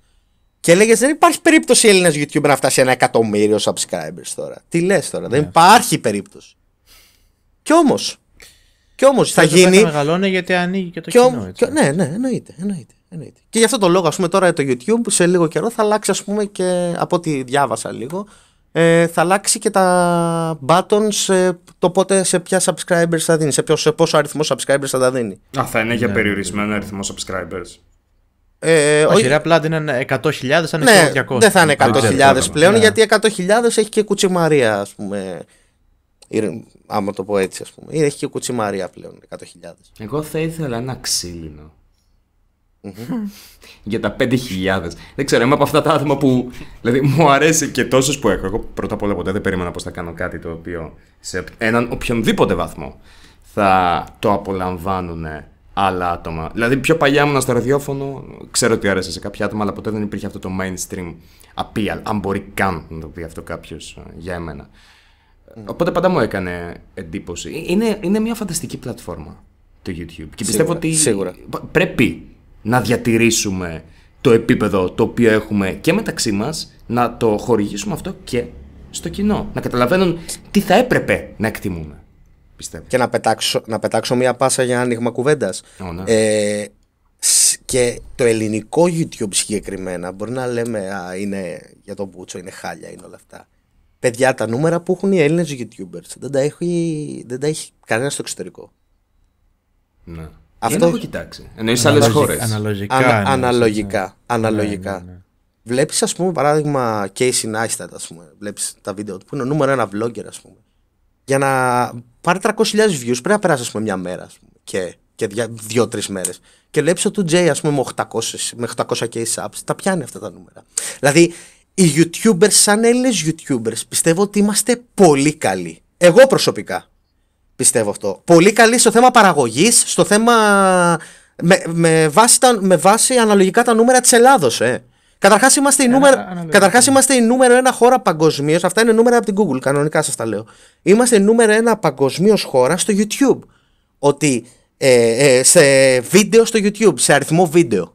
Και έλεγες δεν υπάρχει περίπτωση Έλληνας YouTuber να φτάσει 1 εκατομμύριο subscribers τώρα. Τι λες τώρα, δεν υπάρχει περίπτωση. Κι όμως θα γίνει. Θα μεγαλώνει γιατί ανοίγει και το κοινό. Ναι, εννοείται. Και γι' αυτό το λόγο, ας πούμε, τώρα το YouTube σε λίγο καιρό θα αλλάξει, ας πούμε, και από ό,τι διάβασα λίγο, θα αλλάξει και τα buttons το πότε σε ποια subscribers θα δίνει, σε πόσο αριθμό subscribers θα τα δίνει. Θα είναι για περιορισμένο αριθμό subscribers. Όχι, απλά δεν είναι 100.000, θα είναι ναι, 200. δεν θα είναι 100.000 πλέον, γιατί 100.000 έχει και κουτσιμαρία, ας πούμε. Άμα το πω έτσι, ας πούμε. Έχει και κουτσιμαρία πλέον, 100.000. Εγώ θα ήθελα ένα ξύλινο. Για τα 5.000. Δεν ξέρω, είμαι από αυτά τα άτομα που. Δηλαδή, μου αρέσει και τόσους που έχω. Εγώ πρώτα απ' όλα ποτέ δεν περίμενα πως θα κάνω κάτι το οποίο σε έναν οποιονδήποτε βαθμό θα το απολαμβάνουν άλλα άτομα. Δηλαδή, πιο παλιά ήμουν στο ραδιόφωνο, ξέρω ότι άρεσε σε κάποια άτομα, αλλά ποτέ δεν υπήρχε αυτό το mainstream appeal. Αν μπορεί καν να το πει αυτό κάποιος για εμένα. Οπότε πάντα μου έκανε εντύπωση. Είναι μια φανταστική πλατφόρμα το YouTube. Και πιστεύω ότι πρέπει να διατηρήσουμε το επίπεδο το οποίο έχουμε και μεταξύ μας, να το χορηγήσουμε αυτό και στο κοινό. Να καταλαβαίνουν τι θα έπρεπε να εκτιμούμε. Πιστεύω. Και να πετάξω μια πάσα για άνοιγμα κουβέντας. Και το ελληνικό YouTube συγκεκριμένα, μπορεί να λέμε είναι για τον Μπούτσο, είναι χάλια, είναι όλα αυτά. Παιδιά, τα νούμερα που έχουν οι Έλληνες YouTubers δεν τα έχει κανένα στο εξωτερικό. Ναι. Αυτό δεν έχω κοιτάξει. Εννοείς σε άλλες χώρες. Αναλογικά. Ναι. Βλέπεις, ας πούμε, παράδειγμα Casey Neistat, ας πούμε. Βλέπεις τα βίντεο του που είναι ο νούμερο ένα vlogger, ας πούμε. Για να πάρει 300.000 views πρέπει να περάσει, ας πούμε, μια μέρα, ας πούμε, και 2-3 μέρες. Και βλέπεις ο 2J, ας πούμε, με 800k subs, τα πιάνει αυτά τα νούμερα. Δηλαδή, οι YouTubers, σαν Έλληνες YouTubers, πιστεύω ότι είμαστε πολύ καλοί. Εγώ προσωπικά πιστεύω αυτό. Πολύ καλοί στο θέμα παραγωγής, στο θέμα. Με βάση αναλογικά τα νούμερα της Ελλάδος. Καταρχάς είμαστε η νούμερο ένα χώρα παγκοσμίως. Αυτά είναι νούμερα από την Google, κανονικά σας τα λέω. Είμαστε η νούμερο ένα παγκοσμίως χώρα στο YouTube. Ότι σε βίντεο στο YouTube, σε αριθμό βίντεο.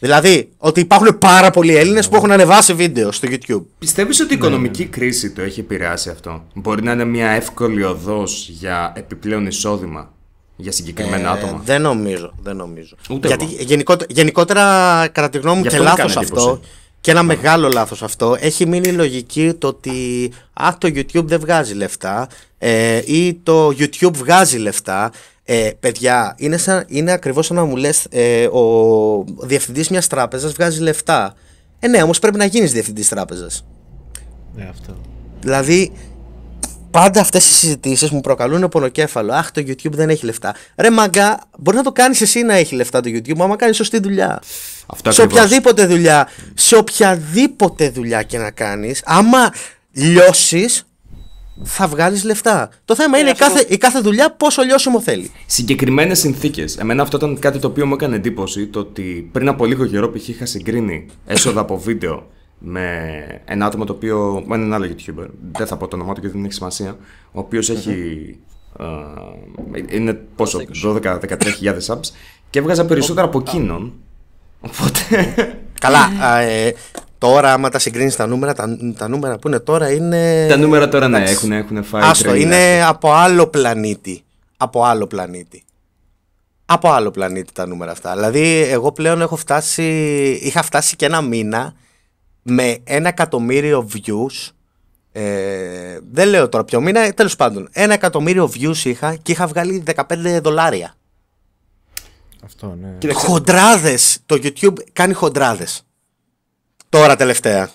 Δηλαδή, ότι υπάρχουν πάρα πολλοί Έλληνες που έχουν ανεβάσει βίντεο στο YouTube. Πιστεύεις ότι η οικονομική κρίση το έχει επηρεάσει αυτό? Μπορεί να είναι μια εύκολη οδός για επιπλέον εισόδημα για συγκεκριμένα άτομα? Δεν νομίζω. Ούτε γιατί γενικότερα, κατά τη γνώμη μου, και λάθος αυτό, και ένα μεγάλο λάθος αυτό, έχει μείνει η λογική το ότι το YouTube δεν βγάζει λεφτά ή το YouTube βγάζει λεφτά. Παιδιά, είναι ακριβώς σαν να μου λες ο διευθυντής μιας τράπεζας βγάζει λεφτά. Ναι, όμως πρέπει να γίνεις διευθυντής τράπεζας. Αυτό. Δηλαδή, πάντα αυτές οι συζητήσεις μου προκαλούν πονοκέφαλο. Αχ, το YouTube δεν έχει λεφτά. Ρε μαγκά, μπορεί να το κάνεις εσύ να έχει λεφτά το YouTube, άμα κάνεις σωστή δουλειά. Σε οποιαδήποτε δουλειά και να κάνεις, άμα λιώσεις, θα βγάλεις λεφτά. Το θέμα είναι η κάθε δουλειά πόσο λιώσιμο θέλει. Συγκεκριμένες συνθήκες. Εμένα αυτό ήταν κάτι το οποίο μου έκανε εντύπωση. Το ότι πριν από λίγο καιρό π.χ. είχα συγκρίνει έσοδα από βίντεο με ένα άτομο το οποίο. Με έναν άλλο YouTuber. Δεν θα πω το όνομά του γιατί δεν έχει σημασία. Ο οποίος έχει. Είναι πόσο, 12-13.000 subs και έβγαζα περισσότερα από εκείνον. Οπότε. Καλά. Τώρα, άμα τα συγκρίνεις τα νούμερα, τα νούμερα που είναι τώρα είναι. Τα νούμερα τώρα ναι, έχουν φάει. Άστο, είναι από άλλο πλανήτη. Από άλλο πλανήτη τα νούμερα αυτά. Δηλαδή, εγώ πλέον είχα φτάσει και ένα μήνα με 1 εκατομμύριο views. Δεν λέω τώρα ποιο μήνα, τέλος πάντων. 1 εκατομμύριο views είχα και είχα βγάλει $15. Αυτό, ναι. Χοντράδες. Το YouTube κάνει χοντράδες. Τώρα τελευταία.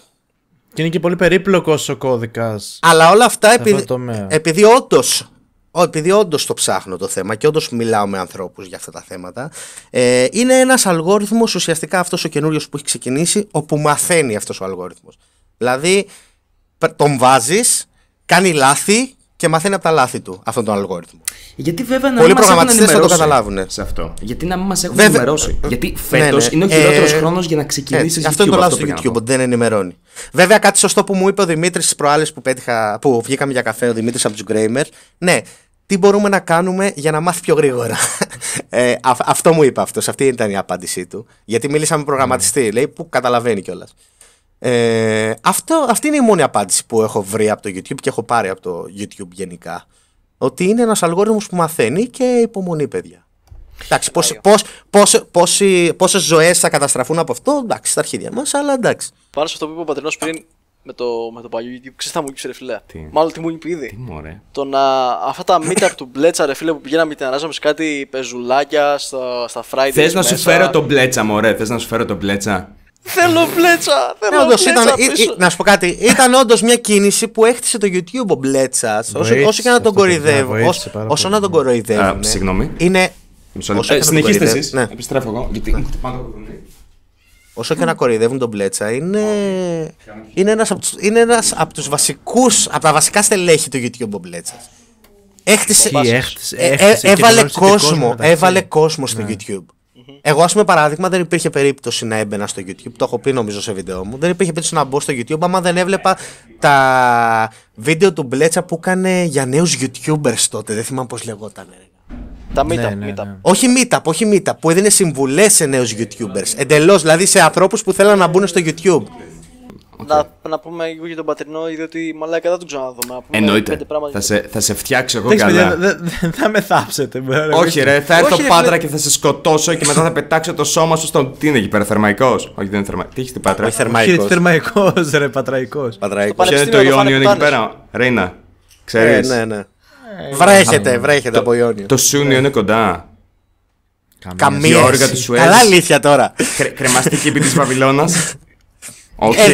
Και είναι και πολύ περίπλοκος ο κώδικας. Αλλά όλα αυτά επειδή όντως το ψάχνω το θέμα και όντως μιλάω με ανθρώπους για αυτά τα θέματα, είναι ένας αλγόριθμος ουσιαστικά αυτός ο καινούριος που έχει ξεκινήσει, όπου μαθαίνει αυτός ο αλγόριθμος. Δηλαδή τον βάζεις, κάνει λάθη και μαθαίνει από τα λάθη του αυτόν τον αλγόριθμο. Γιατί βέβαια να Πολλοί μην μας έχουν προγραμματιστές θα το ενημερώσει καταλάβουν. σε αυτό. Γιατί να μην μας έχουν Βέβαια. ενημερώσει. Γιατί φέτος είναι ο χειρότερος χρόνος για να ξεκινήσεις YouTube. Αυτό είναι το λάθος του πήγα να πω. YouTube, ότι δεν ενημερώνει. Βέβαια, κάτι σωστό που μου είπε ο Δημήτρης στις προάλλες που βγήκαμε για καφέ, ο Δημήτρης από τους Γκρέιμερ. Ναι, τι μπορούμε να κάνουμε για να μάθει πιο γρήγορα. Αυτό μου είπε αυτός, αυτή ήταν η απάντησή του. Γιατί μίλησα με προγραμματιστή, λέει, που καταλαβαίνει κιόλας. Αυτή είναι η μόνη απάντηση που έχω βρει από το YouTube και έχω πάρει από το YouTube γενικά. Ότι είναι ένας αλγόριθμος που μαθαίνει και υπομονή, παιδιά. Εντάξει, πόσες ζωές θα καταστραφούν από αυτό, εντάξει, στα αρχίδια μας, αλλά εντάξει. Πάνω σε αυτό που είπε ο Πατρινός πριν με το παλιό YouTube, ξέρεις τι θα μου είπε, ρε φίλε. Τι? Μάλλον τι μου είπε ήδη. Τι μωρέ. Αυτά τα meetup του Μπλέτσα, ρε φίλε, που πηγαίναμε και ανάζαμε σε κάτι πεζουλάκια στα Fridays. Θες να σου μέσα. φέρω τον Μπλέτσα, μωρέ, θες να σου φέρω τον Μπλέτσα. Θέλω Μπλέτσα! Θέλω Όντως Μπλέτσα πίσω. να σου πω κάτι, ήταν όντως μια κίνηση που έχτισε το YouTube ο Μπλέτσας. Όσο και να τον κοροϊδεύουν. Όσο να τον κοροϊδεύουν. Συγγνώμη. Είναι. Μισό Όσο λεπτό. και να τον Συνεχίστε κοροϊδεύουν, εσείς. ναι. Επιστρέφω εγώ. Γιατί μου χτυπάνε το κουδουνί. Όσο και να κοροϊδεύουν τον Μπλέτσα, είναι ένας από τους βασικούς, από τα βασικά στελέχη του YouTube ο Μπλέτσας. Έβαλε κόσμο στο YouTube. Εγώ, ας πούμε, παράδειγμα, δεν υπήρχε περίπτωση να έμπαινα στο YouTube. Το έχω πει νομίζω σε βίντεο μου. Δεν υπήρχε περίπτωση να μπω στο YouTube άμα δεν έβλεπα τα βίντεο του Μπλέτσα που έκανε για νέους YouTubers τότε. Δεν θυμάμαι πώς λεγόταν. Τα meetup. Όχι meetup, που έδινε συμβουλές σε νέους YouTubers. Εντελώς, δηλαδή σε ανθρώπους που θέλαν να μπουν στο YouTube. Να πούμε λίγο για τον Πατρινό, διότι μαλάκα δεν τον ξαναδούμε. Εννοείται. Θα σε φτιάξω εγώ καλά. Δεν θα με θάψετε. Όχι, ρε, θα έρθω Όχι, ρε, Πάτρα φίλε. και θα σε σκοτώσω και μετά θα πετάξω το σώμα σου στον. Τι είναι εκεί πέρα, θερμαϊκός? Όχι, δεν είναι θερμαϊκός. Τι έχει την Πάτρα? Όχι θερμαϊκός. Θερμαϊκός, ρε, πατραϊκός. Πατραϊκός. Ποιο είναι το Πανεπιστήμιο, Ιόνιο το εκεί φάνε πέρα, Ρέινα? Ξέρεις? Ναι. Βρέχεται από Ιόνιο. Το Σούνιο είναι κοντά. Καμία. Γεώργα του Σουέζ. Καλά αλήθεια τώρα. Κρεμαστική επί της Βαβυλώνας.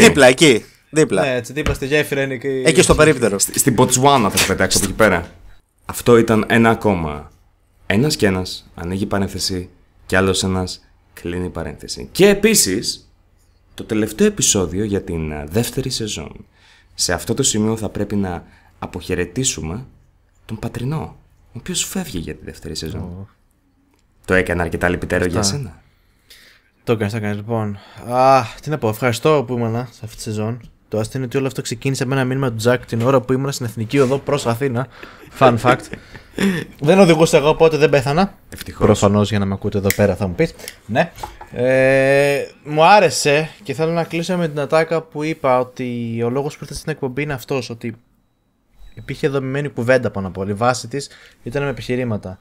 Δίπλα, εκεί. Δίπλα. Ναι, έτσι δίπλα στη γέφυρα είναι και. Εκεί στο περίπτερο. Στην Ποτσουάνα θα σε πετάξω από εκεί πέρα. Αυτό ήταν ένα ακόμα. Ένας και ένας ανοίγει παρένθεση και άλλος ένας κλείνει παρένθεση. Και επίσης, το τελευταίο επεισόδιο για την δεύτερη σεζόν. Σε αυτό το σημείο θα πρέπει να αποχαιρετήσουμε τον Πατρινό, ο οποίος φεύγει για τη δεύτερη σεζόν. Το έκανε αρκετά λυπητερό για σένα. Το έκανες, λοιπόν. Τι να πω, ευχαριστώ που ήμουν σε αυτή τη σεζόν. Το αστείο είναι ότι όλο αυτό ξεκίνησε με ένα μήνυμα του Τζακ την ώρα που ήμουν στην Εθνική Οδό προς Αθήνα. Fun fact. Δεν οδηγούσα εγώ, οπότε δεν πέθανα. Ευτυχώς. Προφανώς για να με ακούτε εδώ πέρα θα μου πεις. Ναι. Μου άρεσε και θέλω να κλείσω με την ατάκα που είπα ότι ο λόγος που ήρθα στην εκπομπή είναι αυτός. Ότι υπήρχε δομημένη κουβέντα πάνω από όλη. Η βάση της ήταν με επιχειρήματα.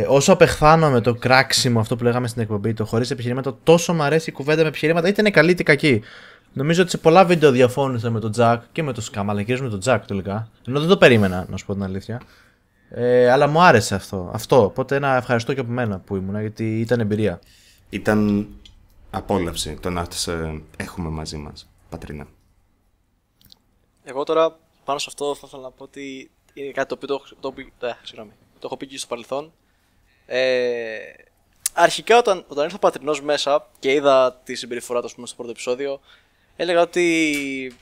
Όσο απεχθάνομαι το κράξιμο αυτό που λέγαμε στην εκπομπή, το χωρίς επιχειρήματα, τόσο μου αρέσει η κουβέντα με επιχειρήματα, είτε είναι καλή είτε κακή. Νομίζω ότι σε πολλά βίντεο διαφώνησα με τον Τζακ και με τον Σκάμ, αλλά κυρίως με τον Τζακ τελικά. Ενώ δεν το περίμενα, να σου πω την αλήθεια. Αλλά μου άρεσε αυτό. Οπότε ένα ευχαριστώ και από μένα που ήμουνα, γιατί ήταν εμπειρία. Ήταν απόλαυση το να σε έχουμε μαζί μας, Πατρίνα. Εγώ τώρα πάνω σε αυτό θα ήθελα να πω ότι είναι κάτι το οποίο το έχω πει και στο παρελθόν. Αρχικά όταν ήρθε ο Πατρινός μέσα και είδα τη συμπεριφορά του στο πρώτο επεισόδιο, έλεγα ότι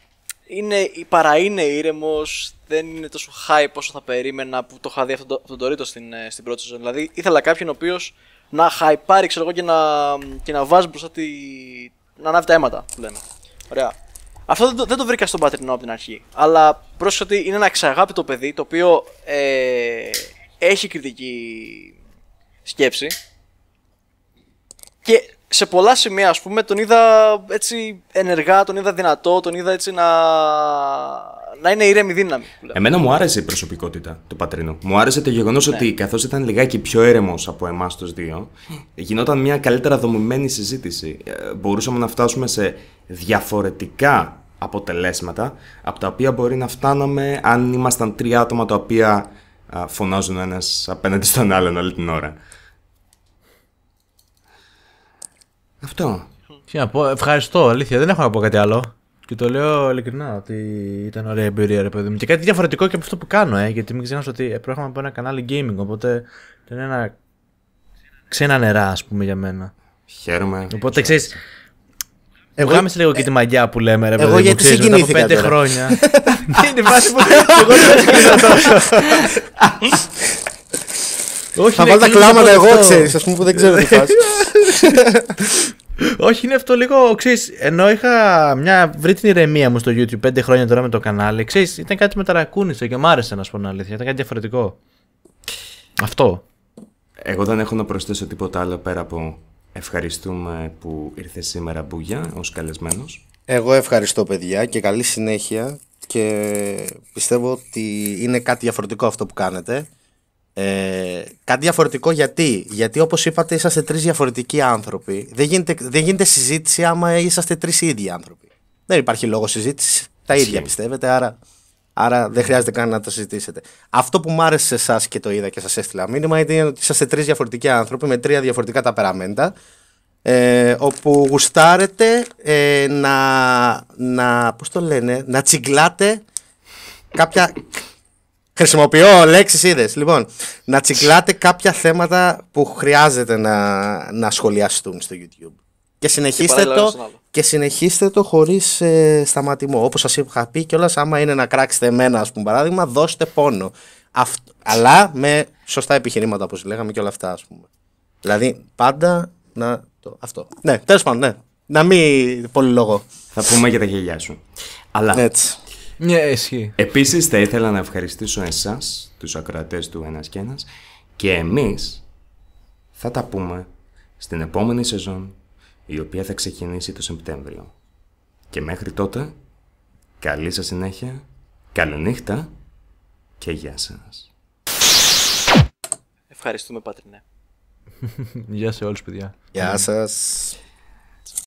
παρά είναι ήρεμος, δεν είναι τόσο hype όσο θα περίμενα που το είχα δει από τον Ντορίτο στην πρώτη σεζόν. Δηλαδή ήθελα κάποιον ο οποίος να hypeάρει, ξέρω εγώ, και να βάζει μπροστά να ανάβει τα αίματα που λέμε. Ωραία. Αυτό δεν το βρήκα στον Πατρινό από την αρχή. Αλλά πρόσεχε ότι είναι ένα εξαγάπητο παιδί το οποίο έχει κριτική σκέψη. Και σε πολλά σημεία, ας πούμε, τον είδα έτσι ενεργά, τον είδα δυνατό, τον είδα έτσι να είναι ήρεμη δύναμη. Εμένα μου άρεσε η προσωπικότητα του Πατρίνου. Μου άρεσε το γεγονός ότι καθώς ήταν λιγάκι πιο έρεμος από εμάς τους δύο, γινόταν μια καλύτερα δομημένη συζήτηση. Μπορούσαμε να φτάσουμε σε διαφορετικά αποτελέσματα, από τα οποία μπορεί να φτάναμε αν ήμασταν τρία άτομα τα οποία φωνάζουν ένας απέναντι στον άλλον όλη την ώρα. Αυτό. Τι να πω, ευχαριστώ, αλήθεια, δεν έχω να πω κάτι άλλο. Και το λέω ειλικρινά ότι ήταν ωραία εμπειρία, ρε παιδί μου. Και κάτι διαφορετικό και από αυτό που κάνω, γιατί μην ξεχνάς ότι προέρχομαι από ένα κανάλι gaming, οπότε ήταν ένα ξένα νερά, ας πούμε, για μένα. Χαίρομαι. Οπότε ξέρεις, Βγάμισε λίγο και τη μαγιά που λέμε, ρε παιδί. Εγώ γιατί συγκινήθηκα μετά από 5 τώρα. χρόνια. Είναι η φάση που εγώ δεν συγκινήθηκα τόσο. Όχι, Θα είναι βάλω τα λίγο κλάματα εγώ, αυτό. ξέρεις, ας πούμε, που δεν ξέρω τι φάση. Όχι, είναι αυτό λίγο, ξέρεις, ενώ είχα βρει την ηρεμία μου στο YouTube 5 χρόνια τώρα με το κανάλι, ξέρεις, ήταν κάτι με ταρακούνησε και μ' άρεσε να σου πω την αλήθεια, ήταν κάτι διαφορετικό. Αυτό. Εγώ δεν έχω να προσθέσω τίποτα άλλο πέρα από ευχαριστούμε που ήρθε σήμερα, Μπούγια, ως καλεσμένος. Εγώ ευχαριστώ, παιδιά, και καλή συνέχεια, και πιστεύω ότι είναι κάτι διαφορετικό αυτό που κάνετε. Κάτι διαφορετικό γιατί όπως είπατε είσαστε 3 διαφορετικοί άνθρωποι. Δεν γίνεται συζήτηση άμα είσαστε 3 ίδιοι άνθρωποι. Δεν υπάρχει λόγο συζήτηση, τα ίδια πιστεύετε, άρα δεν χρειάζεται καν να το συζητήσετε. Αυτό που μου άρεσε σε εσάς και το είδα και σας έστειλα μήνυμα είναι ότι είσαστε 3 διαφορετικοί άνθρωποι με 3 διαφορετικά ταπεραμέντα, όπου γουστάρετε πώς το λένε, να τσιγκλάτε κάποια... Χρησιμοποιώ λέξεις, είδες. Λοιπόν, να τσιγκλάτε κάποια θέματα που χρειάζεται να σχολιαστούν στο YouTube. Και συνεχίστε το χωρίς σταματημό. Όπως σας είχα πει κιόλας, άμα είναι να κράξετε εμένα, ας πούμε, παράδειγμα, δώστε πόνο. Αλλά με σωστά επιχειρήματα, όπως λέγαμε, και όλα αυτά, ας πούμε. Δηλαδή, πάντα αυτό. Ναι, τέλος πάντων, ναι. Να μην πολύ λόγο. Θα πούμε για τα γελιά σου. Αλλά Έτσι. Ναι, ισχύει. επίσης θα ήθελα να ευχαριστήσω εσάς, τους ακροατές του Ένας και Ένας, και εμείς θα τα πούμε στην επόμενη σεζόν, η οποία θα ξεκινήσει το Σεπτέμβριο. Και μέχρι τότε, καλή σας συνέχεια, καληνύχτα και γεια σας. Ευχαριστούμε, Πατρινέ. Γεια σε όλους, παιδιά. Γεια σας.